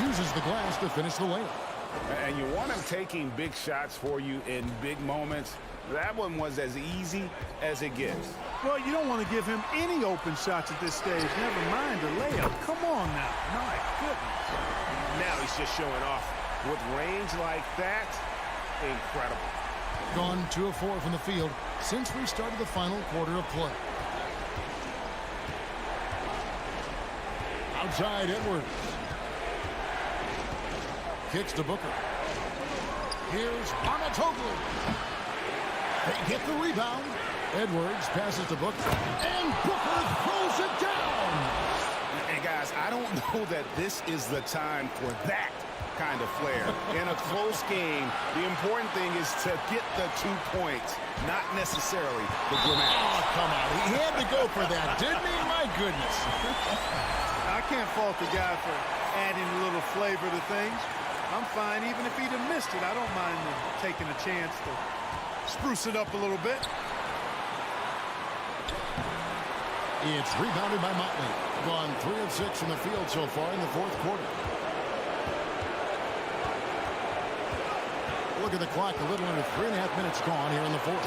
Uses the glass to finish the layup. And you want him taking big shots for you in big moments. That one was as easy as it gets. Well, you don't want to give him any open shots at this stage. Never mind the layup. Come on now. My goodness. Now he's just showing off With range like that, incredible. Gone 2 of 4 from the field since we started the final quarter of play. Outside Edwards. Kicks to Booker. Here's Anadolu. They get the rebound. Edwards passes to Booker. And Booker throws it down. And guys, I don't know that this is the time for that kind of flair. In a close game, the important thing is to get the 2 points, not necessarily the dramatics. Oh, come on. He had to go for that, didn't he? My goodness. I can't fault the guy for adding a little flavor to things. I'm fine even if he'd have missed it. I don't mind him taking a chance to spruce it up a little bit. It's rebounded by Motley. Gone 3 of 6 from the field so far in the fourth quarter. Look at the clock. A little under 3.5 minutes gone here in the fourth.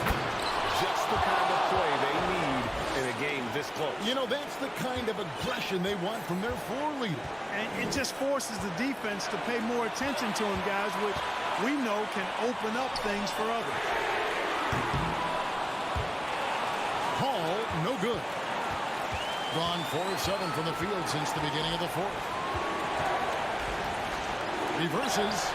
Just the kind of play they need in a game this close. You know, that's the kind of aggression they want from their floor leader. And it just forces the defense to pay more attention to him, guys, which we know can open up things for others. Hall, no good. Gone 4 of 7 from the field since the beginning of the fourth. Reverses.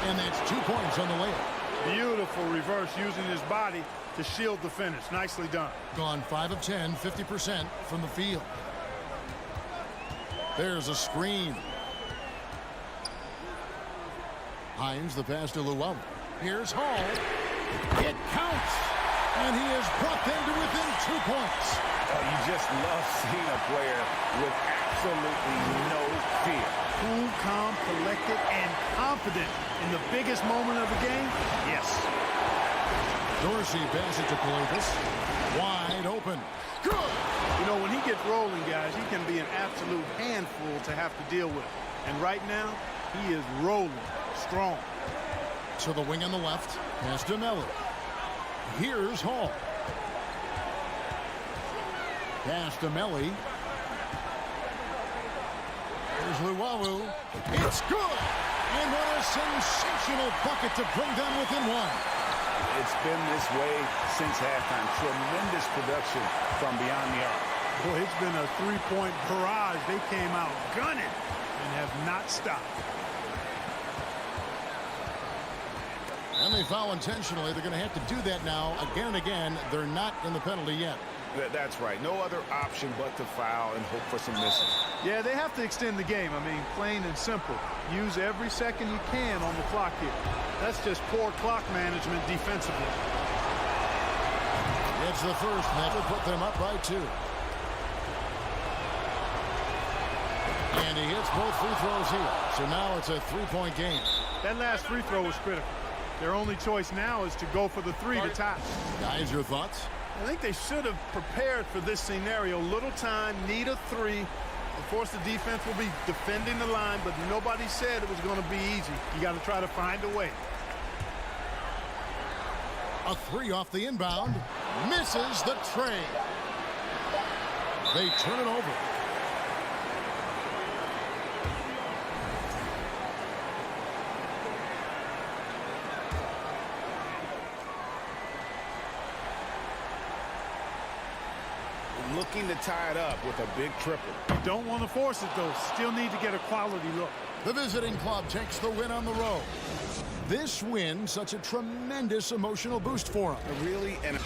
And that's 2 points on the layup. Beautiful reverse using his body to shield the finish. Nicely done. Gone 5 of 10, 50% from the field. There's a screen. Hines, the pass to Luau. Here's Hall. It counts. And he has brought them to within 2 points. You just love seeing a player with absolutely no fear. Cool, calm, collected, and confident in the biggest moment of the game? Yes. Dorsey passes to Columbus. Wide open. Good! You know, when he gets rolling, guys, he can be an absolute handful to have to deal with. And right now, he is rolling strong. To the wing on the left. Pass to Mello. Here's Hall. Pass to Melly. Here's Luau. It's good! And what a sensational bucket to bring them within 1. It's been this way since halftime. Tremendous production from beyond the arc. Boy, it's been a 3-point barrage. They came out gunning and have not stopped. And they foul intentionally. They're going to have to do that now again and again. They're not in the penalty yet. That's right. No other option but to foul and hope for some misses. Yeah, they have to extend the game. I mean, plain and simple. Use every second you can on the clock here. That's just poor clock management defensively. It's the first, and that would put them up by 2. And he hits both free throws here. So now it's a 3-point game. That last free throw was critical. Their only choice now is to go for the 3 to tie. Guys, your thoughts? I think they should have prepared for this scenario. Little time, need a 3. Of course, the defense will be defending the line, but nobody said it was going to be easy. You got to try to find a way. A 3 off the inbound. Misses the tray. They turn it over. Looking to tie it up with a big triple. Don't want to force it, though. Still need to get a quality look. The visiting club takes the win on the road. This win, such a tremendous emotional boost for them. Really, and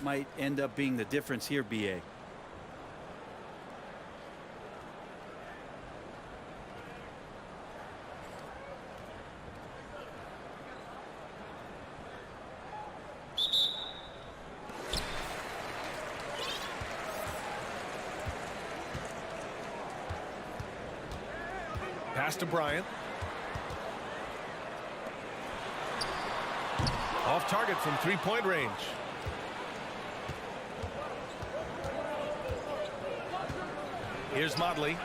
Might end up being the difference here, BA. Pass to Bryant. Off target from three-point range. Here's Motley.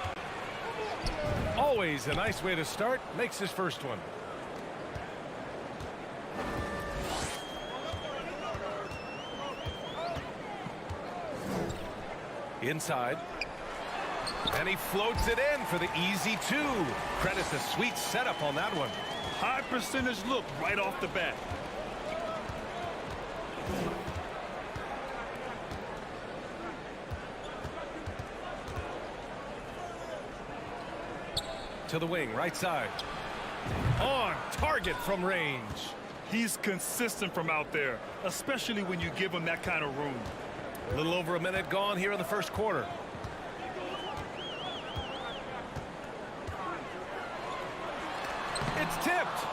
Always a nice way to start. Makes his first one. Inside. And he floats it in for the easy two. Credit the sweet setup on that one. High percentage look right off the bat. To the wing, right side. On target from range. He's consistent from out there, especially when you give him that kind of room. A little over a minute gone here in the first quarter. It's tipped.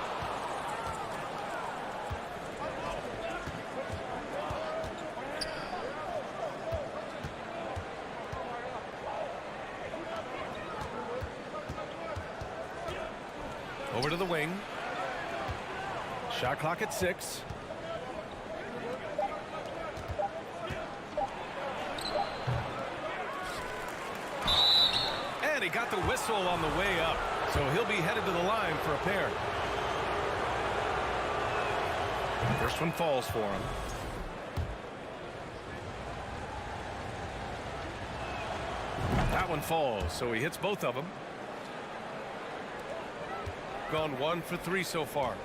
Over to the wing. Shot clock at 6. And he got the whistle on the way up. So he'll be headed to the line for a pair. First one falls for him. That one falls, so he hits both of them. Gone 1 for 3 so far.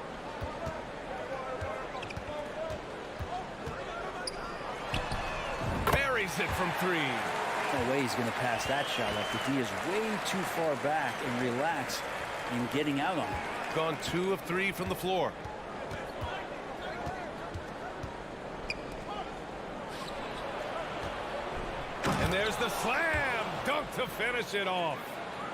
Buries it from 3. No way he's going to pass that shot up. The D is way too far back and relaxed in getting out on it. Gone 2 of 3 from the floor. And there's the slam dunk to finish it off.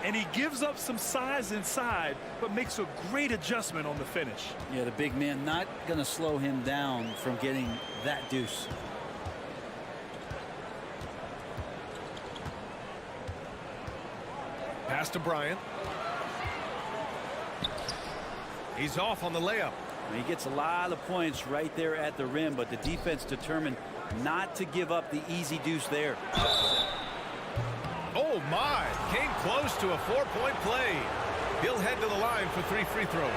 And he gives up some size inside, but makes a great adjustment on the finish. Yeah, the big man not going to slow him down from getting that deuce. Pass to Bryant. He's off on the layup. He gets a lot of points right there at the rim, but the defense determined not to give up the easy deuce there. Oh my, came close to a 4-point play. He'll head to the line for 3 free throws.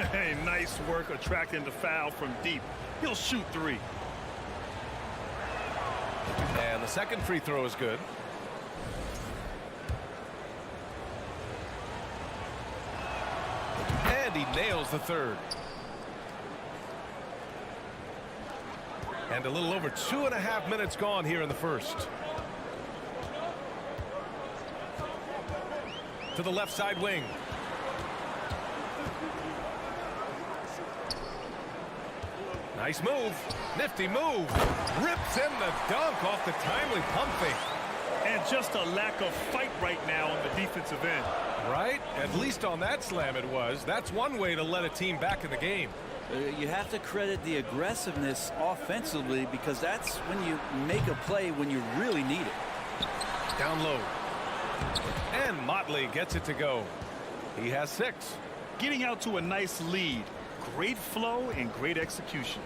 Hey, nice work attracting the foul from deep. He'll shoot 3. And the second free throw is good. And he nails the third. And a little over 2.5 minutes gone here in the first. To the left side wing. Nice move. Nifty move. Rips in the dunk off the timely pump fake. And just a lack of fight right now on the defensive end. Right? At least on that slam it was. That's one way to let a team back in the game. You have to credit the aggressiveness offensively, because that's when you make a play when you really need it. Down low. And Motley gets it to go. He has 6. Getting out to a nice lead. Great flow and great execution.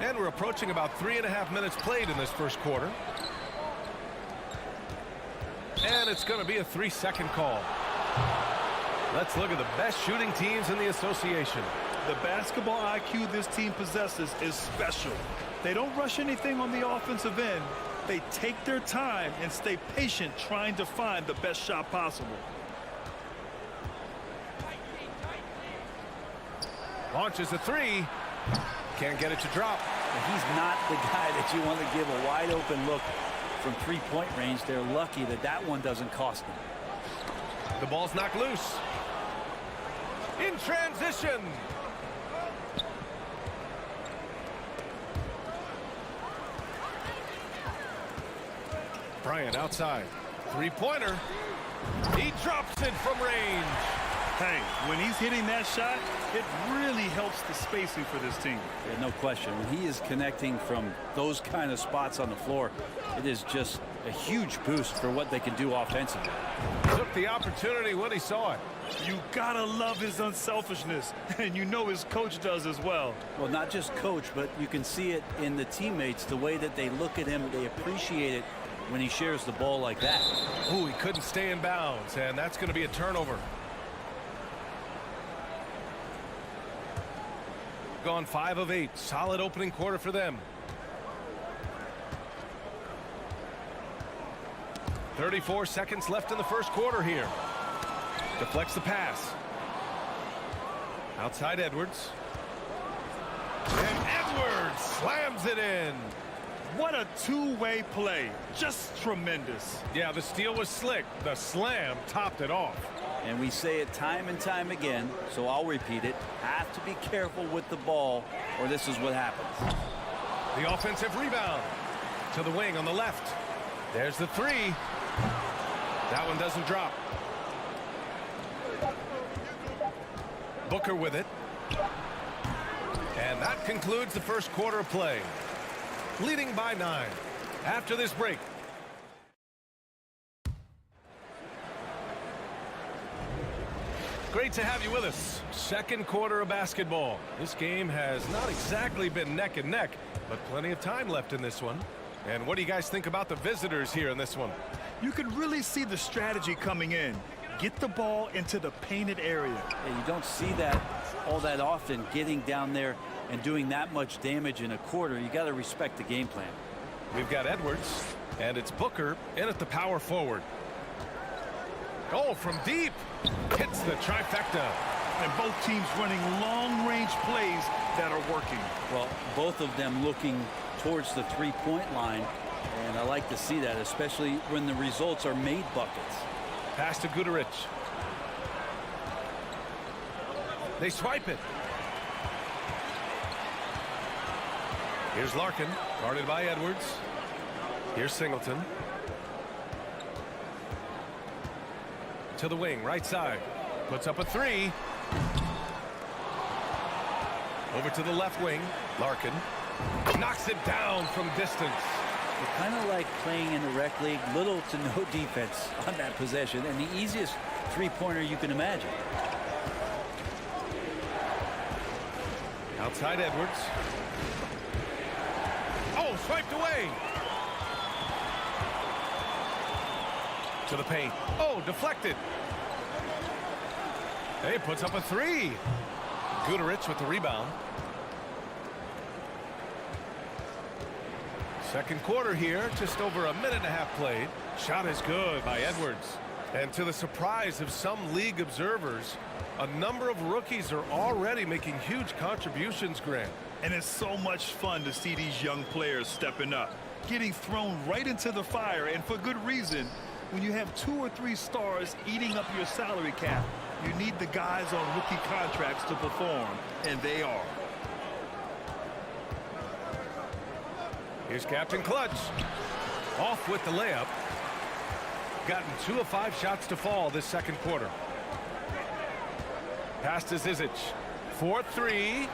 And we're approaching about 3.5 minutes played in this first quarter. And it's going to be a 3-second call. Let's look at the best shooting teams in the association. The basketball IQ this team possesses is special. They don't rush anything on the offensive end. They take their time and stay patient, trying to find the best shot possible. Launches a 3. Can't get it to drop. He's not the guy that you want to give a wide open look from three-point range. They're lucky that that one doesn't cost them. The ball's knocked loose. In transition. Bryant outside. Three-pointer. He drops it from range. Hey, when he's hitting that shot, it really helps the spacing for this team. Yeah, no question. When he is connecting from those kind of spots on the floor, it is just a huge boost for what they can do offensively. Took the opportunity when he saw it. You gotta love his unselfishness, and you know his coach does as well. Well, not just coach, but you can see it in the teammates, the way that they look at him. They appreciate it when he shares the ball like that. Ooh, he couldn't stay in bounds, and that's going to be a turnover. Gone 5 of 8. Solid opening quarter for them. 34 seconds left in the first quarter here. Deflects the pass. Outside Edwards. And Edwards slams it in. What a two-way play. Just tremendous. Yeah, the steal was slick. The slam topped it off. And we say it time and time again, so I'll repeat it. Have to be careful with the ball, or this is what happens. The offensive rebound to the wing on the left. There's the 3. That one doesn't drop. Booker with it. And that concludes the first quarter of play. Leading by 9 after this break. Great to have you with us. Second quarter of basketball. This game has not exactly been neck and neck, but plenty of time left in this one. And what do you guys think about the visitors here in this one? You can really see the strategy coming in. Get the ball into the painted area. And you don't see that all that often, getting down there and doing that much damage in a quarter. You got to respect the game plan. We've got Edwards, and it's Booker in at the power forward. Goal from deep. Hits the trifecta. And both teams running long-range plays that are working. Well, both of them looking towards the three-point line, and I like to see that, especially when the results are made buckets. Pass to Guduric. They swipe it. Here's Larkin, guarded by Edwards. Here's Singleton. To the wing, right side. Puts up a 3. Over to the left wing, Larkin. Knocks it down from distance. It's kind of like playing in the rec league, little to no defense on that possession, and the easiest three-pointer you can imagine. Outside Edwards. Oh, swiped away. To the paint. Oh, deflected. Hey, puts up a 3. Guduric with the rebound. Second quarter here, just over a minute and a half played. Shot is good by Edwards. And to the surprise of some league observers, a number of rookies are already making huge contributions, Grant. And it's so much fun to see these young players stepping up, getting thrown right into the fire, and for good reason. When you have 2 or 3 stars eating up your salary cap, You need the guys on rookie contracts to perform, and they are. Here's Captain Clutch. Off with the layup. Gotten 2 of 5 shots to fall this second quarter. Pass to Zizic. 4-3.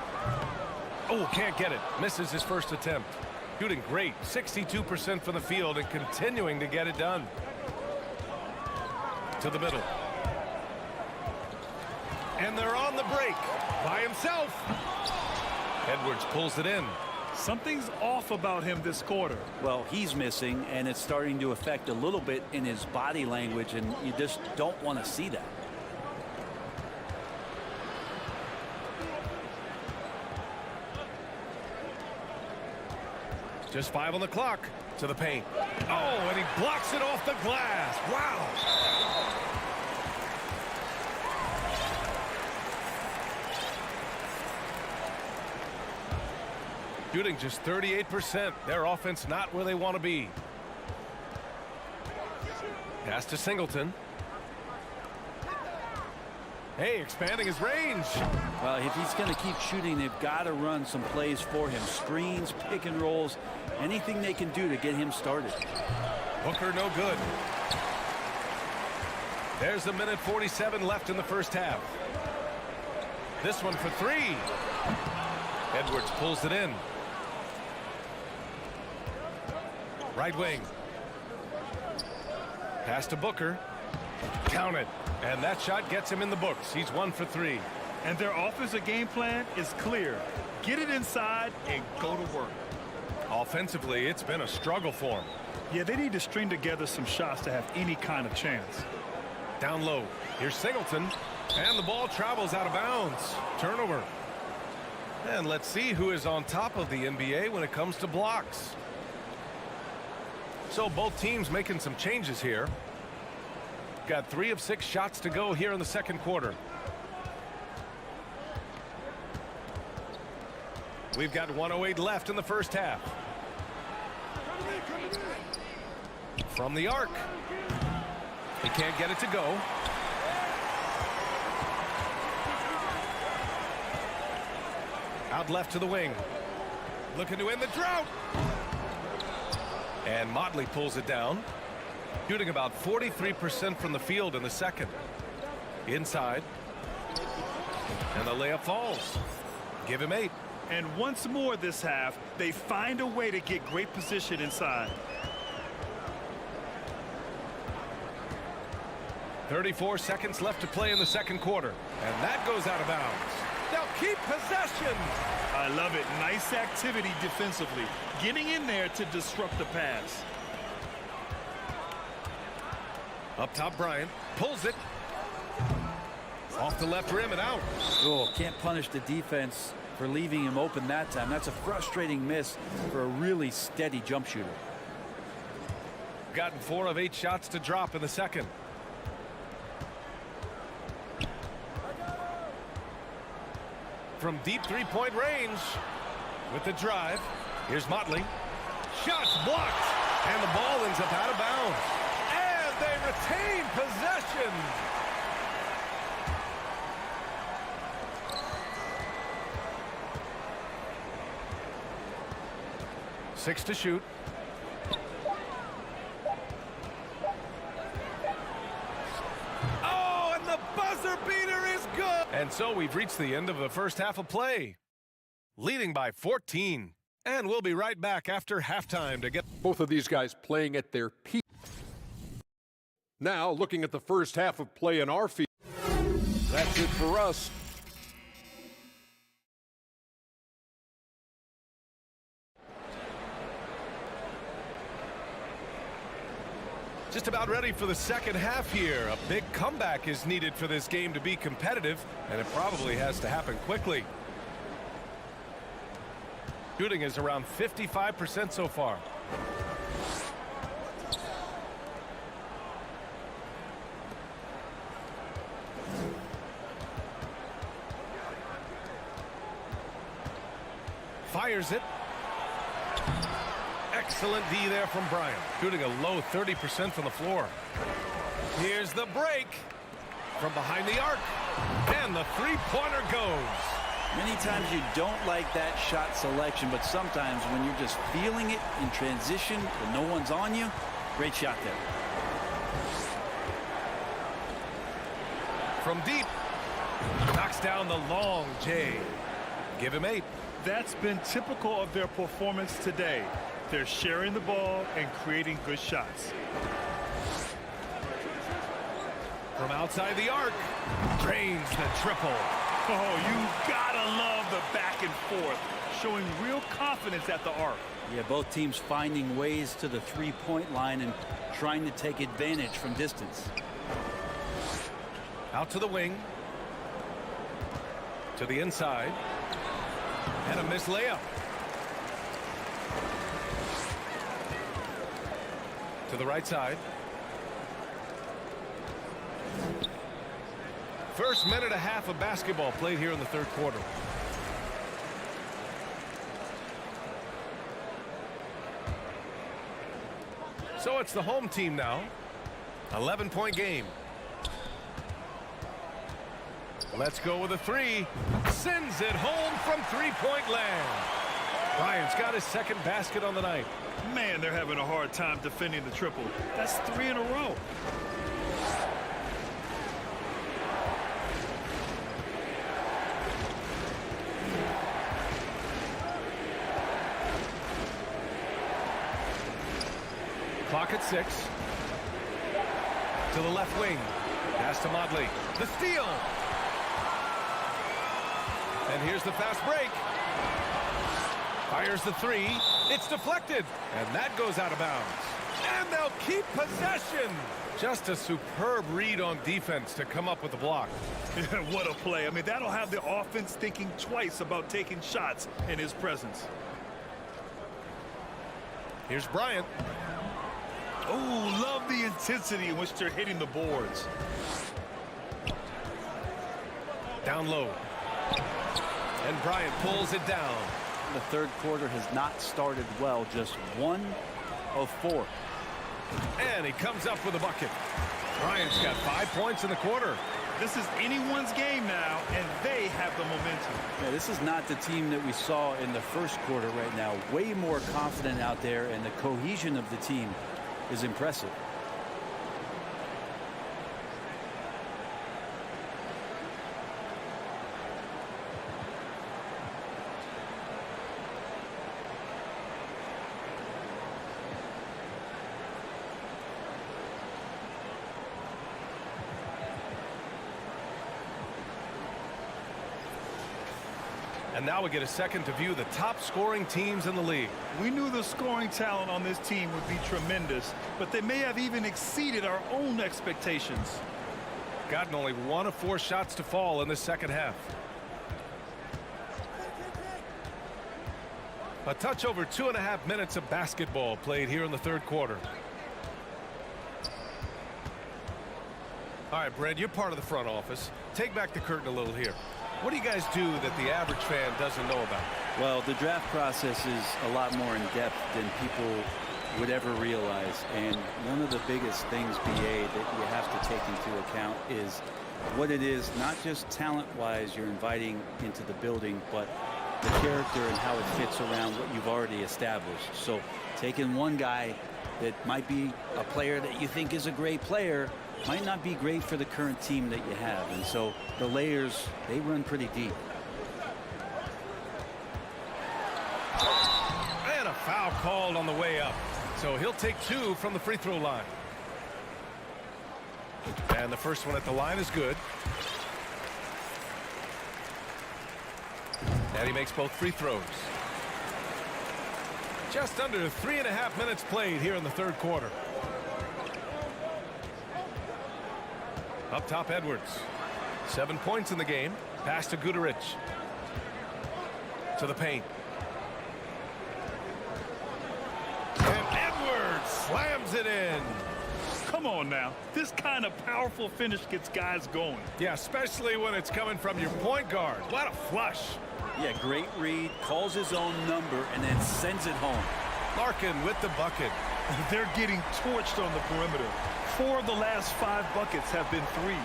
Oh, can't get it. Misses his first attempt. Shooting great. 62% from the field and continuing to get it done. To the middle. And they're on the break by himself. Edwards pulls it in. Something's off about him this quarter. Well, he's missing, and it's starting to affect a little bit in his body language, and you just don't want to see that. Just 5 on the clock. To the paint. Oh, and he blocks it off the glass. Wow. Shooting just 38%. Their offense not where they want to be. Pass to Singleton. Hey, expanding his range. Well, if he's going to keep shooting, they've got to run some plays for him. Screens, pick and rolls, anything they can do to get him started. Booker no good. There's 1:47 left in the first half. This one for 3. Edwards pulls it in. Right wing. Pass to Booker. Count it. And that shot gets him in the books. He's 1 for 3. And their offensive game plan is clear. Get it inside and go to work. Offensively, it's been a struggle for him. Yeah, they need to string together some shots to have any kind of chance. Down low. Here's Singleton. And the ball travels out of bounds. Turnover. And let's see who is on top of the NBA when it comes to blocks. So both teams making some changes here. Got 3 of 6 shots to go here in the second quarter. We've got 1:08 left in the first half. From the arc. He can't get it to go. Out left to the wing. Looking to end the drought. And Motley pulls it down. Shooting about 43% from the field in the second. Inside. And the layup falls. Give him 8. And once more this half, they find a way to get great position inside. 34 seconds left to play in the second quarter. And that goes out of bounds. They'll keep possession. I love it. Nice activity defensively. Getting in there to disrupt the pass. Up top, Bryant pulls it. Off the left rim and out. Oh, can't punish the defense for leaving him open that time. That's a frustrating miss for a really steady jump shooter. Gotten 4 of 8 shots to drop in the second. From deep 3-point range with the drive. Here's Motley. Shots blocked. And the ball ends up out of bounds. And they retain possession. Six to shoot. Oh, and the buzzer beater is good. And so we've reached the end of the first half of play. Leading by 14. And we'll be right back after halftime to get both of these guys playing at their peak. Now, looking at the first half of play in our field. That's it for us. Just about ready for the second half here. A big comeback is needed for this game to be competitive, and it probably has to happen quickly. Shooting is around 55% so far. Fires it. Excellent D there from Bryant. Shooting a low 30% from the floor. Here's the break. from behind the arc. And the three-pointer goes. Many times you don't like that shot selection, but sometimes when you're just feeling it in transition and no one's on you, great shot there. From deep, knocks down the long J. Give him 8. That's been typical of their performance today. They're sharing the ball and creating good shots. From outside the arc, drains the triple. Oh, you gotta love the back and forth, showing real confidence at the arc. Yeah, both teams finding ways to the three-point line and trying to take advantage from distance. Out to the wing. To the inside. And a missed layup. To the right side. First minute and a half of basketball played here in the third quarter. So it's the home team now. 11-point game. Let's go with a 3. Sends it home from three-point land. Bryant's got his second basket on the night. Man, they're having a hard time defending the triple. That's 3 in a row. Clock at 6. To the left wing. Pass to Motley. The steal. And here's the fast break. Fires the 3. It's deflected. And that goes out of bounds. And they'll keep possession. Just a superb read on defense to come up with the block. What a play. I mean, that'll have the offense thinking twice about taking shots in his presence. Here's Bryant. Oh, love the intensity in which they're hitting the boards. Down low. And Bryant pulls it down. The third quarter has not started well, just 1 of 4. And he comes up with a bucket. Bryant's got 5 points in the quarter. This is anyone's game now, and they have the momentum. Yeah, this is not the team that we saw in the first quarter right now. Way more confident out there, and the cohesion of the team is impressive. And now we get a second to view the top scoring teams in the league. We knew the scoring talent on this team would be tremendous, but they may have even exceeded our own expectations. Gotten only 1 of 4 shots to fall in the second half. A touch over 2.5 minutes of basketball played here in the third quarter. All right, Brad, you're part of the front office. Take back the curtain a little here. What do you guys do that the average fan doesn't know about? Well, the draft process is a lot more in depth than people would ever realize. And one of the biggest things, BA, that you have to take into account is what it is, not just talent-wise you're inviting into the building, but the character and how it fits around what you've already established. So taking one guy that might be a player that you think is a great player might not be great for the current team that you have. And so the layers, they run pretty deep. And a foul called on the way up. So he'll take 2 from the free throw line. And the first one at the line is good. And he makes both free throws. Just under 3.5 minutes played here in the third quarter. Up top, Edwards. 7 points in the game. Pass to Guduric. To the paint. And Edwards slams it in. Come on now. This kind of powerful finish gets guys going. Yeah, especially when it's coming from your point guard. What a flush. Yeah, great read. Calls his own number and then sends it home. Larkin with the bucket. They're getting torched on the perimeter. 4 of the last 5 buckets have been threes.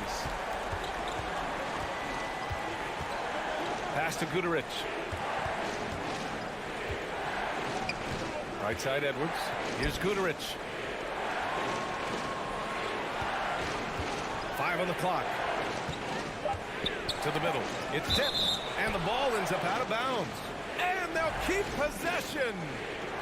Pass to Guduric. Right side Edwards. Here's Guduric. 5 on the clock. To the middle. It's tipped. And the ball ends up out of bounds. And they'll keep possession.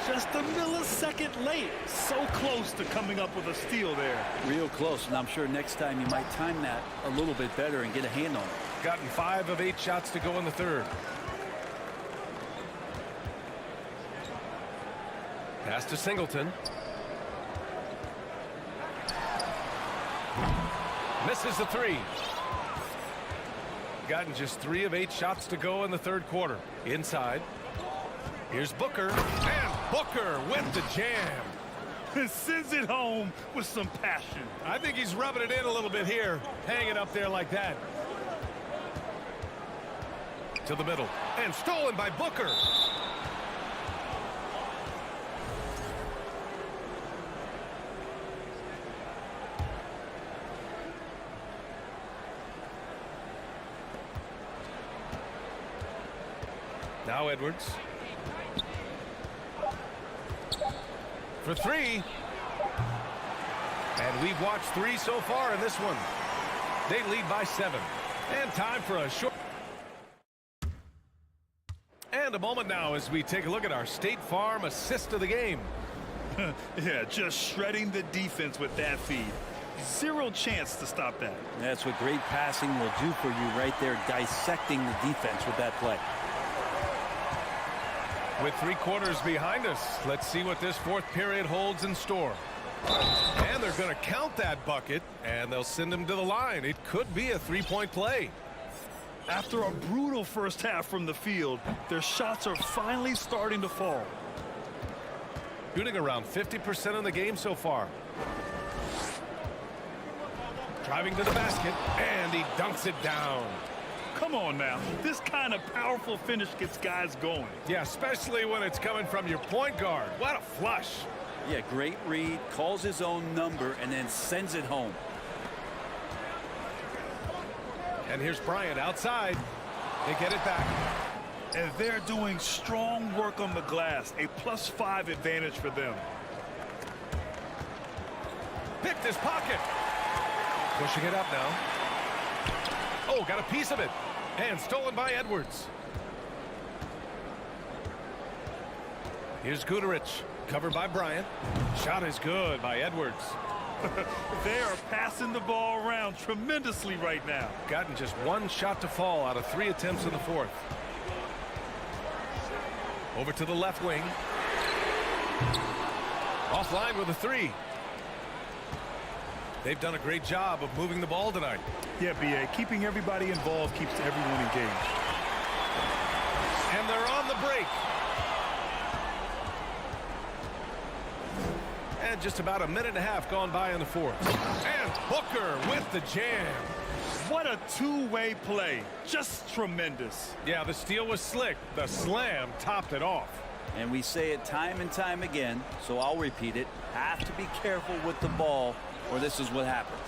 Just a millisecond late. So close to coming up with a steal there. Real close, and I'm sure next time you might time that a little bit better and get a hand on it. Gotten 5 of 8 shots to go in the third. Pass to Singleton. Misses the 3. Gotten just 3 of 8 shots to go in the third quarter. Inside. Here's Booker. And Booker with the jam. And sends it home with some passion. I think he's rubbing it in a little bit here. Hanging up there like that. To the middle. And stolen by Booker. Now Edwards. For 3. And we've watched 3 so far in this one. They lead by 7. And time for a short. And a moment now as we take a look at our State Farm assist of the game. Yeah, just shredding the defense with that feed. 0 chance to stop that. That's what great passing will do for you right there, dissecting the defense with that play. With 3 quarters behind us, let's see what this fourth period holds in store. And they're going to count that bucket, and they'll send him to the line. It could be a 3-point play. After a brutal first half from the field, their shots are finally starting to fall. Shooting around 50% in the game so far. Driving to the basket, and he dunks it down. Come on now. This kind of powerful finish gets guys going. Yeah, especially when it's coming from your point guard. What a flush. Yeah, great read, calls his own number, and then sends it home. And here's Bryant outside. They get it back. And they're doing strong work on the glass. A +5 advantage for them. Picked his pocket. Pushing it up now. Oh, got a piece of it. And stolen by Edwards. Here's Guduric. Covered by Bryant. Shot is good by Edwards. They are passing the ball around tremendously right now. Gotten just 1 shot to fall out of 3 attempts in the fourth. Over to the left wing. Offline with a 3. They've done a great job of moving the ball tonight. Yeah, B.A. Keeping everybody involved keeps everyone engaged. And they're on the break. And just about a minute and a half gone by in the fourth. And Booker with the jam. What a two-way play. Just tremendous. Yeah, the steal was slick. The slam topped it off. And we say it time and time again, so I'll repeat it. Have to be careful with the ball, or this is what happens.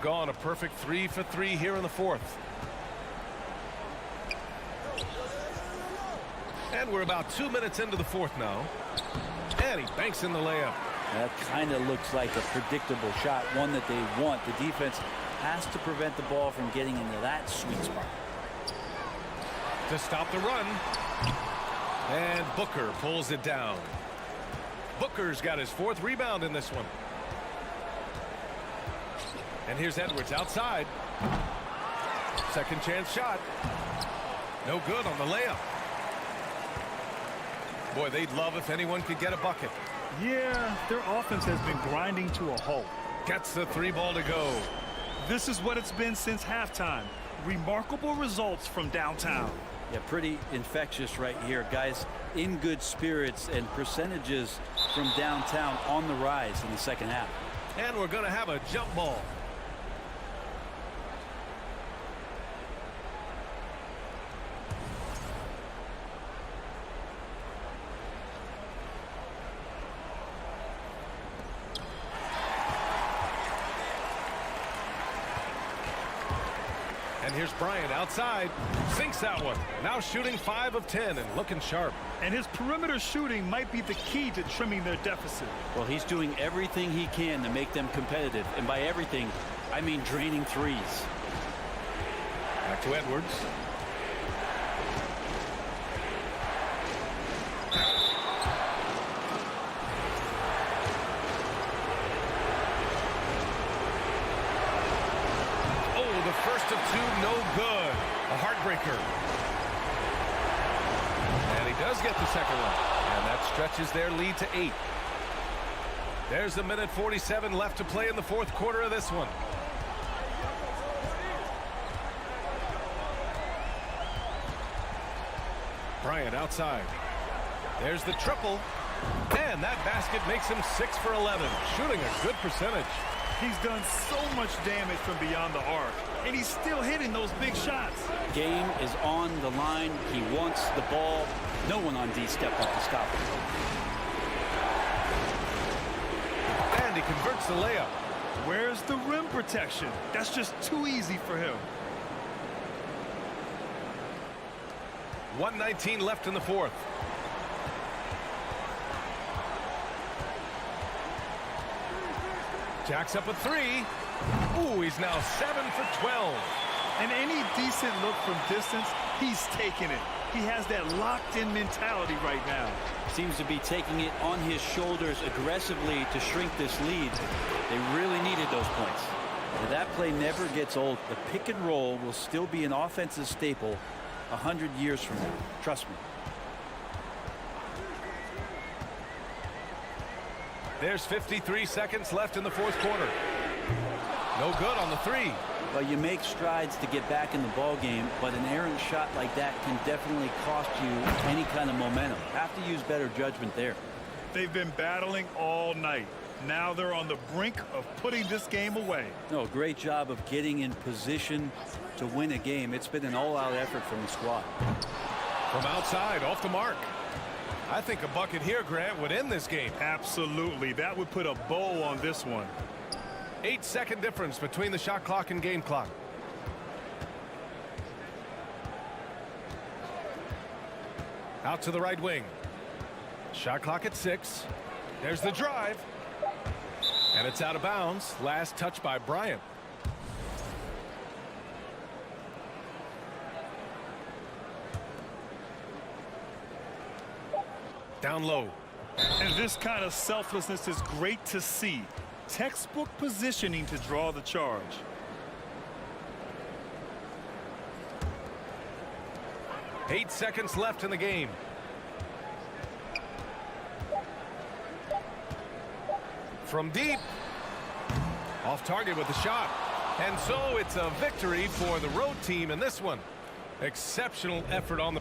Gone a perfect 3 for 3 here in the fourth. And we're about 2 minutes into the fourth now. And he banks in the layup. That kind of looks like a predictable shot, one that they want. The defense has to prevent the ball from getting into that sweet spot. To stop the run. And Booker pulls it down. Booker's got his 4th rebound in this one. And here's Edwards outside. Second chance shot. No good on the layup. Boy, they'd love if anyone could get a bucket. Yeah, their offense has been grinding to a halt. Gets the 3 ball to go. This is what it's been since halftime. Remarkable results from downtown. Yeah, pretty infectious right here. Guys in good spirits, and percentages from downtown on the rise in the second half. And we're going to have a jump ball. And here's Bryant outside. Sinks that one. Now shooting 5 of 10 and looking sharp. And his perimeter shooting might be the key to trimming their deficit. Well, he's doing everything he can to make them competitive. And by everything, I mean draining threes. Back to Edwards. Oh, the first of 2, no good. A heartbreaker. And he does get the second one. And that stretches their lead to 8. There's a minute 47 left to play in the fourth quarter of this one. Bryant outside. There's the triple. And that basket makes him 6 for 11. Shooting a good percentage. He's done so much damage from beyond the arc. And he's still hitting those big shots. Game is on the line. He wants the ball. No one on D stepped up to stop him. And he converts the layup. Where's the rim protection? That's just too easy for him. 1:19 left in the fourth. Jacks up a 3. Ooh, he's now 7 for 12. And any decent look from distance, he's taking it. He has that locked-in mentality right now. Seems to be taking it on his shoulders aggressively to shrink this lead. They really needed those points. And that play never gets old. The pick and roll will still be an offensive staple 100 years from now. Trust me. There's 53 seconds left in the fourth quarter. No good on the 3. Well, you make strides to get back in the ball game, but an errant shot like that can definitely cost you any kind of momentum. Have to use better judgment there. They've been battling all night. Now they're on the brink of putting this game away. No, great job of getting in position to win a game. It's been an all-out effort from the squad. From outside, off the mark. I think a bucket here, Grant, would end this game. Absolutely. That would put a bow on this one. 8-second difference between the shot clock and game clock. Out to the right wing. Shot clock at 6. There's the drive. And it's out of bounds. Last touch by Bryant. Down low. And this kind of selflessness is great to see. Textbook positioning to draw the charge. Eight seconds left in the game. From deep. Off target with the shot. And so it's a victory for the road team in this one. Exceptional effort on the